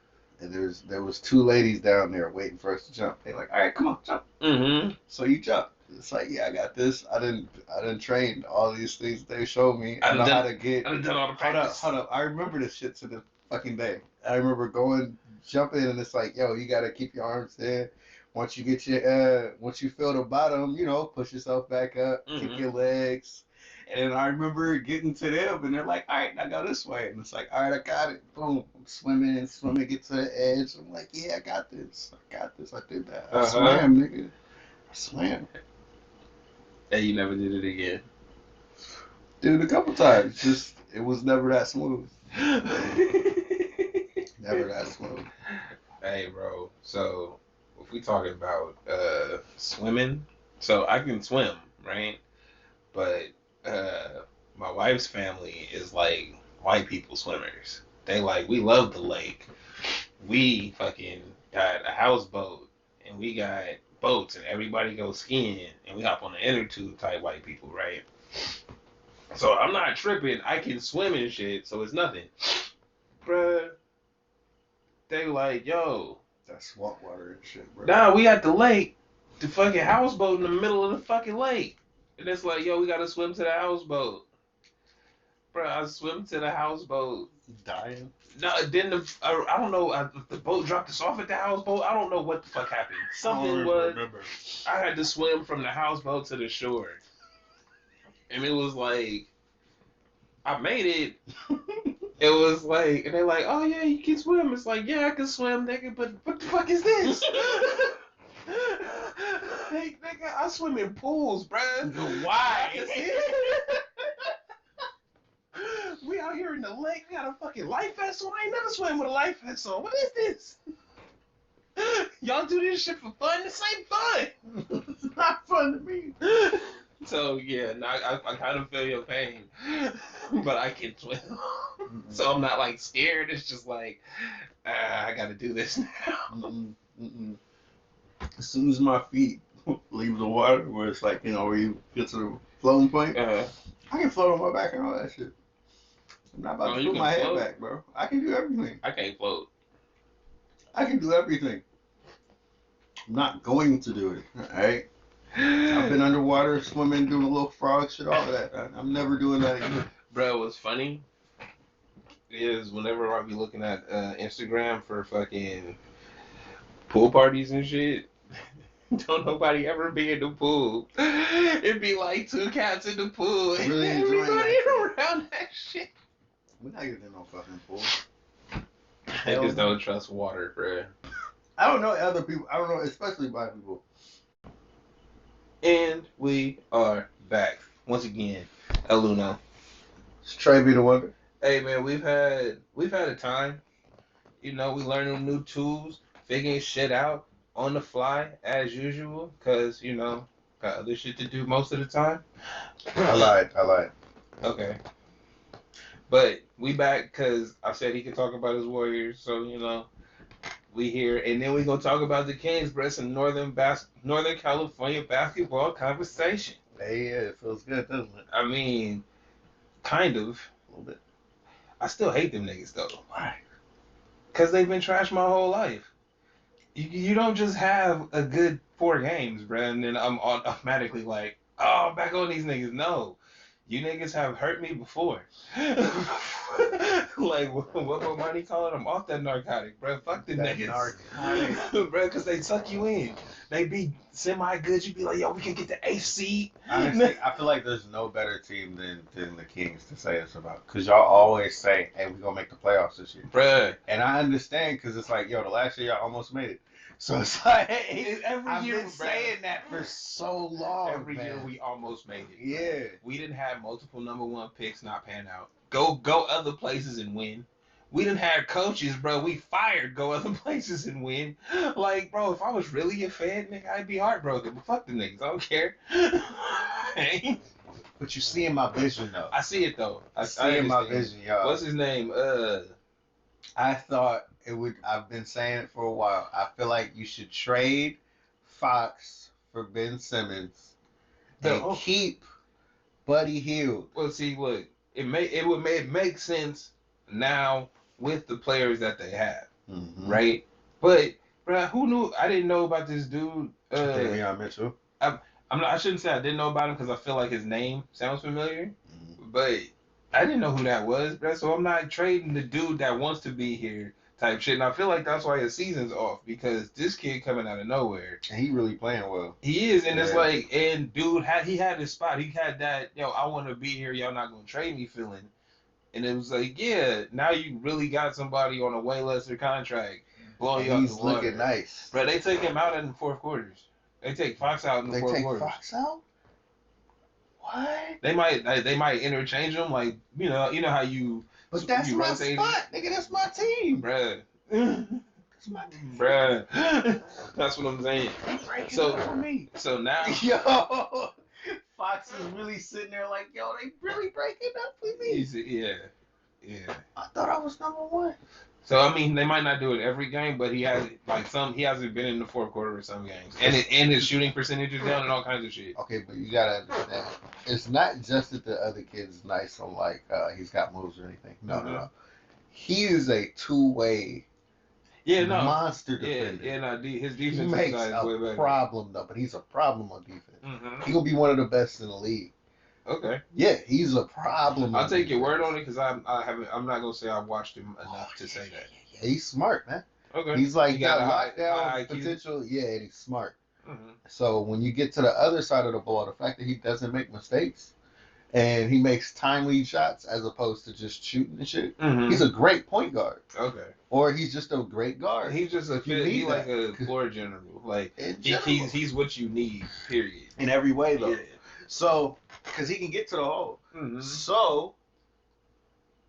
and there was 2 ladies down there waiting for us to jump. They like, all right, come on, jump. Mm-hmm. So you jump. It's like, yeah, I got this. I didn't train all these things they showed me. I know how to get. I done all the practice. Hold up. I remember this shit to this fucking day. I remember jumping, and it's like, yo, you gotta keep your arms in. Once you get once you feel the bottom, push yourself back up, kick your legs. And then I remember getting to them, and they're like, all right, now go this way. And it's like, all right, I got it. Boom. I'm swimming, get to the edge. I'm like, yeah, I got this. I did that. I swam, nigga. I swam. And you never did it again. Did it a couple times. Just, it was never that smooth. Never that smooth. Hey, bro. So, if we talking about swimming, so I can swim, right? But my wife's family is like white people swimmers. They we love the lake. We fucking got a houseboat, and we got boats, and everybody goes skiing, and we hop on the inner tube type white people, right? So I'm not tripping. I can swim and shit, so it's nothing. Bruh, they like, yo. That's swamp water and shit, bro. Nah, we at the lake, the fucking houseboat in the middle of the fucking lake. And it's like, yo, we gotta swim to the houseboat. Bro, I swim to the houseboat. Dying? No, then I don't know, the boat dropped us off at the houseboat. I don't know what the fuck happened. Something remember. I had to swim from the houseboat to the shore. And it was like, I made it. It was like, and they're like, oh yeah, you can swim. It's like, yeah, I can swim, nigga, but what the fuck is this? Hey, nigga, I swim in pools, bruh. Why? I can see it. We out here in the lake, we got a fucking life vest on. I ain't never swam with a life vest on. What is this? Y'all do this shit for fun? This ain't fun. It's not fun to me. So yeah, no, I kind of feel your pain, but I can swim. So I'm not like scared. It's just like I got to do this now. As soon as my feet leave the water, where it's like, where you get to the floating point, I can float on my back and all that shit. I'm not about to put my head back, bro. I can do everything. I can't float. I can do everything. I'm not going to do it. All right. I've been underwater, swimming, doing a little frog shit, all of that. I'm never doing that again. Bro, what's funny is whenever I be looking at Instagram for fucking pool parties and shit, don't nobody ever be in the pool. It'd be like two cats in the pool. Really everybody around that shit. We're not getting in no fucking pool. I just don't trust water, bro. I don't know other people. I don't know, especially black people. And we are back once again, El Uno. It's Trey be the wonder. Hey man, we've had a time. We learning new tools, figuring shit out on the fly as usual, cause got other shit to do most of the time. I lied. Okay, but we back cause I said he could talk about his Warriors, so we here, and then we gonna talk about the Kings, bro. Some Northern California basketball conversation. Hey, yeah, it feels good, doesn't it? I mean, kind of. A little bit. I still hate them niggas though. Why? Cause they've been trashed my whole life. You don't just have a good 4 games, bro, and then I'm automatically like, oh, back on these niggas. No, you niggas have hurt me before. Like what money call it? I'm off that narcotic, bro. Fuck the niggas, narcotic. Bro, because they suck you in. They be semi-good. You be like, yo, we can get the 8th seed. Honestly, I feel like there's no better team than the Kings to say this about. Because y'all always say, hey, we're going to make the playoffs this year. Bruh. And I understand because it's like, yo, the last year y'all almost made it. So it's like, I've been saying that for so long. Every year we almost made it. Yeah. We didn't have multiple #1 picks not pan out. Go other places and win. We didn't have coaches, bro. We fired go other places and win. Like, bro, if I was really a fan, nigga, I'd be heartbroken. But fuck the niggas. I don't care. Hey. But you see in my vision, though. I see it, though. I see in my vision, y'all. What's his name? I thought it would. I've been saying it for a while. I feel like you should trade Fox for Ben Simmons and keep Buddy Hield. Well, see, look, it would make sense now with the players that they have, right? But, bro, who knew? I didn't know about this dude. Leon Mitchell. I shouldn't say I didn't know about him because I feel like his name sounds familiar, but I didn't know who that was, bro. So I'm not trading the dude that wants to be here type shit. And I feel like that's why his season's off because this kid coming out of nowhere. And he really playing well. He is, and it's like, and dude he had his spot. He had that, I want to be here. Y'all not gonna trade me feeling. And it was like, yeah, now you really got somebody on a way lesser contract. Blow you out the water. He's looking nice. But they take him out in the fourth quarters. They take Fox out in the fourth quarters. They take Fox out? What? They might interchange them, like, you know how you. But that's my spot, nigga. That's my team, bruh. That's my team, bruh. That's what I'm saying. So now, yo, Fox is really sitting there like, yo, they really breaking up with me. Yeah. I thought I was #1. So I mean, they might not do it every game, but he hasn't been in the fourth quarter of some games, and his shooting percentage is down and all kinds of shit. Okay, but you gotta understand, it's not just that the other kid's nice on like he's got moves or anything. No. He is a two-way monster defender. His defense he makes a problem though, but he's a problem on defense. He gonna be one of the best in the league. Okay. Yeah, he's a problem. I'll take your word on it because I'm not gonna say I've watched him enough to say that. Yeah, he's smart, man. Okay. He's like got lockdown potential. Yeah, and he's smart. So when you get to the other side of the ball, the fact that he doesn't make mistakes, and he makes timely shots as opposed to just shooting and shit. Mm-hmm. He's a great point guard. Okay. Or he's just a great guard. He's just a fit. He like a floor general. Like he's what you need. Period. In every way though. Yeah. So because he can get to the hole. Mm-hmm. So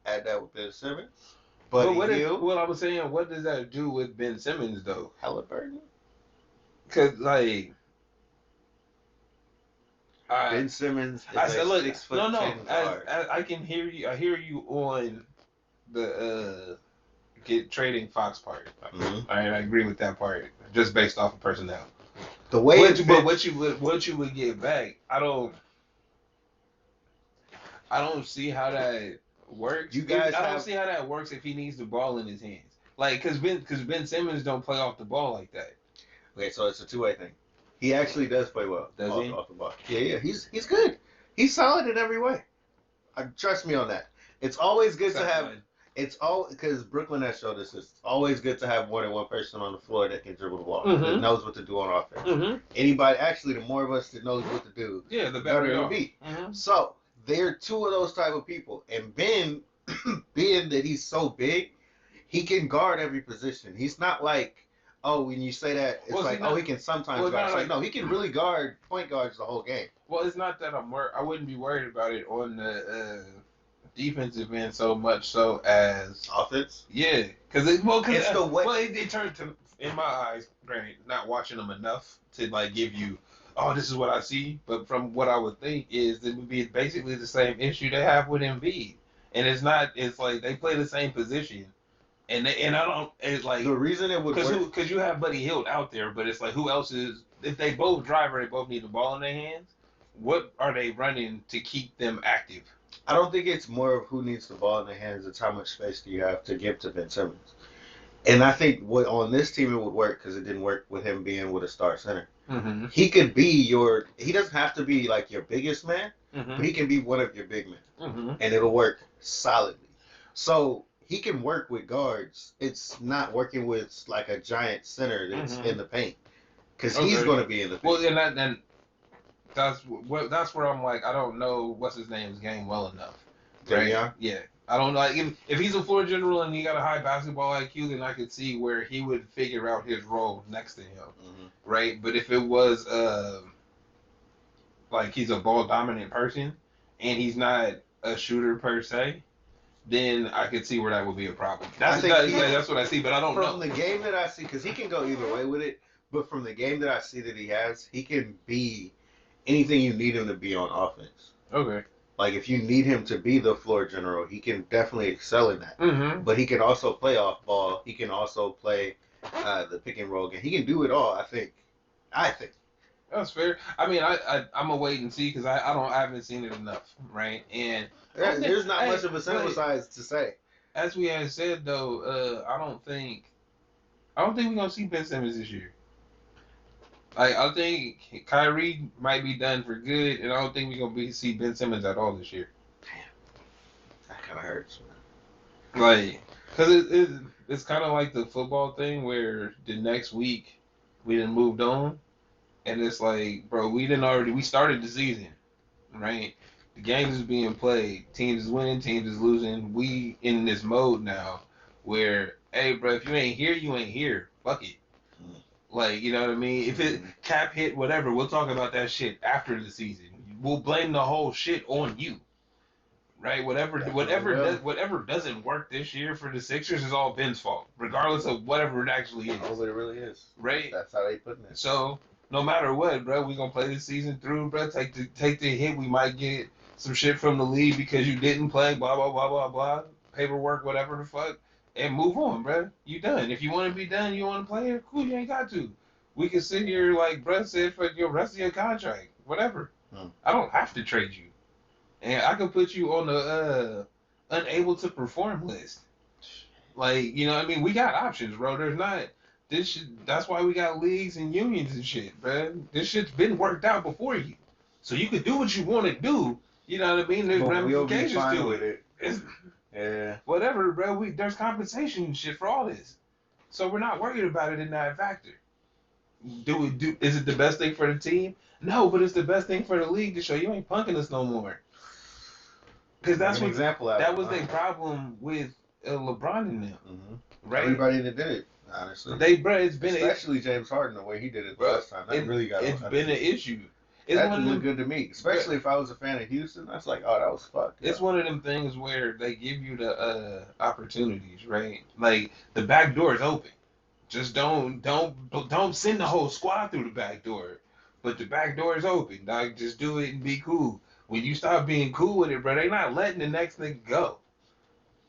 add that with Ben Simmons. But what I was saying, what does that do with Ben Simmons though? Halliburton. Cause like Ben Simmons is I said, look, 6'10" guard. I can hear you. I hear you on the trading Fox part. Mm-hmm. I agree with that part, just based off of personnel. The way, what you would get back, I don't see how that works. I don't see how that works if he needs the ball in his hands. Like, cause Ben Simmons don't play off the ball like that. Okay, so it's a two-way thing. He actually does play well. Does he? Off the ball. Yeah. He's good. He's solid in every way. Trust me on that. It's always good to have. It's all because Brooklyn has showed us. It's always good to have more than one person on the floor that can dribble the ball, that knows what to do on offense. Mm-hmm. Anybody, actually, the more of us that knows what to do, the better it'll be. Mm-hmm. So they're two of those type of people, and Ben, being that he's so big, he can guard every position. He's not like. Oh, when you say that, it's he can sometimes guard. Like, no, he can really guard point guards the whole game. Well, it's not that I wouldn't be worried about it on the defensive end so much so as offense. Yeah, because it's the way. Well, it turned to, in my eyes, granted, not watching them enough to like give you, oh, this is what I see. But from what I would think is it would be basically the same issue they have with Embiid, and it's not. It's like they play the same position. And I don't. It's like the reason it would work because you have Buddy Hield out there, but it's like who else is if they both drive or they both need the ball in their hands? What are they running to keep them active? I don't think it's more of who needs the ball in their hands. It's how much space do you have to give to Ben Simmons. And I think on this team it would work because it didn't work with him being with a star center. Mm-hmm. He could be he doesn't have to be like your biggest man, mm-hmm. but he can be one of your big men, mm-hmm. and it'll work solidly. So he can work with guards. It's not working with like a giant center that's in the paint because he's going to be in the paint. Well, and that's where I'm like I don't know what's his name's game well enough. Right? Yeah. I don't know. If he's a floor general and he got a high basketball IQ, then I could see where he would figure out his role next to him, right? But if it was like he's a ball dominant person and he's not a shooter per se, then I could see where that would be a problem. That's what I see, but I don't know. From the game that I see, because he can go either way with it, but from the game that I see that he has, he can be anything you need him to be on offense. Okay. Like, if you need him to be the floor general, he can definitely excel in that. Mm-hmm. But he can also play off ball. He can also play the pick and roll game. He can do it all, I think. That's fair. I mean, I'm a wait and see because I haven't seen it enough, right? And there's not much of a sample size to say. As we had said though, I don't think we're gonna see Ben Simmons this year. Like, I think Kyrie might be done for good, and I don't think we're gonna see Ben Simmons at all this year. Damn, that kind of hurts, man. Like, cause it's kind of like the football thing where the next week we done moved on, and it's like, bro, we started the season, right? The games is being played, teams is winning, teams is losing. We in this mode now where, hey, bro, if you ain't here, you ain't here. Fuck it. Like, you know what I mean? If it cap hit, whatever, we'll talk about that shit after the season. We'll blame the whole shit on you, right? Whatever doesn't work this year for the Sixers is all Ben's fault, regardless of whatever it actually is. Oh, but it really is, right? That's how they putting it. So no matter what, bro, we gonna play the season through, bro. Take the hit. We might get some shit from the league because you didn't play. Blah blah blah blah blah. Paperwork, whatever the fuck. And move on, bro. You done. If you want to be done, you want to play here, cool. You ain't got to. We can sit here like Brett said for your rest of your contract, whatever. I don't have to trade you, and I can put you on the unable to perform list. Like, you know what I mean? We got options, bro. There's not this shit. That's why we got leagues and unions and shit, bro. This shit's been worked out before you, so you can do what you want to do. You know what I mean? There's ramifications to it. Yeah. Whatever, bro. There's compensation and shit for all this. So we're not worried about it in that factor. Is it the best thing for the team? No, but it's the best thing for the league to show you ain't punking us no more. Because that's an what example. that was their problem with LeBron and them, right? Everybody that did it, honestly. It's been especially James Harden the way he did it the last time. That really got. It's been an issue. That didn't look good to me, especially if I was a fan of Houston. That's like, oh, that was fucked. It's one of them things where they give you the opportunities, right? Like the back door is open. Just don't send the whole squad through the back door. But the back door is open. Dog, just do it and be cool. When you stop being cool with it, bro, they not letting the next nigga go.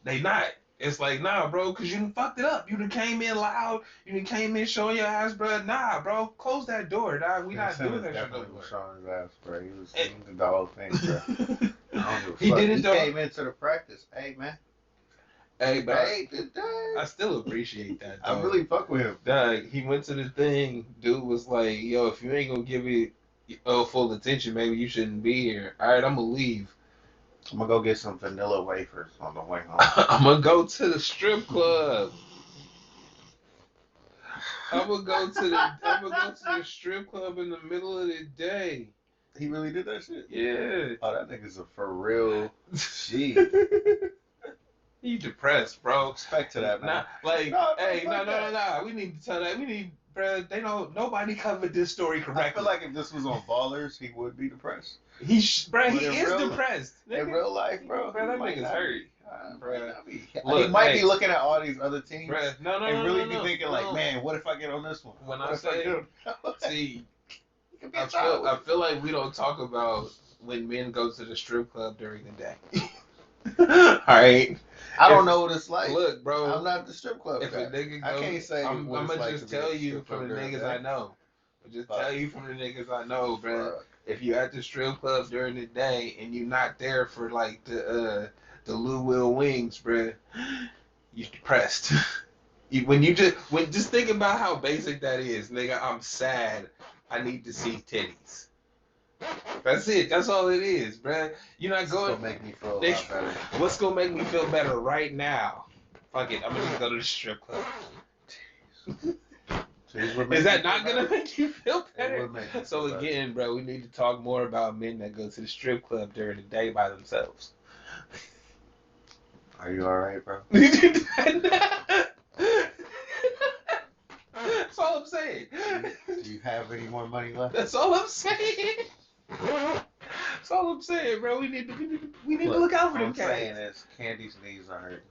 They not. It's like, nah, bro, because you done fucked it up. You done came in loud. You done came in showing your ass, bro. Nah, bro, close that door, dog. We not doing that shit no more. Showing his ass, bro. He did the whole thing, bro. I don't give a fuck. He did it, though. He came into the practice. Hey, man. Hey, but I still appreciate that, though. I really fuck with him. Dog, he went to the thing. Dude was like, yo, if you ain't gonna give it full attention, maybe you shouldn't be here. All right, I'm gonna leave. I'm gonna go get some vanilla wafers on the way home. I'm gonna go to the strip club. I'm gonna go to the strip club in the middle of the day. He really did that shit? Yeah. Oh, that nigga's a for real G. You depressed, bro. Respect to that, man. No. We need to tell that. We need, bro. They don't. Nobody covered this story correctly. I feel like if this was on Ballers, he would be depressed. He is depressed. In real life, bro. Bro, that nigga's hurt. He might be looking at all these other teams and really be thinking like, man, what if I get on this one? When I say, see, I feel like we don't talk about when men go to the strip club during the day. All right. I don't know what it's like. Look, bro. I'm not the strip club if guy. a nigga I can't say. I'm gonna just tell you from the niggas I know. Tell you from the niggas I know, bro. If you at the strip club during the day and you're not there for like the Lou Will Wings, bro, you're depressed. Just think about how basic that is, nigga. I'm sad. I need to see titties. That's it. That's all it is, bro. You're not going. What's gonna make me feel a lot better? What's gonna make me feel better right now? Fuck it. I'm gonna just go to the strip club. Is that not gonna make you feel better? So again, bro, we need to talk more about men that go to the strip club during the day by themselves. Are you alright, bro? That's all I'm saying. Do you have any more money left? That's all I'm saying. That's all I'm saying, bro. We need to look out for them cats. What I'm saying is, Candy's knees are hurting.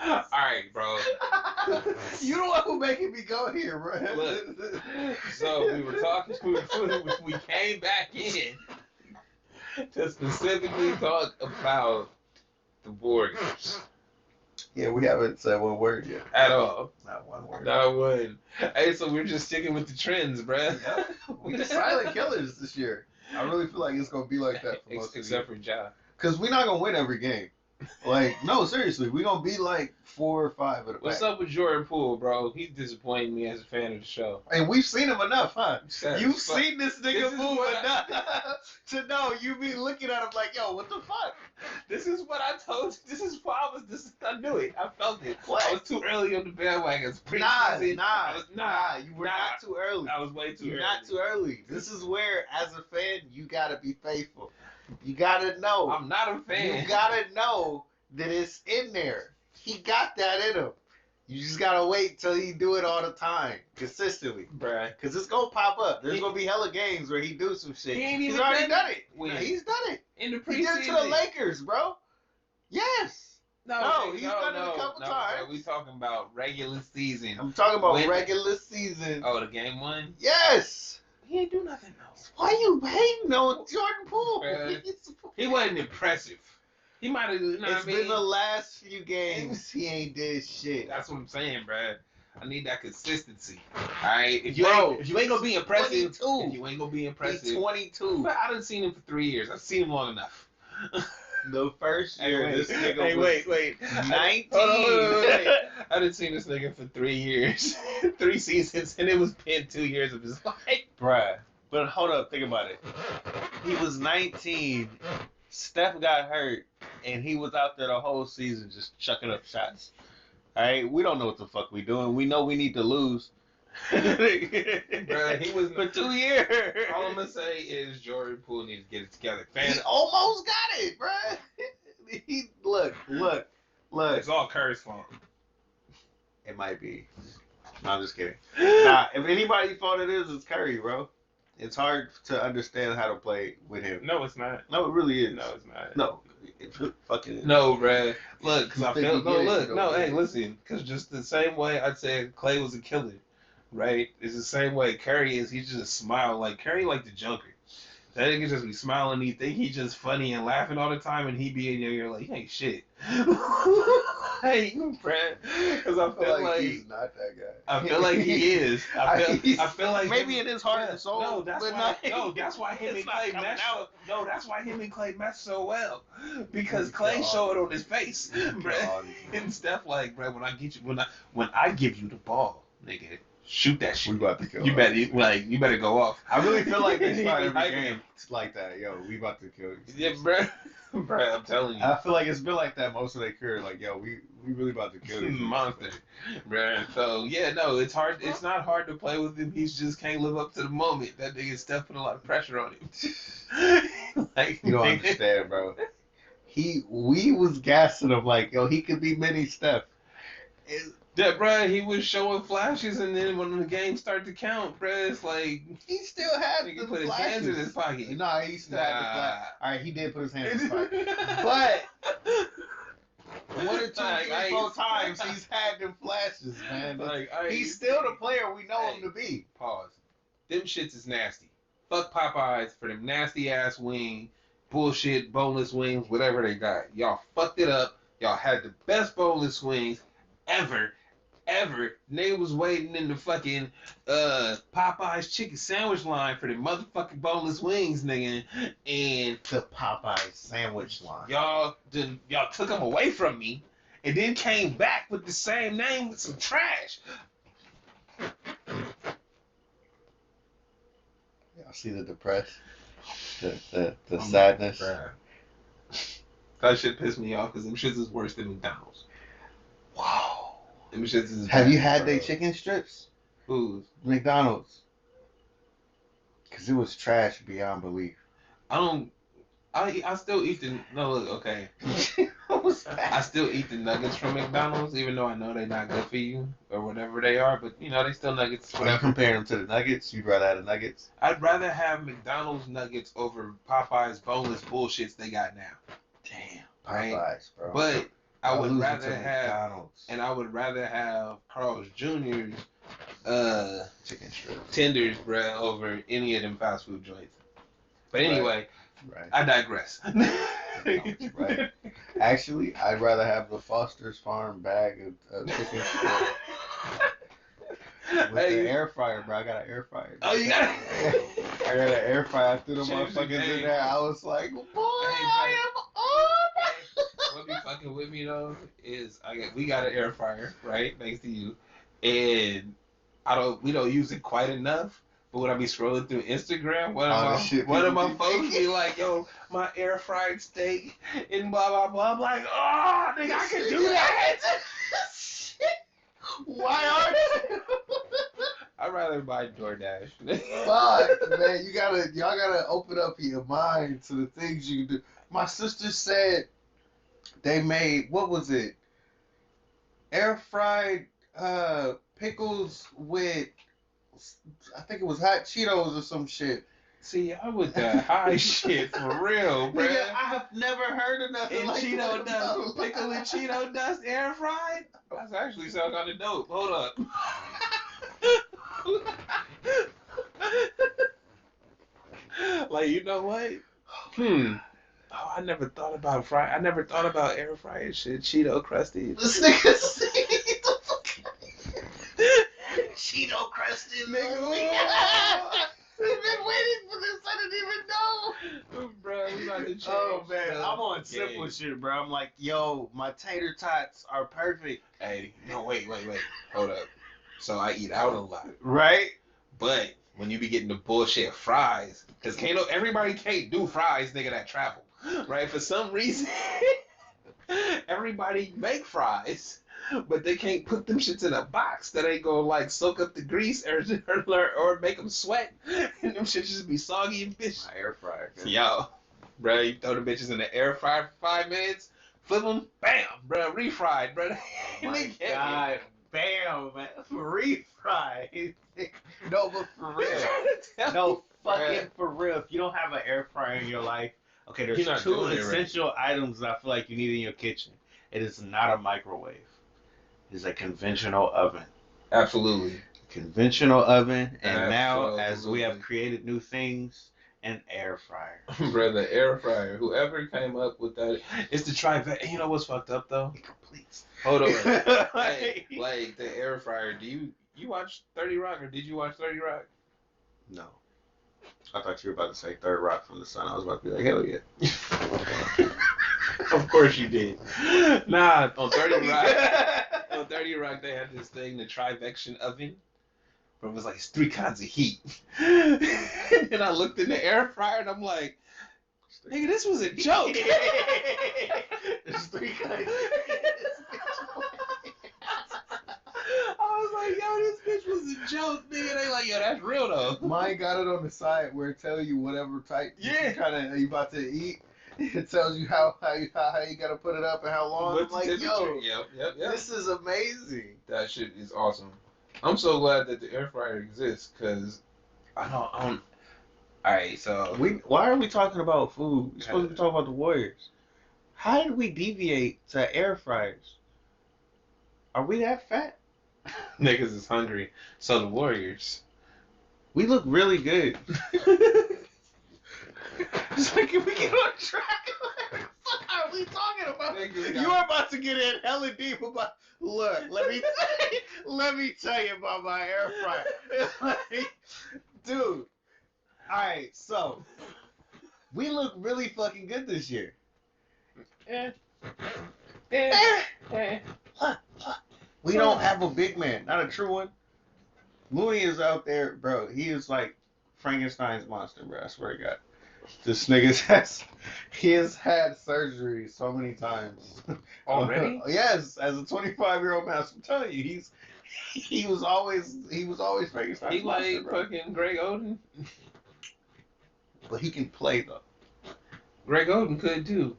All right, bro. You the one who making me go here, bro. Look, so we were talking. We came back in to specifically talk about the Warriors. Yeah, we haven't said one word yet. At all. Not one word. Not one. Hey, so we're just sticking with the trends, bruh. Yep. We the silent killers this year. I really feel like it's going to be like that for most of the Except for Ja. Because we're not going to win every game. Like, no, seriously. We're going to be like 4 or 5 of the back. What's up with Jordan Poole, bro? He's disappointing me as a fan of the show. And we've seen him enough, huh? You've seen this nigga move enough to know you be looking at him like, yo, what the fuck? This is what I told you. This is why I knew it. I felt it. What? I was too early on the bandwagon. Nah, you were not too early. I was way too early. You're not too early. This is where, as a fan, you gotta be faithful. You gotta know. I'm not a fan. You gotta know that it's in there. He got that in him. You just gotta wait till he do it all the time, consistently, bruh. Cause it's gonna pop up. There's gonna be hella games where he do some shit. He's already done it. When? He's done it In the preseason. He did it to the Lakers, bro. Yes. No, he's done it a couple times. Bro, we talking about regular season. I'm talking about regular season. Oh, the game 1? Yes. He ain't do nothing though. Why you hating on Jordan Poole? He wasn't impressive. He might have. It's been the last few games. He ain't did shit. That's what I'm saying, bruh. I need that consistency. All right. If you ain't gonna be impressive, 22. If you ain't gonna be impressive, He's 22. But I done seen him for 3 years. I've seen him long enough. The first year, this nigga was wait. 19. I done seen this nigga for 3 years, 3 seasons, and it was been 2 years of his life, bruh. But hold up, think about it. He was 19. Steph got hurt, and he was out there the whole season just chucking up shots. All right, we don't know what the fuck we doing. We know we need to lose, Bruh, he was for 2 years. All I'm gonna say is Jordan Poole needs to get it together. He almost got it, bro. He look. It's all Curry's fault. It might be. No, I'm just kidding. Nah, if anybody's fault it is, it's Curry, bro. It's hard to understand how to play with him. No, it's not. No, it really is. No, it's not. No, it fucking is. No, bruh. Look, because I feel hey, it. listen, because just the same way I'd say Clay was a killer, right? It's the same way Curry is. He just smile like Curry, like the Joker. That nigga just be smiling. He think he just funny and laughing all the time, and he be in your ear like, he ain't shit. Hey, bruh. Because I feel like he's not that guy. I feel like he is. I feel like maybe in his heart and soul. No, that's why him and Clay mesh. No, that's why him and Clay mesh so well. Because Clay show it on his face, bruh. And Steph like, bruh, when I give you the ball, nigga, shoot that shit. We about to kill. You better go off. I really feel like they start every game like that. Yo, we about to kill you. Yeah, bruh. Bruh, I'm telling you. I feel like it's been like that most of their career. Like, yo, we really about to kill you. Monster. Bruh. So, yeah, no, it's hard. It's not hard to play with him. He just can't live up to the moment. That nigga Steph put a lot of pressure on him. Like, you don't understand, bro. We was gassing him like, yo, he could be mini Steph. Yeah, bruh, he was showing flashes, and then when the game started to count, bruh, it's like he still had to put his hands in his pocket. No, he still had the flash. All right, he did put his hands in his pocket, but 1 or 2, 3, 4 times he's had them flashes, man. Like, he's still the player we know him to be. Pause. Them shits is nasty. Fuck Popeyes for them nasty ass wing, bullshit boneless wings, whatever they got. Y'all fucked it up. Y'all had the best boneless wings ever. Nigga was waiting in the fucking Popeye's chicken sandwich line for the motherfucking boneless wings, nigga. And the Popeye's sandwich line. Y'all took them away from me and then came back with the same name with some trash. Y'all see the depressed? The sadness? That shit pissed me off because them shits is worse than McDonald's. Wow. Have you had their chicken strips? Who's? McDonald's. Because it was trash beyond belief. I still eat the okay. I still eat the nuggets from McDonald's, even though I know they're not good for you or whatever they are. But they still nuggets. When you compare them to the nuggets, you'd rather have the nuggets. I'd rather have McDonald's nuggets over Popeye's boneless bullshits they got now. Damn, Popeyes, bro. But I would rather have Carl's Jr.'s chicken strips tenders, bro, over any of them fast food joints. But anyway, right. I digress. Right. Actually, I'd rather have the Foster's Farm bag of chicken strips with the air fryer, bro. I got an air fryer. Oh, you got it? I got an air fryer. I threw them motherfuckers in there. I was like, boy, I am on. What be fucking with me though is we got an air fryer, right, thanks to you, and we don't use it quite enough. But when I be scrolling through Instagram, one of my folks be like, "Yo, my air fried steak and blah blah blah." I'm like, "Oh, nigga, I can do that." Why aren't you? I'd rather buy DoorDash. Fuck, man, y'all gotta open up your mind to the things you can do. My sister said they made, what was it? Air fried pickles with, I think it was hot Cheetos or some shit. See, I with that high shit for real, bro. Nigga, I have never heard of nothing and like Cheeto that. dust, pickle and Cheeto dust, air fried. That's actually sound kind of dope. Hold up. Like, you know what? Oh, I never thought about I never thought about air fryer shit. Cheeto crusty. This nigga Cheeto crusted, nigga. We've been waiting for this. I didn't even know. Bro, we about to change. Oh, man. I'm on simple shit, bro. I'm like, yo, my tater tots are perfect. Hey, no, wait. Hold up. So I eat out a lot. Right? But when you be getting the bullshit fries, because everybody can't do fries, nigga, that travel. Right? For some reason, everybody make fries. but they can't put them shits in a box that ain't gonna like soak up the grease or make them sweat, and them shits just be soggy and bitch. My air fryer. Yo, bro, you throw the bitches in the air fryer for 5 minutes, flip them, bam, bro, refried, bro. Oh my God, bam, man, refried. No, but for real, no, fucking for real. If you don't have an air fryer in your life, okay, there's two essential items that I feel like you need in your kitchen. It is not a microwave. It is a conventional oven. Absolutely. Conventional oven, and now as we have created new things, an air fryer. Bro, the air fryer. Whoever came up with that, it's the trifecta. You know what's fucked up though? It completes. Hold on. Hey, like the air fryer. Do you watch 30 Rock or did you watch 30 Rock? No. I thought you were about to say Third Rock from the Sun. I was about to be like, hell yeah. Of course you did. Nah, on 30 Rock, on 30 Rock they had this thing, the trivection oven. But it was like, it's 3 kinds of heat. And I looked in the air fryer and I'm like, nigga, this was a joke. There's 3 kinds. I was like, yo, this bitch was a joke, nigga. They like, yo, that's real though. Mine got it on the side where it tells you whatever type you about to eat. It tells you how you gotta put it up and how long. What's I'm like, yo, yep. this is amazing. That shit is awesome. I'm so glad that the air fryer exists because I don't. All right, so Why are we talking about food? We're supposed to be talking about the Warriors. How did we deviate to air fryers? Are we that fat? niggas is hungry. So the Warriors. We look really good. It's like, if we get on track, what the fuck are we talking about? You are about to get in hella deep about. Look, let me tell you about my air fryer. It's like, dude. All right, so we look really fucking good this year. Look. We don't have a big man, not a true one. Mooney is out there, bro. He is like Frankenstein's monster, bro. I swear to God. This nigga has had surgery so many times. Already? Yes, as a 25-year-old man, I'm telling you, he was always Frankenstein's He monster, like bro. fucking Greg Oden. But he can play though. Greg Oden could too.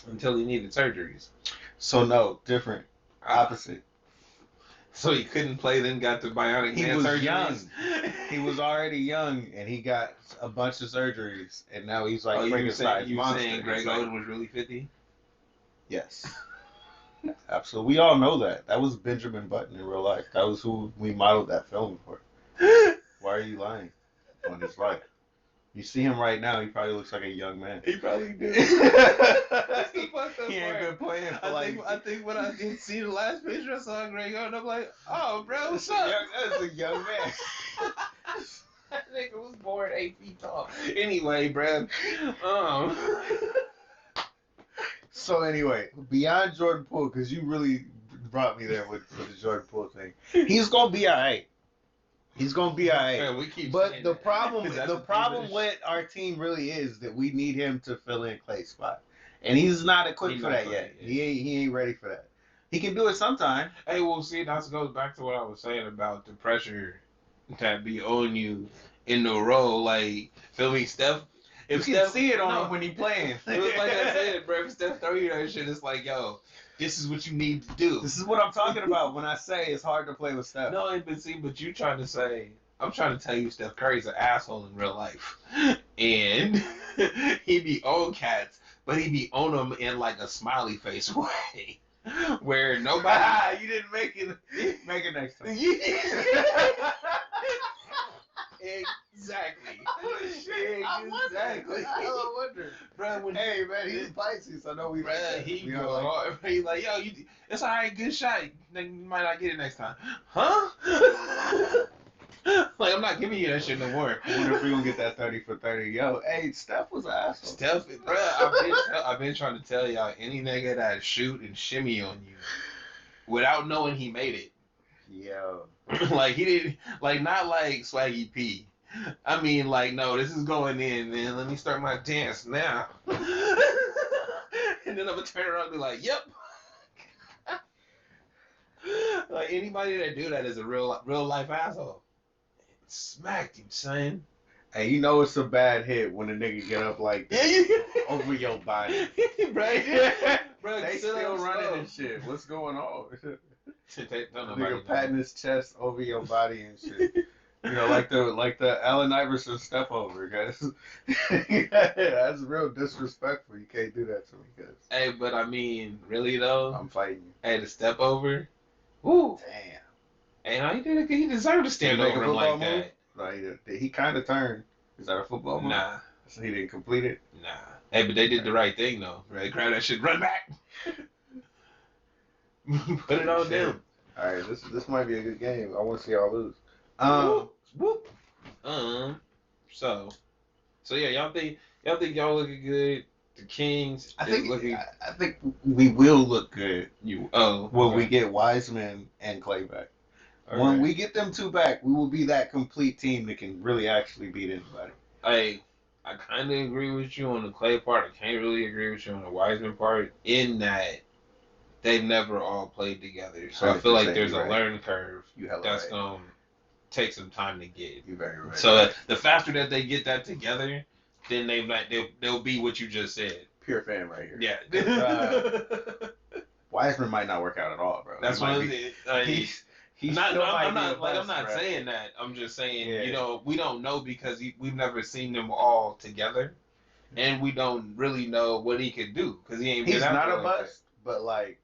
Until he needed surgeries. So no, different, opposite. So he couldn't play, then got the bionic man surgeries. He was young. He was already young, and he got a bunch of surgeries, and now he's like Frankenstein's monster. You saying Greg Oden was really 50? Yes. Absolutely. We all know that. That was Benjamin Button in real life. That was who we modeled that film for. Why are you lying on his life? You see him right now, he probably looks like a young man. He probably did. He ain't been playing for I think when I did see the last picture I saw Greg Oden, I'm like, oh, bro, what's up? That's a young man. That nigga was born 8 feet tall. Anyway, bro. So anyway, beyond Jordan Poole, because you really brought me there with the Jordan Poole thing. He's gonna be alright. He's gonna be alright. But the problem with our team really is that we need him to fill in Clay's spot, and he's not equipped for that yet. He ain't ready for that. He can do it sometime. Hey, well, see, that goes back to what I was saying about the pressure that be on you in the role. Like, feel me, Steph. If you can see it on him when he playing. It was like I said, bro. If Steph throw you that shit, it's like, yo, this is what you need to do. This is what I'm talking about when I say it's hard to play with Steph. No, but you trying to say, I'm trying to tell you Steph Curry's an asshole in real life. And he be on cats, but he be on them in like a smiley face way. Where nobody... You didn't make it. Make it next time. Exactly. Exactly. I wonder. Bro, hey, man, he's Pisces. I know we. He like, yo, it's all right, good shot. You might not get it next time. Huh? Like, I'm not giving you that shit no more. I wonder if we're going to get that 30 for 30. Yo, hey, Steph was an asshole. Steph, bro, I've been trying to tell y'all, any nigga that shoot and shimmy on you without knowing he made it. Yo. Like, he didn't, like, not like Swaggy P. I mean, like, no, this is going in, man. Let me start my dance now. And then I'm going to turn around and be like, yep. Like anybody that do that is a real life asshole. Smacked him, son. Hey, you know it's a bad hit when a nigga get up like Yeah, that over your body. right? Bro, They sit still up running slow. and shit. What's going on? Don't nobody Nigga patting know. his chest over your body and shit. You know, like the Allen Iverson step over, guys. That's real disrespectful. You can't do that to me, guys. Hey, but I mean, really though, I'm fighting you. hey, the step over. Woo. Damn. Hey, no, he deserved to Did he stand make a over him football like move? that. Like, he kind of turned. Is that a football move? Nah, So he didn't complete it? nah. Hey, but they did the right thing though. Right? Grab that shit, run back. Put it on Shit. them. All right, this might be a good game. I want to see y'all lose. Whoop, whoop. So yeah, y'all think y'all looking good. The Kings I is think looking. I think we will look good when we Okay. get Wiseman and Clay back. Okay. When we get them two back, we will be that complete team that can really actually beat anybody. I kind of agree with you on the Clay part. I can't really agree with you on the Wiseman part in that they never all played together. So I feel like 100%, there's a you're right. learning curve You hella that's right. going to take some time to get. You're very right. So the faster that they get that together, then they'll be what you just said. Pure fan right here. Yeah. Wiseman might not work out at all, bro. That's what it is. I'm not bro. saying that. I'm just saying, Yeah. we don't know because we've never seen them all together, and we don't really know what he could do because he ain't been He's out not there a like bust, but like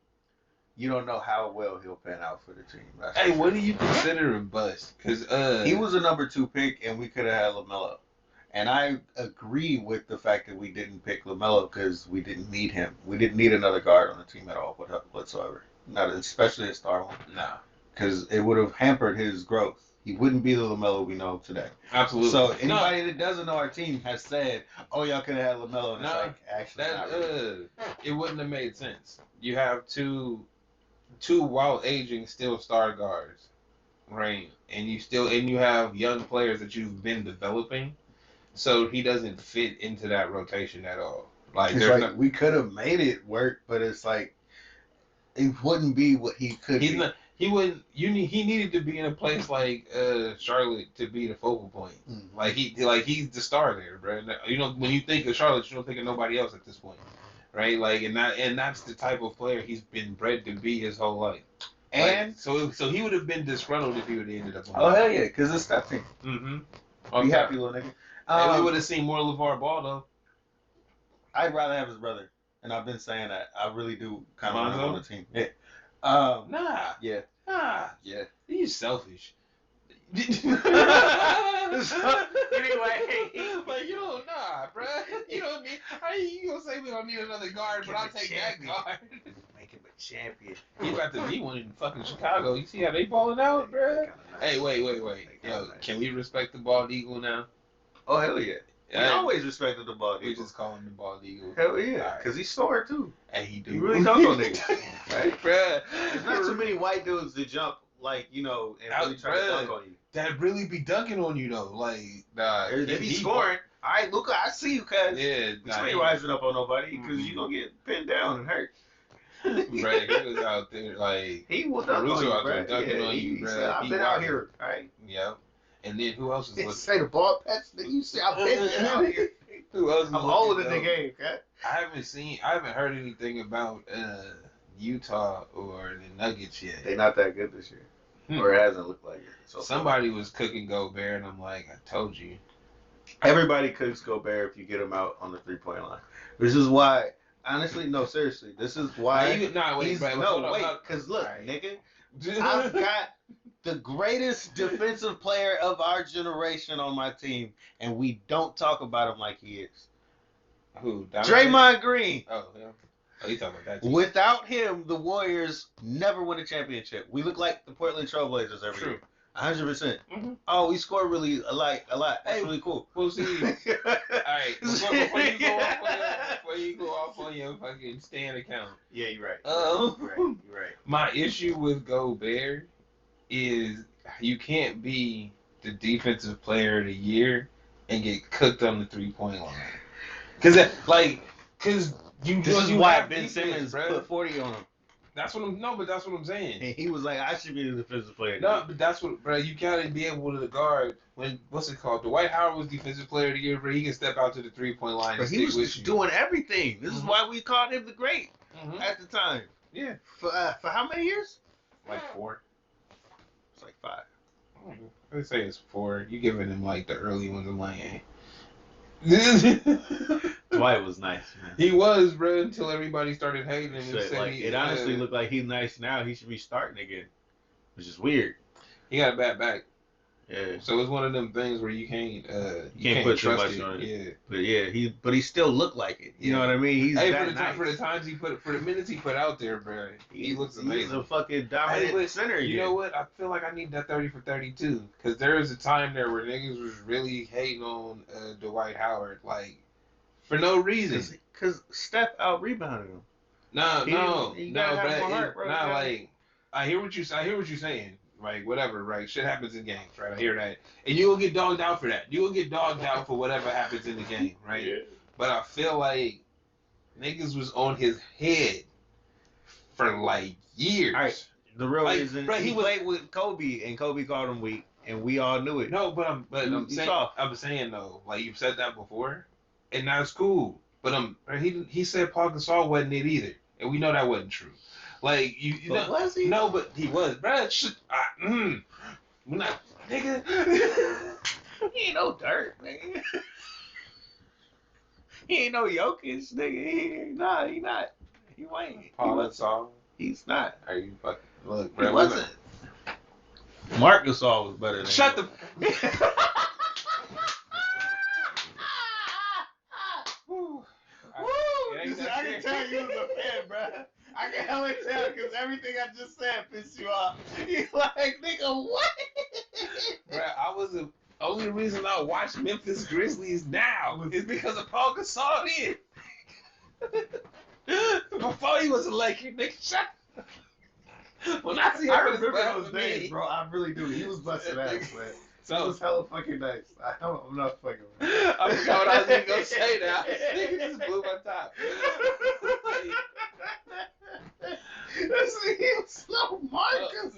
you don't know how well he'll pan out for the team. that. Hey, what do you consider a bust? Because he was a number 2 pick, and we could have had LaMelo. And I agree with the fact that we didn't pick LaMelo because we didn't need him. We didn't need another guard on the team at all whatsoever. Not especially a star one. Nah. Because it would have hampered his growth. He wouldn't be the LaMelo we know today. Absolutely. So anybody that doesn't know our team has said, "Oh, y'all could have had LaMelo," and it's like actually not really. It wouldn't have made sense. You have two while aging still star guards, right? And you have young players that you've been developing. So he doesn't fit into that rotation at all. Like It's like we could have made it work, but it's like it wouldn't be what he could be. He wouldn't. He needed to be in a place like Charlotte to be the focal point. Mm-hmm. Like he's the star there, bro. When you think of Charlotte, you don't think of nobody else at this point, right? Like and that's the type of player he's been bred to be his whole life. And so he would have been disgruntled if he would have ended up. Oh hell yeah, because it's that team. Mm-hmm. Be happy, little nigga. And we would have seen more LeVar Ball though. I'd rather have his brother, and I've been saying that. I really do kind of want him on the team. Yeah. Nah. Yeah. Nah. Yeah. He's selfish. Anyway, like nah, bro. You don't need. How you gonna say we don't need another guard? But I'll take that guard. Make him a champion. He's about to be one in fucking Chicago. You see how they balling out, bro? Hey, wait. Yo, can we respect the bald eagle now? Oh hell yeah. We always respected the bald eagle. We just call him the bald eagle. Hell yeah, because he's sore too. And he do. He really dunk on niggas, right, bruh? There's not too many white dudes that jump and really try to dunk on you. That really be dunking on you though, like nah. If he's scoring, all right, Luka, I see you, cuz. Yeah, you ain't rising up on nobody because you gonna get pinned down and hurt. Right, he was out there like he will dunk on you, out bro. there dunking on you, bro. I've been out here, all right. Yep. And then who else is looking? Say the ball pets that you say I've been out here. Who else? I'm older than the game, okay? I haven't heard anything about Utah or the Nuggets yet. They're not that good this year, or it hasn't looked like it. So somebody was cooking Gobert, and I'm like, I told you. Everybody cooks Gobert if you get him out on the 3-point line. This is why. Honestly, no, seriously. This is why. Because look, nigga, I've got the greatest defensive player of our generation on my team, and we don't talk about him like he is. Who? Draymond Green. Oh, yeah. Oh, you talking about that team. Without him, the Warriors never win a championship. We look like the Portland Trailblazers every year. 100%. Mm-hmm. Oh, we score really a lot. That's really cool. We'll see. All right. Before you go off on your fucking stand account. Yeah, you're right. You're right. My issue with Gobert is you can't be the defensive player of the year and get cooked on the 3-point line. Because this is why Ben Simmons put 40 on him. That's what I'm. No, but that's what I'm saying. And he was like, I should be the defensive player. No, but that's what, bro. You gotta be able to guard when what's it called? Dwight Howard was defensive player of the year, bro. He can step out to the 3-point line But and he stick was with just you. doing everything. This is why we called him the great at the time. Yeah. For how many years? Like 4. It's like 5. They say it's 4. You giving him like the early ones. I'm like, Dwight was nice, man. He was, bro, until everybody started hating him. So, it honestly looked like he's nice now. He should be starting again, which is weird. He got a bad back. Yeah. So it's one of them things where you can't put too much on it. Yeah. But he still looked like it. You know what I mean? He's for the times he put, for the minutes he put out there, bro. He looks amazing. He's a fucking dominant center. You know what? I feel like I need that 30 for 32 because there was a time there where niggas was really hating on Dwight Howard, like for no reason. Because Steph out rebounded him. No, bro. Like I hear what you're saying. Like, whatever, right? Shit happens in games, right? I hear that. And you will get dogged out for that. You will get dogged out for whatever happens in the game, right? Yeah. But I feel like niggas was on his head for, like, years. All right. The real reason, he played with Kobe, and Kobe called him weak, and we all knew it. No, but I'm saying, though, like, you've said that before, and that's cool. But he said Paul Gasol wasn't it either, and we know that wasn't true. Like you know, was he? No, but he was, bro. We're not, nigga. He ain't no dirt, nigga. He ain't no Jokic, nigga. He not. He ain't. Paul Gasol. He's not. Are you fucking look, bro? He wasn't. Marc Gasol was better than Shut him. the. I can tell you was a fan, bro. I can hella tell because everything I just said pissed you off. You like, nigga, what? Bro, I was the only reason I watch Memphis Grizzlies now is because of Paul Gasol. Before he was a Laker, nigga, shut up. When I see him, I remember those days, bro. I really do. He was busting ass, man. So it was hella fucking nice. I'm not fucking with him. I forgot what I was gonna say now. Nigga just blew my top. He was no Marcus.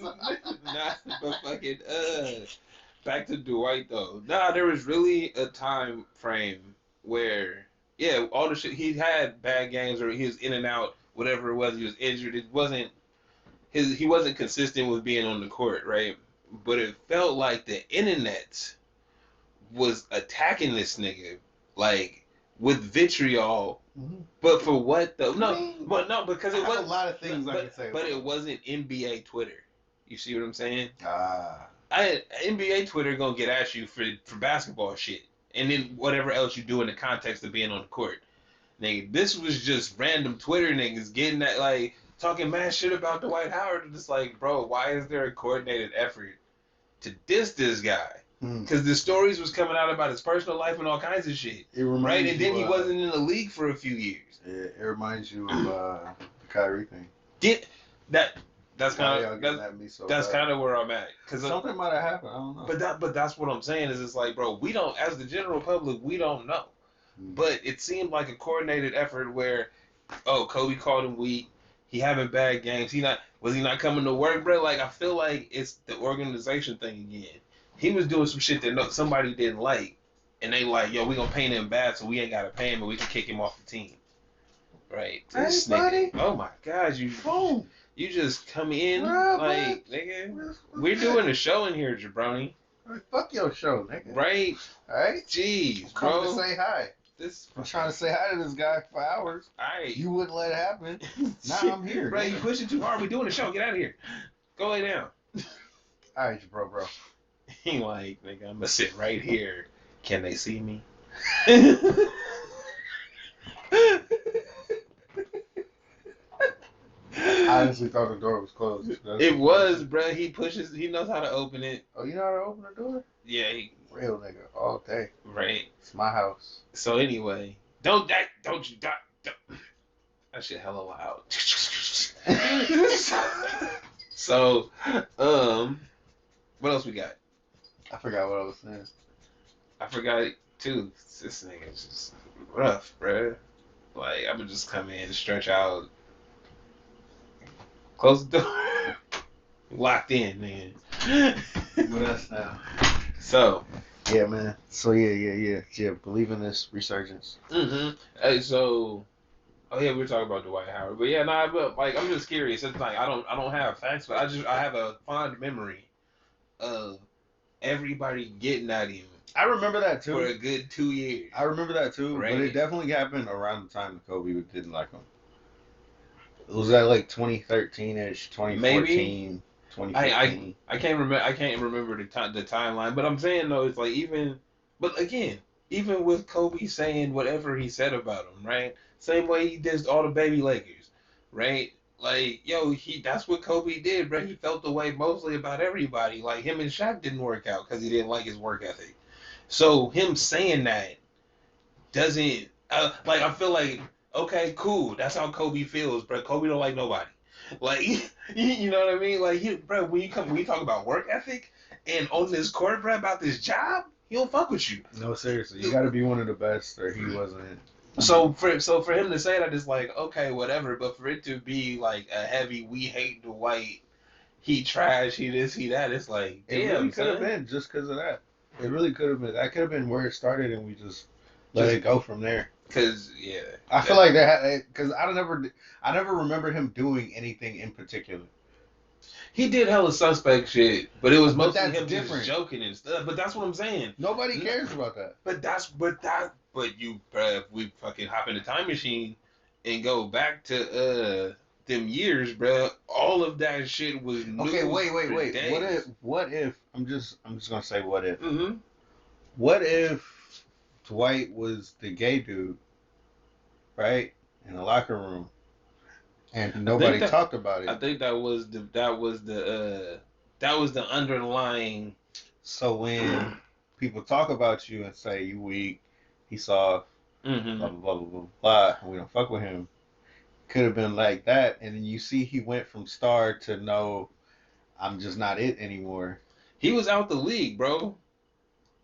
Nah, but fucking back to Dwight though. Nah, there was really a time frame where all the shit he had bad games or he was in and out, whatever it was, he was injured. It wasn't he wasn't consistent with being on the court, right? But it felt like the internet was attacking this nigga, like with vitriol. Mm-hmm. But for what though? Because it wasn't a lot of things I could say. But it wasn't NBA Twitter. You see what I'm saying? Ah. NBA Twitter gonna get at you for basketball shit, and then whatever else you do in the context of being on the court. Nigga, this was just random Twitter niggas getting that, like, talking mad shit about Dwight Howard. Just like, bro, why is there a coordinated effort to diss this guy? Because the stories was coming out about his personal life and all kinds of shit. It reminds you, and then he wasn't in the league for a few years. It reminds you of the Kyrie thing. That's kind of where I'm at. Cause something might have happened. I don't know. But that's what I'm saying is it's like, bro, we don't, as the general public, we don't know. But it seemed like a coordinated effort where, Kobe called him weak. He having bad games. Was he not coming to work, bro? Like, I feel like it's the organization thing again. He was doing some shit that somebody didn't like, and they like, yo, we gonna pay him bad, so we ain't gotta pay him, and we can kick him off the team. Right? This nigga, oh my God, you just come in like, nigga, we're doing a show in here, jabroni. Fuck your show, nigga. Right? Alright? Jeez, bro. Come to say hi. I'm trying to say hi to this guy for hours. Alright. You wouldn't let it happen. Now I'm here. Bro, you pushing too hard. We're doing a show. Get out of here. Go lay down. Alright, bro. He like, nigga, I'm gonna sit right here. Can they see me? I honestly thought the door was closed. It was, bro. He knows how to open it. Oh, you know how to open the door? Yeah. Real nigga, all day. Right. It's my house. So anyway, don't you. That shit hella loud. So, what else we got? I forgot what I was saying. I forgot it too. This nigga's just rough, bruh. Like, I would just come in, stretch out, Close the door. Locked in, man. With us now. So. Yeah, man. So yeah. Believe in this resurgence. Hey, so. Oh yeah, we were talking about Dwight Howard, but yeah, nah, but like I'm just curious. It's like I don't have facts, but I have a fond memory of everybody getting at him I remember that for too. a good 2 years. I remember that too, but it Right? definitely happened around the time that Kobe didn't like him. Was that like 2013 ish, Maybe 2014, I 2015? I can't remember. I can't remember the timeline, but I'm saying though, it's like even, but again, even with Kobe saying whatever he said about him, right? Same way he dissed all the baby Lakers, right? Like, yo, that's what Kobe did, bro. He felt the way mostly about everybody. Like him and Shaq didn't work out because he didn't like his work ethic. So him saying that doesn't like I feel like okay, cool. That's how Kobe feels, bro. Kobe don't like nobody. Like you know what I mean? Like bro, when you talk about work ethic and on this court, bro, about this job, he don't fuck with you. No, seriously, you got to be one of the best, or he wasn't. So for him to say that is like okay, whatever. But for it to be like a heavy, we hate Dwight, he trash, he this, he that. It's like It really damn, could have son. been just because of that. It really could have been. That could have been where it started, and we just let Just it go from there. cause yeah, I feel like that because I never remember him doing anything in particular. he did hella suspect shit, but it was But mostly that's him just different. joking and stuff. But that's what I'm saying. Nobody cares about that. But you, bruh, if we fucking hop in the time machine and go back to them years, bruh, all of that shit was Okay, news wait. for days. What if I'm just gonna say what if. Mm-hmm. What if Dwight was the gay dude, right? In the locker room and I think nobody that talked about I it. think that was the underlying. So when people talk about you and say you weak, he's soft, Mm-hmm. blah blah blah blah blah blah, and we don't fuck with him. Could have been like that, and then you see he went from star to no, I'm just not it anymore. He was out the league, bro.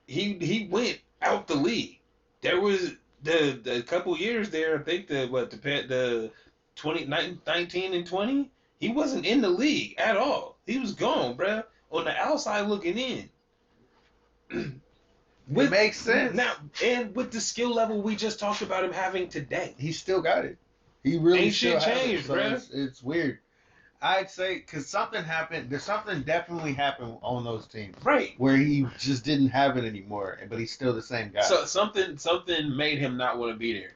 He went out the league. There was the couple years there. I think the 2019 and 20. He wasn't in the league at all. He was gone, bruh. On the outside looking in. It with makes sense. now and with the skill level we just talked about him having today, He still got it. He really ain't still shit have it. changed, So bruh. it's weird. I'd say because something happened. There's something definitely happened on those teams Right. where he just didn't have it anymore, but he's still the same guy. So something made him not want to be there.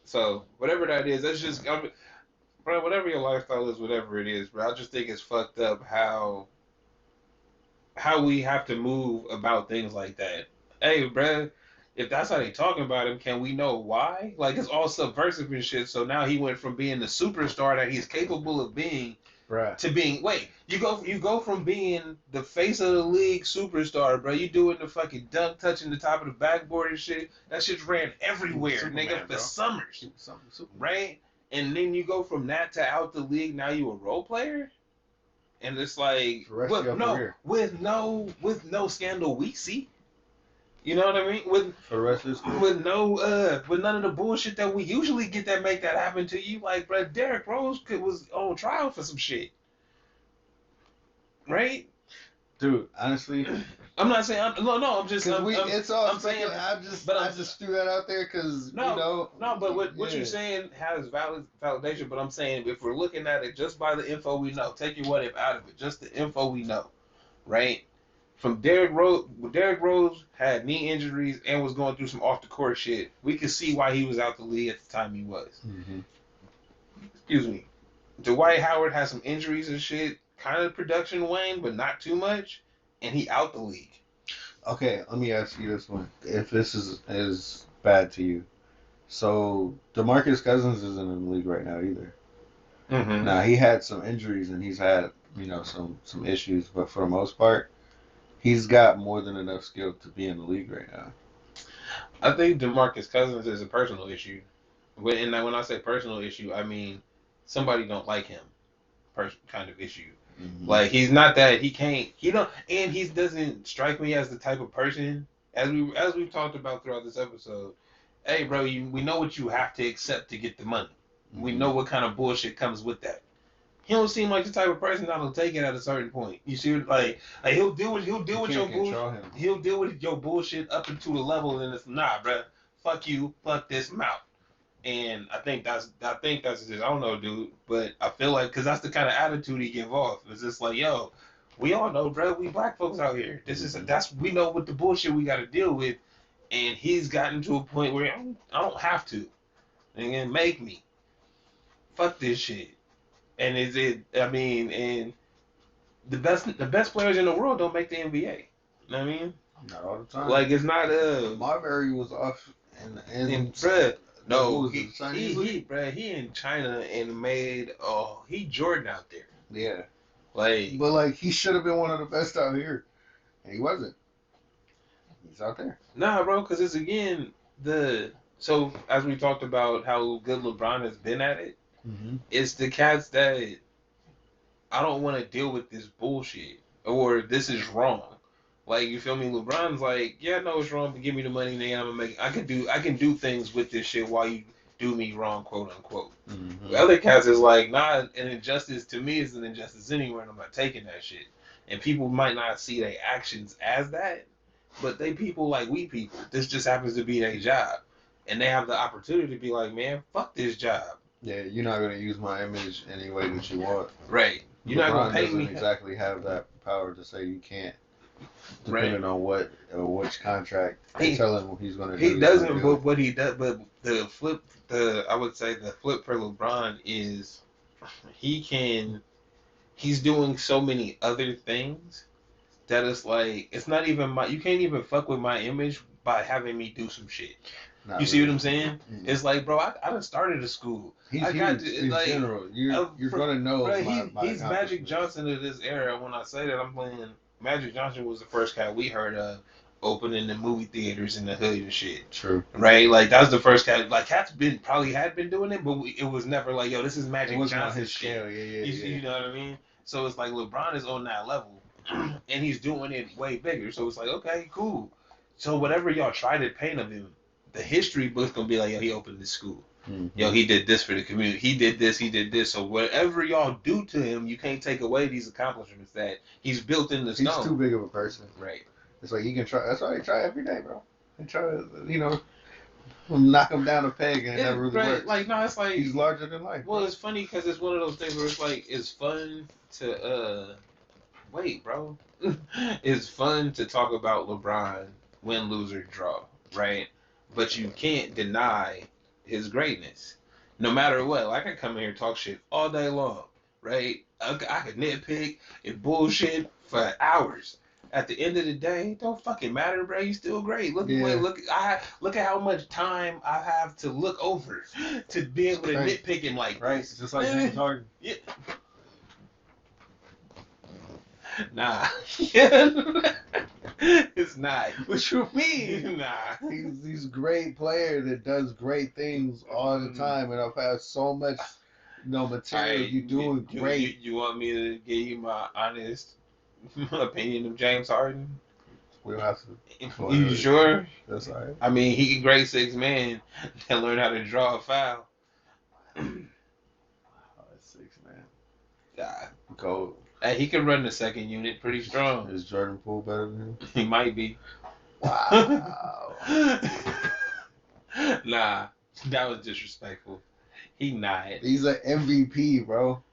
So whatever that is, that's just bro. Whatever your lifestyle is, whatever it is, bro. I just think it's fucked up how we have to move about things like that. Hey, bro, if that's how they talking about him, can we know why? Like it's all subversive and shit. So now he went from being the superstar that he's capable of being Bruh. to being wait. You go from being the face of the league superstar, bro. You doing the fucking dunk, touching the top of the backboard and shit. That shit's ran everywhere, Superman, nigga, for bro. summers, Superman. right? And then you go from that to out the league. Now you a role player. And it's like For the rest of your career. with no scandal we see. You know what I mean? For the rest of his career. With none of the bullshit that we usually get that make that happen to you. Like, bro, Derrick Rose was on trial for some shit, right? Dude, honestly, I'm not saying no. I'm just it's all I'm saying, I just threw that out there because no. But what you're saying has validation. But I'm saying if we're looking at it just by the info we know, take your what if out of it, just the info we know, right? From Derrick Rose had knee injuries and was going through some off the court shit. We could see why he was out the league at the time he was. Mm-hmm. Excuse me. Dwight Howard had some injuries and shit. Kind of production waned, but not too much, and he out the league. Okay, let me ask you this one. If this is bad to you, so DeMarcus Cousins isn't in the league right now either. Mm-hmm. Now he had some injuries and he's had some issues, but for the most part, he's got more than enough skill to be in the league right now. I think DeMarcus Cousins is a personal issue. When I say personal issue, I mean somebody don't like him. Kind of issue. Mm-hmm. Like he's not that he don't and he doesn't strike me as the type of person as we've talked about throughout this episode. Hey, bro, we know what you have to accept to get the money. Mm-hmm. We know what kind of bullshit comes with that. He don't seem like the type of person that'll take it at a certain point. You see, like he'll deal with your bullshit. He'll deal with your bullshit up into a level, and it's nah, bruh. Fuck you, fuck this mouth. And I think that's just, I don't know, dude, but I feel like because that's the kind of attitude he give off. It's just like, yo, we all know, bro, we black folks out here. That's we know what the bullshit we got to deal with, and he's gotten to a point where I don't have to, and make me fuck this shit. And is it? I mean, and the best players in the world don't make the NBA. You know what I mean? Not all the time. Like it's not Marbury was off and bruh, no, bruh, he in China and made he Jordan out there. Yeah. But like he should have been one of the best out here, and he wasn't. He's out there. Nah, bro, because it's again so as we talked about how good LeBron has been at it, it's the cats that I don't want to deal with this bullshit or this is wrong. Like you feel me? LeBron's like, yeah, no, it's wrong, but give me the money, then I'm gonna make. I can do things with this shit while you do me wrong, quote unquote. The other cats is like, nah, an injustice to me is an injustice anywhere, and I'm not taking that shit. And people might not see their actions as that, but they people like we people. This just happens to be their job, and they have the opportunity to be like, man, fuck this job. Yeah, you're not gonna use my image any way that you want. Right. You're not gonna pay me. Exactly have that power to say you can't. Depending on which contract they tell him he's going to do. He doesn't, but what he does, but I would say the flip for LeBron is he's doing so many other things that it's like, it's not even you can't even fuck with my image by having me do some shit. You see what I'm saying? Mm-hmm. It's like, bro, I done started a school. He's like, general. You're going to know. Bro, he's Magic Johnson of this era. When I say that, I'm playing. Magic Johnson was the first cat we heard of opening the movie theaters in the hood and shit. True. Right? Like, that was the first cat. Like, cats probably had been doing it, but it was never like, yo, this is Magic Johnson shit. You know what I mean? So it's like LeBron is on that level, and he's doing it way bigger. So it's like, okay, cool. So whatever y'all try to paint of him, the history book's gonna be like, yo, he opened this school. Mm-hmm. Yo, he did this for the community. He did this. So whatever y'all do to him, you can't take away these accomplishments that he's built in the stone. He's too big of a person. Right. It's like he can try. That's why they try every day, bro. They try to, knock him down a peg and it never really works. Like, no, it's like he's larger than life. Well, it's funny because it's one of those things where it's like, it's fun to wait, bro. It's fun to talk about LeBron win, lose, or draw, right? But you can't deny his greatness. No matter what, like, I can come in here and talk shit all day long, right? I could nitpick and bullshit for hours. At the end of the day, it don't fucking matter, bro. You still great. Look at how much time I have to look over to be able to nitpick him like this. Just like James Harden. Yeah. Nah. It's not. What you mean? Nah. He's a great player that does great things all the time, and I've had so much, material. Right, you doing great. You want me to give you my honest opinion of James Harden? We don't have to. You sure? That's all right. I mean, he a great 6 man that learned how to draw a foul. That's 6 man. Yeah. Cold. Hey, he can run the second unit pretty strong. Is Jordan Poole better than him? He might be. Wow. Nah, that was disrespectful. He not. He's an MVP, bro.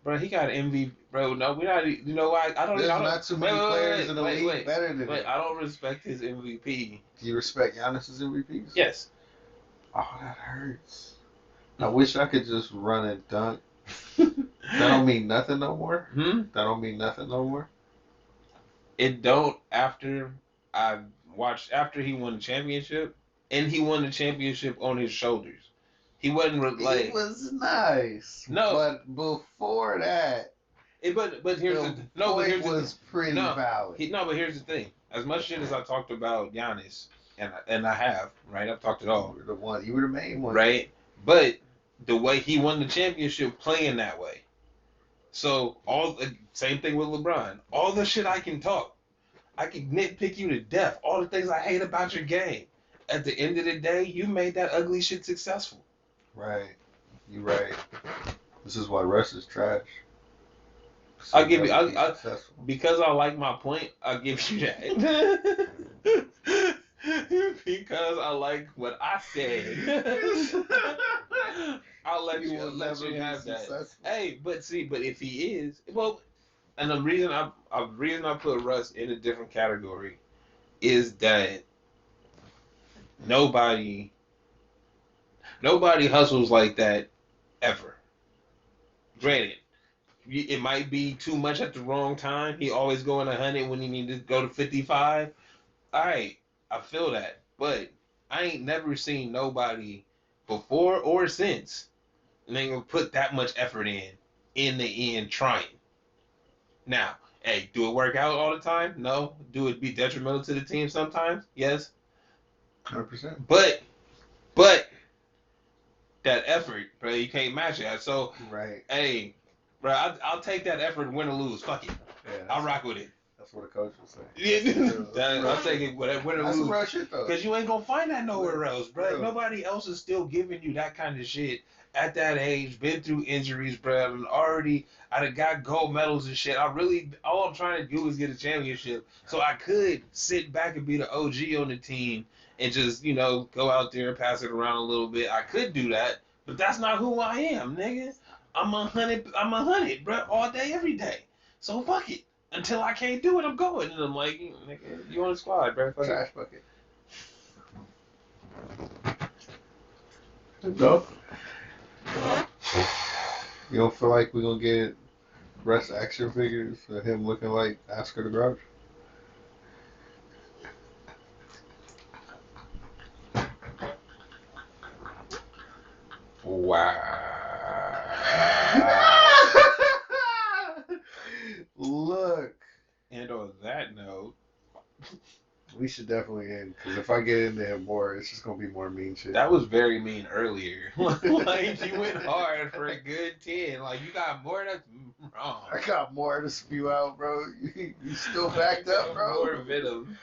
Bro, he got an MVP. Bro, no, we're not. You know why? There's not too many players in the league better than him. I don't respect his MVP. Do you respect Giannis's MVPs? Yes. Oh, that hurts. I wish I could just run and dunk. That don't mean nothing no more? That don't mean nothing no more? It don't after he won the championship, and he won the championship on his shoulders. He wasn't like... It was nice. No. But before that... But here's was pretty valid. But here's the thing. As much shit as I talked about Giannis, and I have, right? I've talked it all. You were the main one. Right? But the way he won the championship playing that way. So, same thing with LeBron. All the shit I can talk. I can nitpick you to death. All the things I hate about your game. At the end of the day, you made that ugly shit successful. Right. You're right. This is why Russ is trash. I'll give you. never be successful. Because I like my point. I'll give you that. Because I like what I said. I'll let You you will let never you be have that. successful. Hey, but see, but if he is, well, and the reason I put Russ in a different category is that nobody nobody hustles like that ever. Granted, it might be too much at the wrong time. He always going 100 when he need to go to 55. All right, I feel that, but I ain't never seen nobody before or since and they gonna put that much effort in the end trying. Now, hey, do it work out all the time? No. Do it be detrimental to the team sometimes? Yes. 100%. But that effort, bro, you can't match it. So, right. Hey, bro, I'll take that effort, win or lose. Fuck it. Yeah, I'll rock with it. That's what a coach would say. Yeah, I'll take it, win or That's lose. some real shit, though. Because you ain't gonna find that nowhere Real, else, bro. real. Nobody else is still giving you that kind of shit at that age. Been through injuries, bro. And I done got gold medals and shit. All I'm trying to do is get a championship. So I could sit back and be the OG on the team and just, go out there and pass it around a little bit. I could do that, but that's not who I am, nigga. I'm 100, bro, all day, every day. So fuck it. Until I can't do it, I'm going. And I'm like, nigga, you on the squad, bro. Fuck Trash bucket. Go. You don't feel like we're gonna get Russ action figures for him looking like Oscar the Grouch? Wow. Look. And on that note, we should definitely end, because if I get in there more, it's just gonna be more mean shit. that was very mean earlier. Like, you went hard for a good 10. Like, you got more, that's wrong. I got more to spew out, bro. You still backed up, bro? More venom.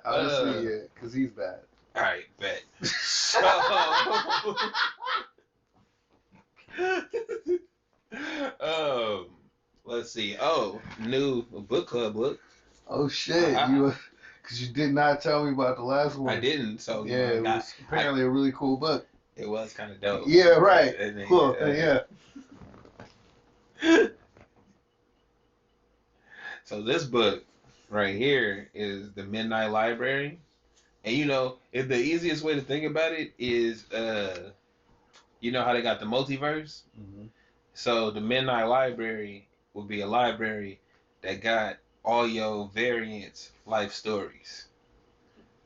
Honestly, yeah, because he's bad. All right, bet. So, let's see. Oh, new book club book. Oh shit, because you did not tell me about the last one. I didn't. So yeah, it was apparently a really cool book. It was kind of dope. Yeah, right. Cool. Yeah. So this book right here is the Midnight Library, and if the easiest way to think about it is, how they got the multiverse. Mm-hmm. So the Midnight Library would be a library that got all your variants life stories,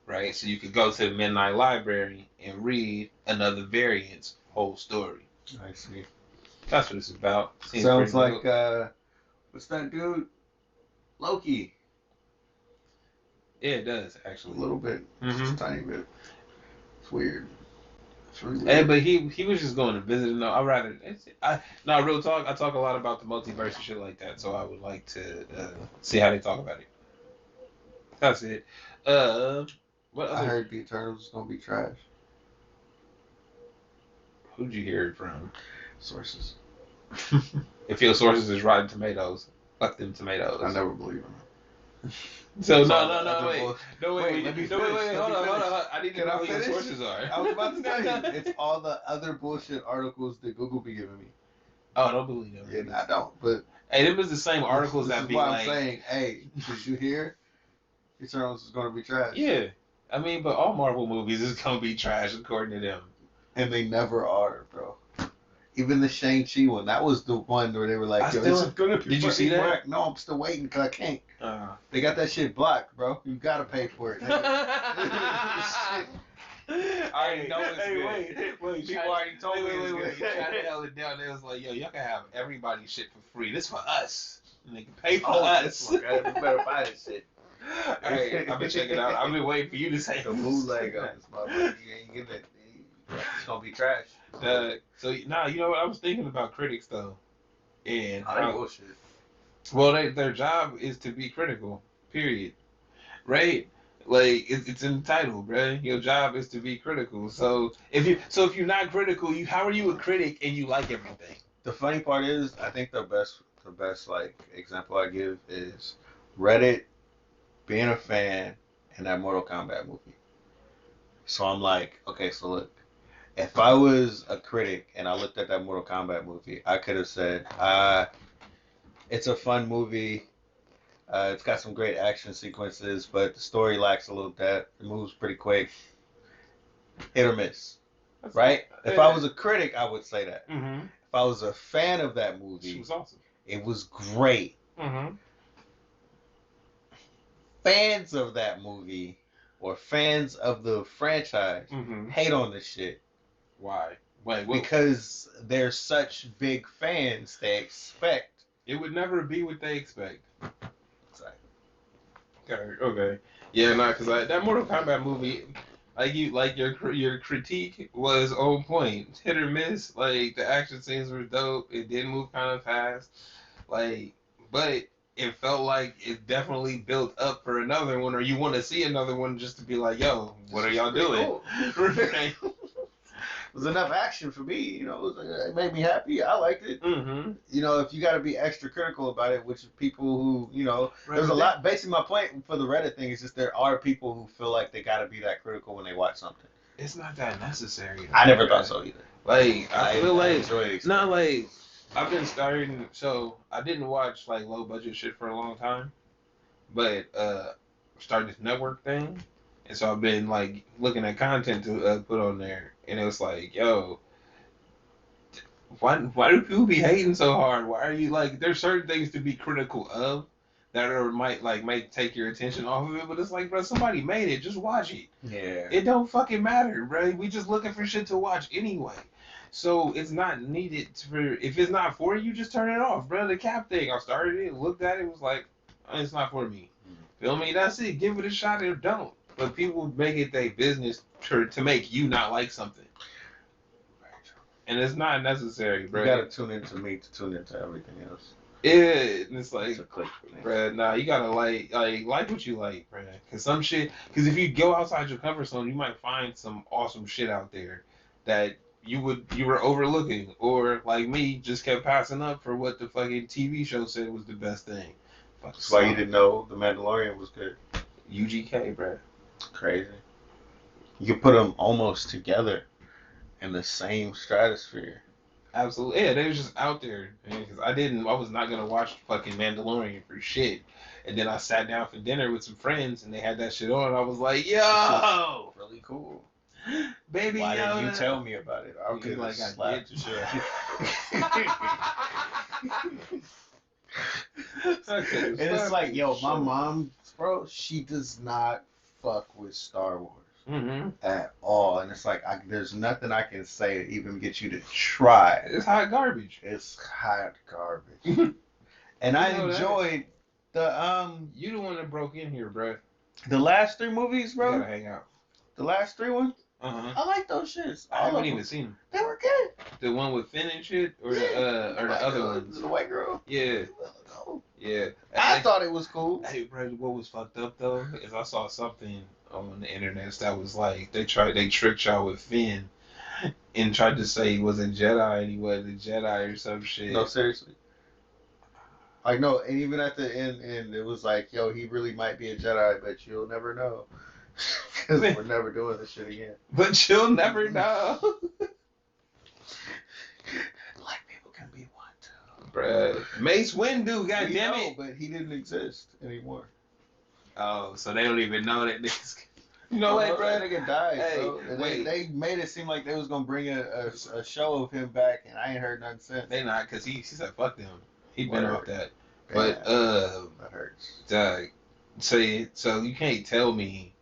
right? So you could go to the Midnight Library and read another variant's whole story. I see. That's what it's about. Sounds like what's that dude? Loki. Yeah, it does actually. A little bit, just a tiny bit. It's weird. It's really weird. Hey, but he was just going to visit. No, real talk. I talk a lot about the multiverse and shit like that. So I would like to see how they talk about it. That's it. What other? I heard the Eternals is gonna be trash. Who'd you hear it from? Sources. If your sources is Rotten Tomatoes, fuck them tomatoes. I never believe them. So wait, hold on. I need to know who your sources are. I was about to tell you, it's all the other bullshit articles that Google be giving me. Oh, I don't believe them. Yeah, I don't. But hey, them is the same articles that be like. I'm saying, hey, did you hear? Eternals is gonna be trash. Yeah, I mean, but all Marvel movies is gonna be trash according to them. And they never are, bro. Even the Shang-Chi one, that was the one where they were like, this is gonna be. Did you see that? Black. No, I'm still waiting because I can't. They got that shit blocked, bro. You gotta pay for it. I already know it's good. Wait. People already told me it's good. You tried to nail it down. They was like, yo, y'all can have everybody's shit for free. This for us. And they can pay for us. You better buy this shit. Hey, I've been checking it out. I've been waiting for you to say the bootleg of this motherfucker. You ain't getting it. It's gonna be trash. So now you know what I was thinking about critics though, and bullshit. Well, their job is to be critical. Period. Right? Like it's in the title, bro. Your job is to be critical. So if you're not critical, how are you a critic and you like everything? The funny part is, I think the best the best like example I give is Reddit being a fan in that Mortal Kombat movie. So I'm like, okay, so look, if I was a critic and I looked at that Mortal Kombat movie, I could have said, it's a fun movie. It's got some great action sequences, but the story lacks a little depth. It moves pretty quick. Hit or miss. Right? If I was a critic, I would say that. Mm-hmm. If I was a fan of that movie, She was awesome. it was great. Mm-hmm. Fans of that movie or fans of the franchise hate on this shit. Why? Wait, because they're such big fans, they expect. It would never be what they expect. Exactly. Okay. Yeah, no, because that Mortal Kombat movie, your critique was on point. Hit or miss. Like the action scenes were dope. It did move kind of fast. Like, but it felt like it definitely built up for another one, or you want to see another one just to be like, yo, what are y'all doing? Cool. It was enough action for me, you know. It made me happy. I liked it. Mm-hmm. You know, if you got to be extra critical about it, which people who, you know, there's a lot. Basically, my point for the Reddit thing is just there are people who feel like they got to be that critical when they watch something. It's not that necessary. I never thought so either. Like I feel like not like I've been starting. So I didn't watch like low budget shit for a long time, but started this network thing, and so I've been like looking at content to put on there, and it was like, yo, why do people be hating so hard? Why are you like? There's certain things to be critical of that are might take your attention off of it, but it's like, bro, somebody made it, just watch it. Yeah. It don't fucking matter, bro. We just looking for shit to watch anyway. So it's not needed for. If it's not for you, just turn it off, bro. The cap thing, I started it, looked at it, was like, it's not for me. Feel me? That's it. Give it a shot or don't. But people make it their business to make you not like something. And it's not necessary, bro. You gotta tune into me to tune into everything else. And it's like, click for me. Bro, nah, you gotta like what you like, bro. Cause some shit, cause if you go outside your comfort zone, you might find some awesome shit out there that you were overlooking, or like me, just kept passing up for what the fucking TV show said was the best thing. That's why you didn't know The Mandalorian was good. UGK, bro. Crazy. You could put them almost together in the same stratosphere. Absolutely, yeah. They was just out there, because I was not gonna watch fucking Mandalorian for shit. And then I sat down for dinner with some friends, and they had that shit on. And I was like, "Yo, really cool, baby." Why didn't you tell me about it? I could like slapped the shit. And it's like, yo, my mom, bro, she does not fuck with Star Wars at all. And it's like, there's nothing I can say to even get you to try. It's hot garbage. It's hot garbage. And I enjoyed the You the one that broke in here, bro. The last 3 movies, bro. You gotta hang out. The last 3 ones. I like those shits. I haven't even seen them. They were good. The one with Finn and shit, or the other ones. The white girl. Yeah. Yeah. I thought it was cool. Hey, bro, what was fucked up though is I saw something on the internet that was like they tricked y'all with Finn and tried to say he was a Jedi and he wasn't a Jedi or some shit. No, seriously. Like, no, and even at the end, it was like, yo, he really might be a Jedi, but you'll never know. Because we're never doing this shit again. But you'll never know. Black people can be one too. Bruh. Mace Windu, goddammit. But he didn't exist anymore. Oh, so they don't even know that niggas. You know what, bro? That nigga died. Hey, so they made it seem like they was gonna bring a show of him back, and I ain't heard nothing since. They not, cause he said fuck them. He been off that. But that hurts. So you can't tell me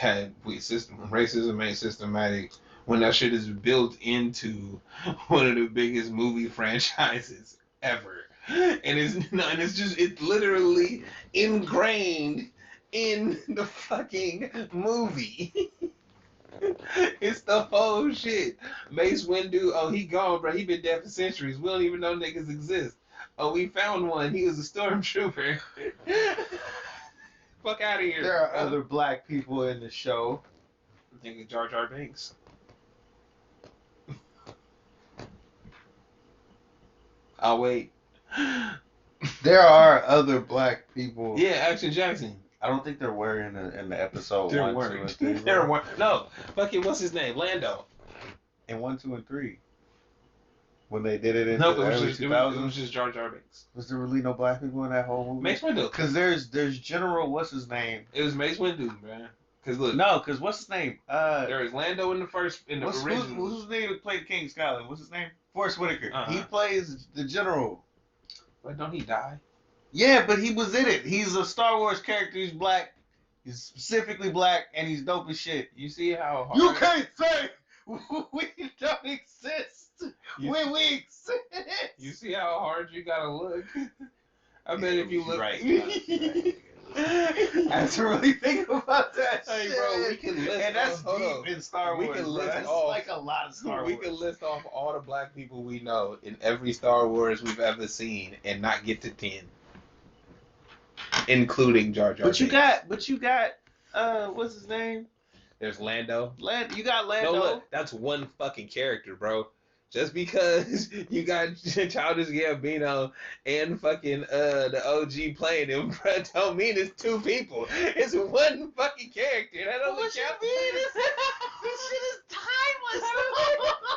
that racism ain't systematic when that shit is built into one of the biggest movie franchises ever, and it's literally ingrained in the fucking movie. It's the whole shit. Mace Windu, oh, he gone, bro. He been dead for centuries. We don't even know niggas exist. Oh, we found one. He was a stormtrooper. Fuck out of here. There are other black people in the show. I'm thinking Jar Jar Binks. I'll wait. There are other black people. Yeah, Action Jackson. I don't think they're wearing in the episode They're 1, 2, wearing. and 3. They're wearing. No, fucking what's his name? Lando. In 1, 2, and 3. When they did it in No, the early 2000s. it was just Jar Jar Binks. Was there really no black people in that whole movie? Mace Windu. Because there's General, what's his name? It was Mace Windu, man. Because look. No, because what's his name? There was Lando in the original. Who's his name that played King Skyland? What's his name? Forrest Whitaker. Uh-huh. He plays the General. But don't he die? Yeah, but he was in it. He's a Star Wars character. He's black. He's specifically black, and he's dope as shit. You see how hard... You can't say we don't exist when we exist. You see how hard you gotta look? I bet if you look... Right. I have to really think about that hey, shit. bro, we can list... And that's deep in Star Wars. We can list that's off, like a lot of Star Wars. We can list off all the black people we know in every Star Wars we've ever seen and not get to 10. Including Jar Jar But you got, what's his name? There's Lando. You got Lando. No, look, that's one fucking character, bro. Just because you got Childish Gambino and fucking the OG playing him, bro, don't mean it's two people. It's one fucking character. That only What you counts. mean? This shit is timeless.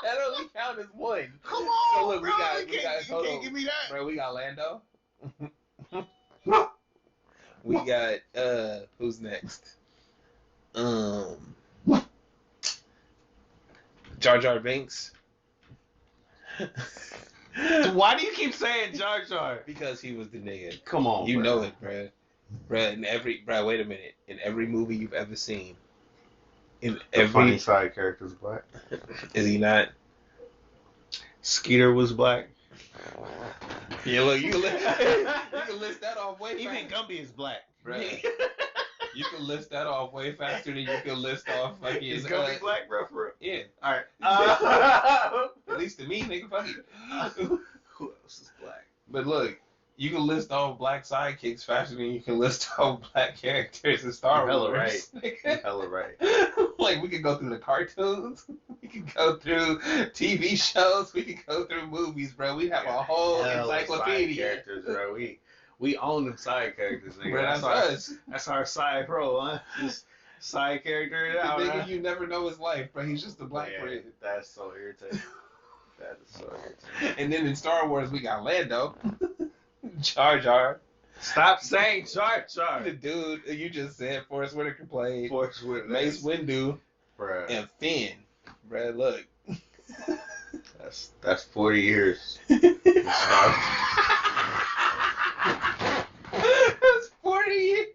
That only counts as one. Come on, So look, bro. we got You can't give me that. Bro, we got Lando. We got who's next? Jar Jar Binks. Why do you keep saying Jar Jar? Because he was the nigga. Come on, You bro. know it, bro. Bro, wait a minute. In every movie you've ever seen, in every funny side character's black. Is he not? Skeeter was black. Yeah, look, you can list that off way faster. Even Gumby is black. Bro. You can list that off way faster than you can list off fucking... Is Gumby black, bro, for real? Yeah. Alright. At least to me, nigga, fuck it. Who else is black? But look, you can list off black sidekicks faster than you can list off black characters in Star Wars. Hella right. You're hella right. Like, we could go through the cartoons. We could go through TV shows. We could go through movies, bro. We have a whole encyclopedia. Side characters, bro. We own them side characters, nigga. Bro, that's us. That's our side pro, huh? Just side character it The out, nigga, huh? you never know his life, bro. He's just a black friend. That's so irritating. That is so irritating. And then in Star Wars, we got Lando, Jar Jar. Stop saying Jar Jar. The dude you just said, Forrest Whitaker played, Forrest Whitaker. Mace Windu, Bruh. and Finn. Bruh, look. That's 40 years. That's 40 years.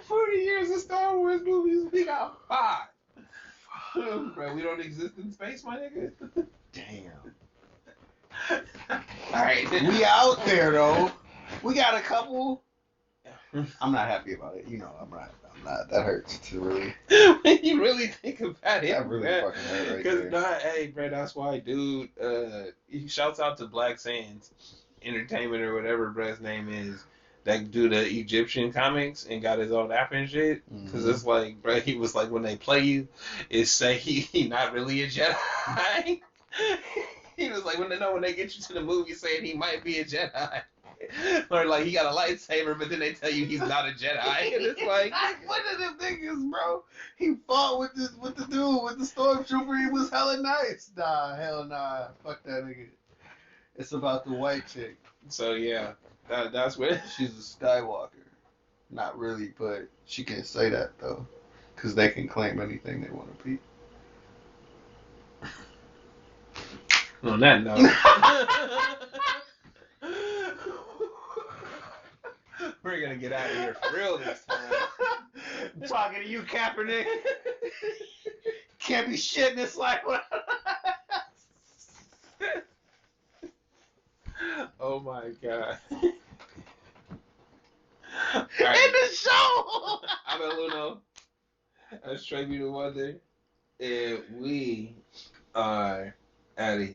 40 years of Star Wars movies. We got 5. Bro, we don't exist in space, my nigga. Damn. Alright. We out there, though. We got a couple. I'm not happy about it. You know, I'm not. That hurts to really. When you really think about it, That really fucking hurt right there. Because, hey, bro, that's why, dude, he shouts out to Black Sands Entertainment or whatever bro's name is, that do the Egyptian comics and got his own app and shit. Because it's like, bro, he was like, when they play you, it's say he not really a Jedi. He was like, when they get you to the movie saying he might be a Jedi. Or like he got a lightsaber, but then they tell you he's not a Jedi, and it's like, one of them niggas, bro. He fought with the dude, with the stormtrooper. He was hella nice. Nah, hell nah. Fuck that nigga. It's about the white chick. So yeah, that's what She's a Skywalker. Not really, but she can't say that though, because they can claim anything they want to be. On that note, we're gonna get out of here for real this time. I'm talking to you, Kaepernick. Can't be shitting this like what? Oh my god. Right. In the show. I'm El Uno. That's Trey Be the Wonder. And we are out of here.